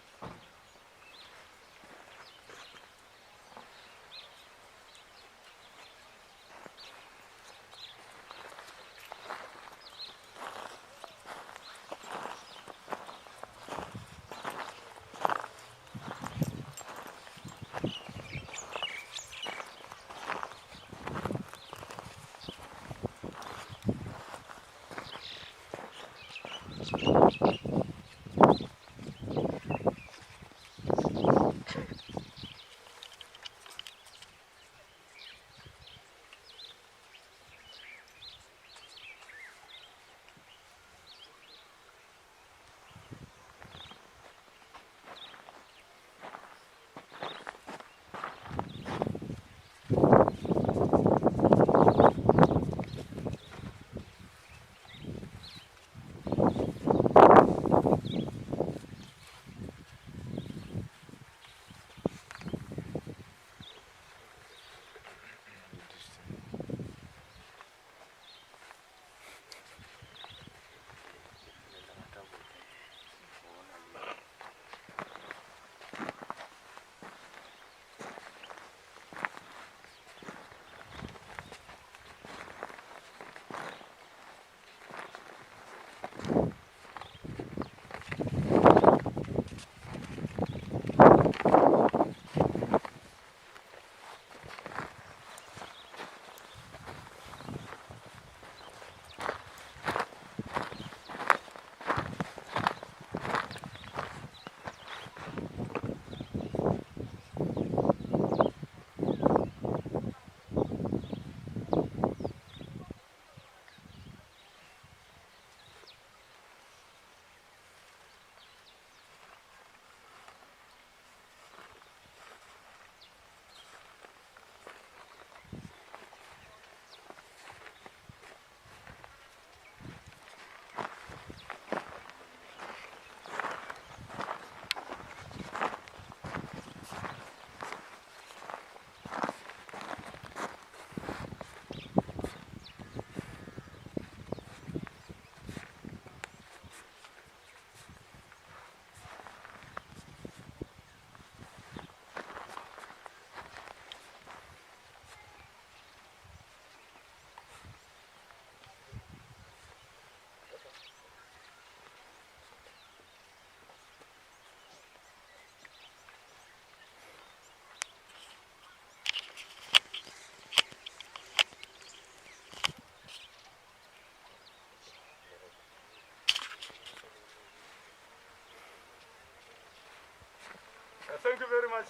Thank you very much.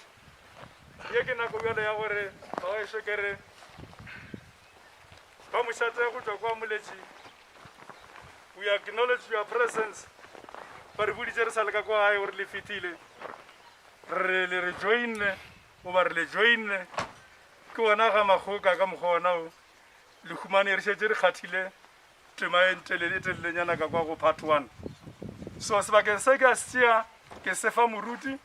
Ye ke nako bjale ya gore ba wa eso kere ba mošate go tšwa kwa moletši. We acknowledge your presence. Ba re boditše re sa le ka kwa gae gore le fetile. Re le re joinne goba re le joinne ke wona ga Makgoka ka mokgwa ona o le humane re šetše re kgathile tema e telelenyana ka kwa go part 1. So sebakeng se ke a se tšea ke sefa moruti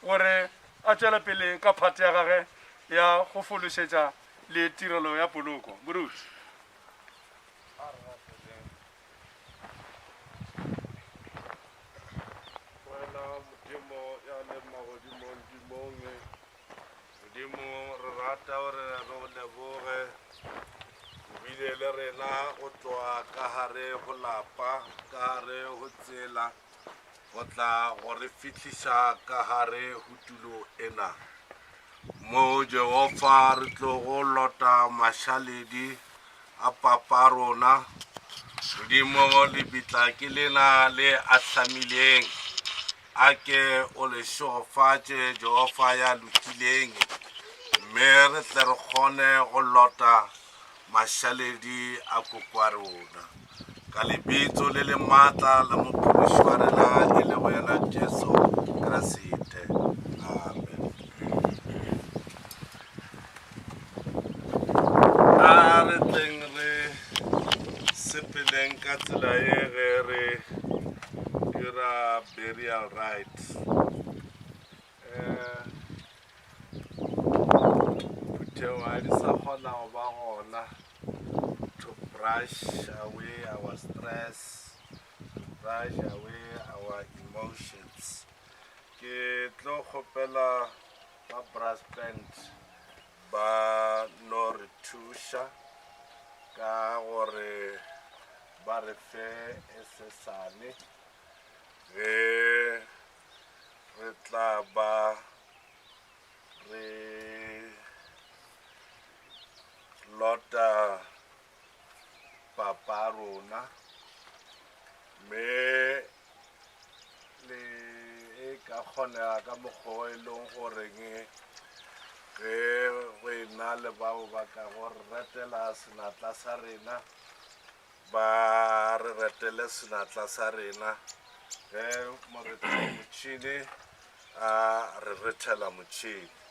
gore a tšwela pele ka part ya gage ya go fološetša le tirelo ya poloko. Moruti. Modimo re rata gore re go leboge o bile le rena go tloa ka gare go lapa ka gare go tsela go tla go re fitlhiša ka gare go tulo ena mo Jehova re tlo go lota mašaledi a papa rona Modimo lebitla ke lena le a hlamileng a ke o le šofatše Jehova ya lokileng mme re tle re kgone go lota mašaledi a kokwa rona ka lebitso le le maatla la mophološi wa rena e le go yena Jesu Kriste. Amen. ditheo a di sa kgona go ba gona to brush away our stress, to brush away our emotions. Ke tlo kgopela ba brass band ba no re thuša ka gore ba re fe esesane ge re tla ba re lota papa rona me le e ka kgonega ka mokgwa e leng goreng ge re na le bao ba ka go re retela senatla sa rena ba re retele senatla sa rena ge moretela motšhini a re retela motšhini.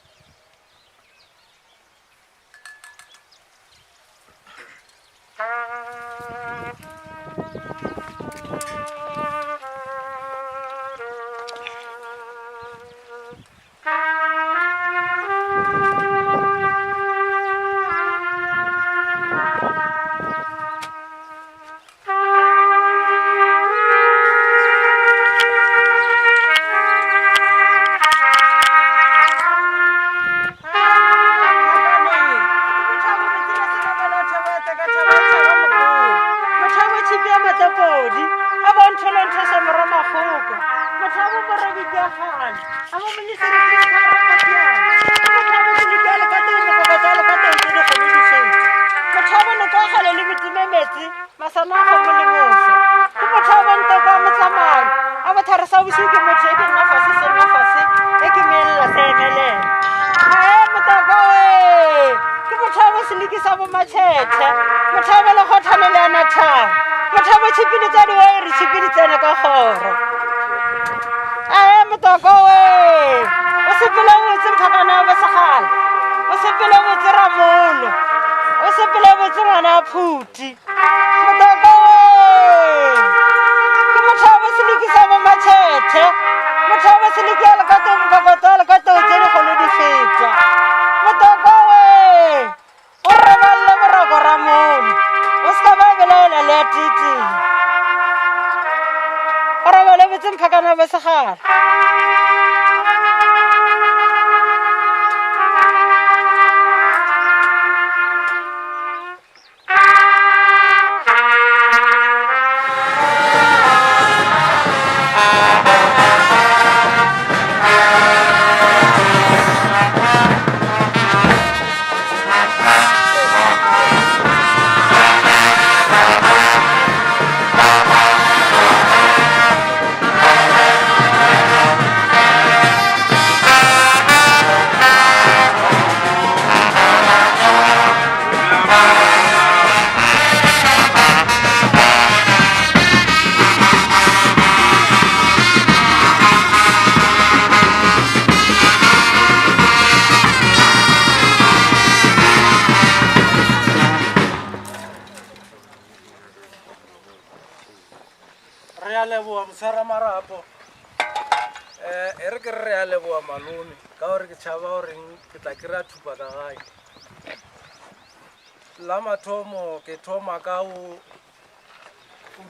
La mathomo ke thoma ka o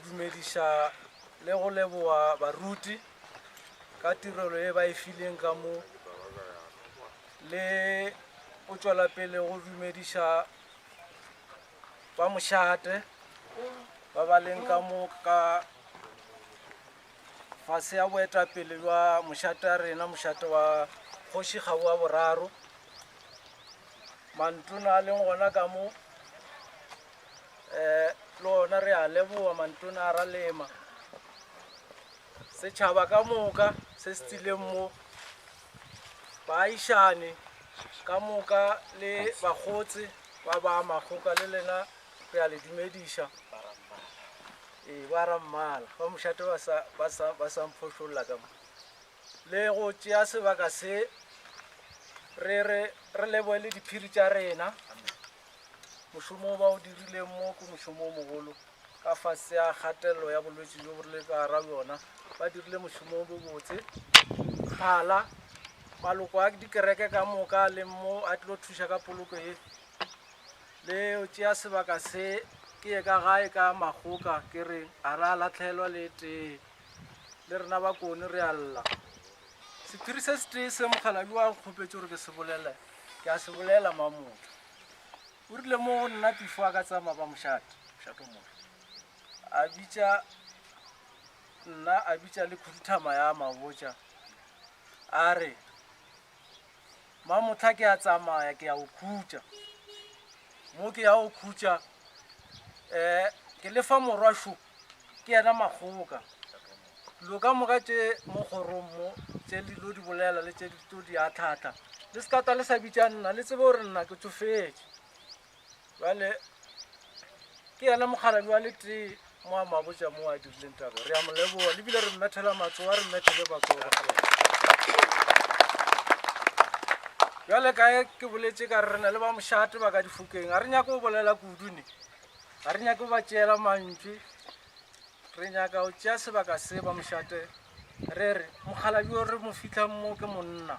dumediša le go leboa baruti ka tirelo e ba e fileng ka mo le o tšwela pele go dumediša ba mošate ba ba leng ka mo ka fase ya boetapele jwa mošate a rena mošate wa kgoši Kgabo wa boraro mantona a leng gona ka mo lona re a leboa mantona a ra lema setšhaba ka moka se se tsileng mo baagišane ka moka le bakgotsi ba ba Makgoka le lena re a le dumediša ba rammala ba mošate ba sa mphošolola ka mo le go tšea sebaka se re leboele diphiri tša rena mošomo ba o dirileng mo ke mošomo o mogolo ka fase ya kgatelelo ya bolwetši jo bo le ka gara bjona ba dirile mošomo o bobotse kgala maloko a dikereke ka moka le mo a tlo thuša ka poloko e le o tšea sebaka se ke ye ka gae ka Makgoka ke re a ra latlhelwa le tee le rena ba kone re a lla sephiri se se tee se Mokgalabje wa nkgopetše gore ke se bolele ke a se bolela Mamotla o rile mo go nna Pifo a ka tsamaya ba mošato motho a bitša nna a bitša le khuduthama ya mabotša a re Mamotla ke a tsamaya ke ya o khutša mo ke ya o khutša ke lefa morwasho ke yena Makgoka dilo ka moka tše mo kgorong mo tše dilo di bolela le tše dito di a tlhatla le sekata le sa bitša nna le tsebe gore nna ke tsofetše jale ke yena Mokgalabje wa letee mo a mabotša mo a dirileng taba re a mo leboa le bile re mmethela matsoa re mmethele batsoa jale kae ke boletše ka re na le ba mošate ba ka difokeng a re nyaka go bolela kudune ga re nyake ba tšeela mantšwi re nyaka go tšea sebaka se ba mošate re re Mokgalabje o re mo fitlha mo ke monna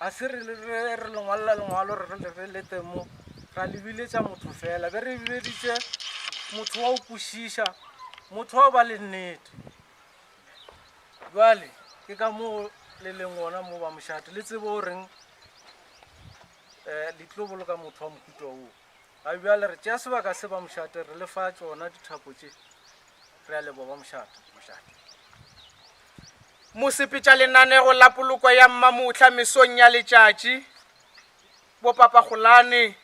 a se re lengwalela lengwalo re lete mo ra lebiletša motho fela be re bileditše motho wa o kwešiša motho wa o ba le nnete jale ke ka moo le leng gona mo ba mošate le tsebe o reng le tlo boloka motho wa mohuta oo ga bjale re tšea sebaka se ba mošate re lefa tšona dithapo tše re a leboa ba mošate mosepetša lenanego la poloko ya Mamotla mesong ya letšatši bopapagolane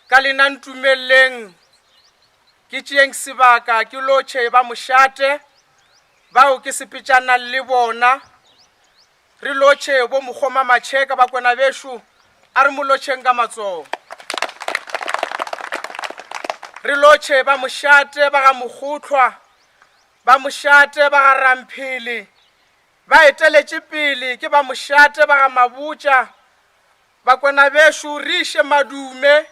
ka lena ntumeleng ke tšeeng sebaka ke lotšhe ba mošate bao ke sepetšana le bona re lotšhe bo Mokgoma Matšheka bakwana bešo a re mo lotšheng ka matsogo re lotšhe ba mošate ba ga Mokgotlwa ba mošate ba ga Ramphele ba eteletše pele ke ba mošate ba ga Mabotša bakwana bešo re iše madume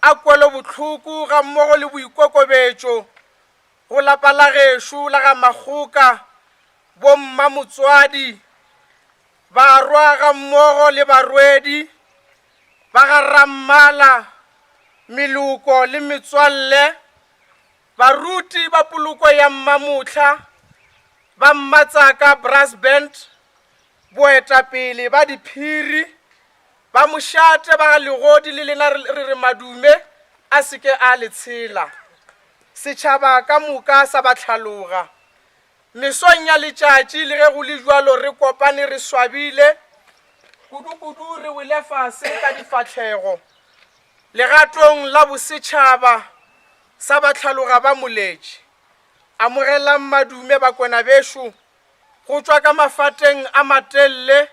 a kwelo bohloko ga mmogo le boikokobetšo go lapa la gešo la ga Makgoka bomma motswadi barwa ga mmogo le barwedi ba ga Rammala meloko le metswalle baruti ba poloko ya Mamotla ba Mmatsaka brass band boetapele ba diphiri ba mošate ba ga Legodi le lena re re madume a seke a le tshela setšhaba ka moka sa ba tlhaloga mesong ya letšatši le ge go le jwalo re kopane re swabile kudu re wele fase ka difatlhego legatong la bosetšhaba sa ba tlhaloga ba moletši amogelang madume bakwana bešo go tšwa ka mafateng a matelle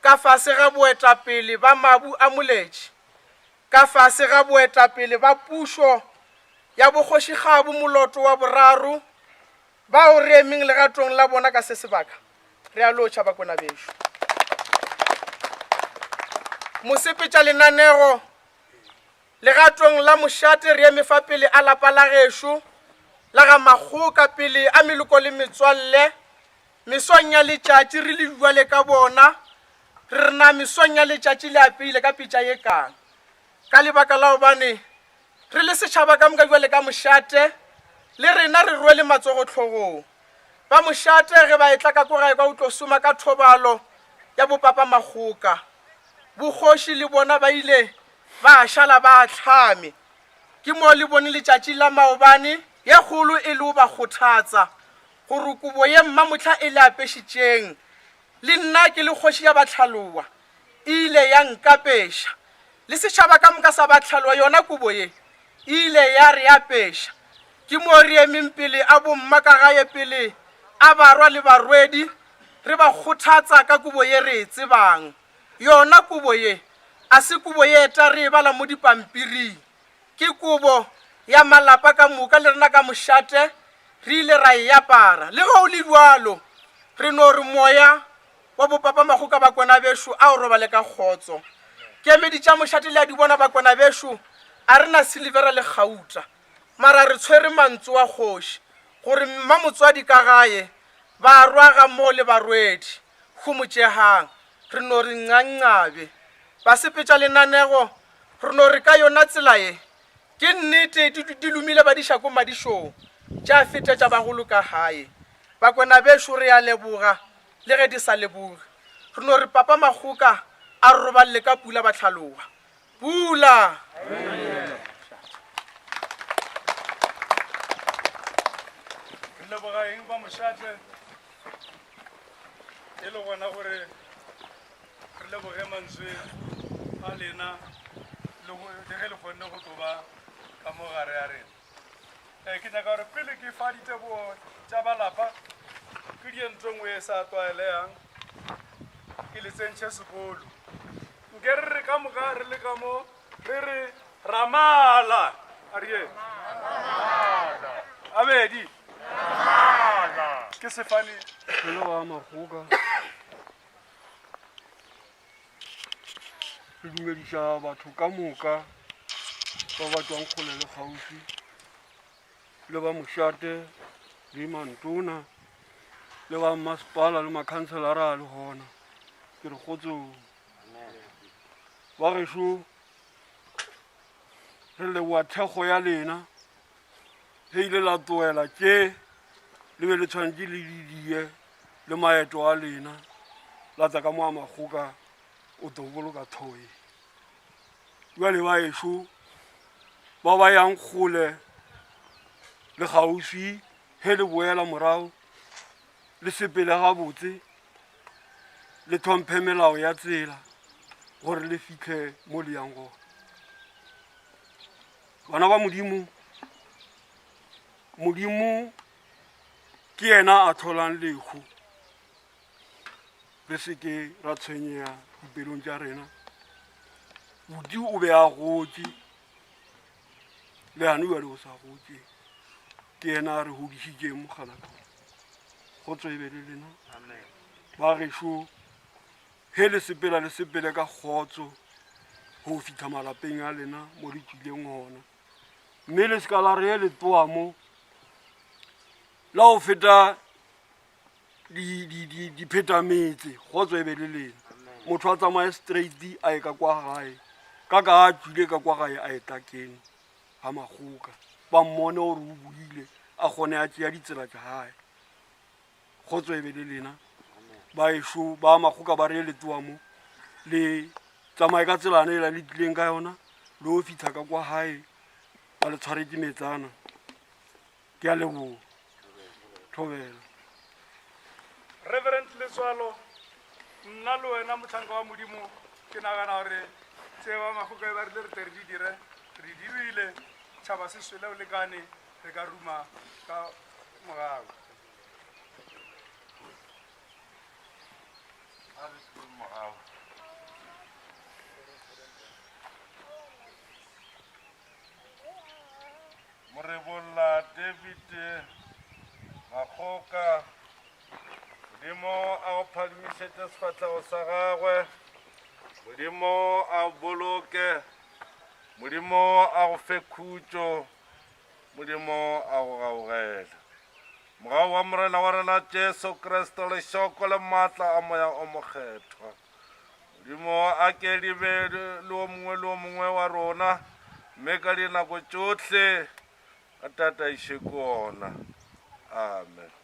ka fase ga boetapele ba mabu a moletši ka fase ga boetapele ba pušo ya bokgošigabo moloto wa boraro bao re emeng legatong la bona ka se sebaka re a lotšha bakwana bešo mosepetša lenanego legatong la mošate re eme fa pele a lapa la gešo la ga Makgoka pele a meloko le metswalle mesong ya letšatši re le jwale ka bona re na mesong ya letšatši le apeile ka pitša ye kang ka lebaka la gobane re le setšhaba ka moka jwale ka mošate le rena re rwele matsogo tlhogong ba mošate ge ba etla ka kogae ka utlosoma ka thobalo ya bopapa Makgoka bokgoši le bona ba ile ba šala ba tlhame ke mo le bone letšatši la maobane ye kgolo e le ba kgothatsa gore kobo ye Mamotla e le apešitšeng le nna ke le kgoši ya batlhaloa ile ya nkapeša le setšhaba ka moka sa batlhaloa yona kobo ye ile ya re apeša ke mo re emeng pele a bomma ka gae pele a barwa le barwedi re ba kgothatsa ka kobo ye re e tsebang yona kobo ye a se kobo ye eta re e bala mo dipampiring ke kobo ya malapa ka moka le rena ka mošate re ile ra e apara le ge o le bjalo re no re moya wa bopapa Makgoka bakwana bešo a o robale ka kgotso ke emeditša mošate le a di bona bakwana bešo a re na silivera le gauta mara re tshwere mantso wa kgoši gore mma motswadi ka gae ba rwa ga mmogo le barwedi go motšegang re no re ngancabe ba sepetša lenanego re no re ka yona tsela ye ke nnete di lumile badiša ko madišong tša fete tša bagolo ka gae bakwana bešo re ya leboga le ge di sa leboge re no re papa Makgoka a roballe ka pula ba tlhaloga pula. leboga eng ba mošate e le gona gore re leboge mantswe a lena le ge le kgonne go tloba ka mo gare ya rena ke nyaka gore pele ke fa ditebogo tša balapa ke dientho ngwe e sa tlwaelegang ke le tsentšhe sekolo nke re re ka moka re le ka mo re re ramala a rie abedi ke sefane pele wa Makgoka re dumediša batho ka moka ba ba tswang kgole le kgauswi le ba mošate le mantona le ba masepala le makhanselara a le gona ke re kgotsong ba gešo re leboa thekgo ya lena ge ile la tloela tše le be le tshwanetse le didie le maeto a lena la tsa ka mo a Makgoka o tlo boloka thoe jwale ba ešo ba ba yang kgole le kgauswi ge le boela morago le sepele gabotse le tlhomphe melao ya tsela gore le fitlhe mo le yang gona bana ba modimo ke yena a tlholang lekgo re seke ra tshwenyega dipelong tša rena bodi o be a gotse le gane jale o sa gotse ke yena a re hodišitšeng mogalaka go tswebe le lena ba gešo ge le sepele ka kgotso go fitlha malapeng a lena mo le tswileng gona mme le seka la re le tloa mo la go feta diphetametse go tswebe le lena motho a tsamaye straight a e ka kwa gae ka a tswile ka kwa gae a etakeng ga Makgoka ba mmone gore o buile a kgone a tšea ditsela tša gae go tswebe le lena ba ešo ba Makgoka ba re le tloa mo le tsamaye ka tselane ela le tlileng ka yona le go fitlha ka kwa gae ba le tshwaretse metsana ke a leboga thobela Reverend Leswalo nna le wena motlhanka wa modimo ke nagana gore tse ba Makgoka ba rile re tle re di dire re di dirile tšhaba se swele o lekane re ka ruma ka morago Morebolla David Makgoka modimo a go phadimišetše sefatlhego sa gagwe modimo a boloke modimo a go fe khutšo modimo a go gaogela mogao wa morena wa rena Jesu Kriste lešoko le maatla a moya o mokgethwa modimo a ke dibe le o mongwe wa rona mme ka dinako tšohle a tataiše ko ona amen.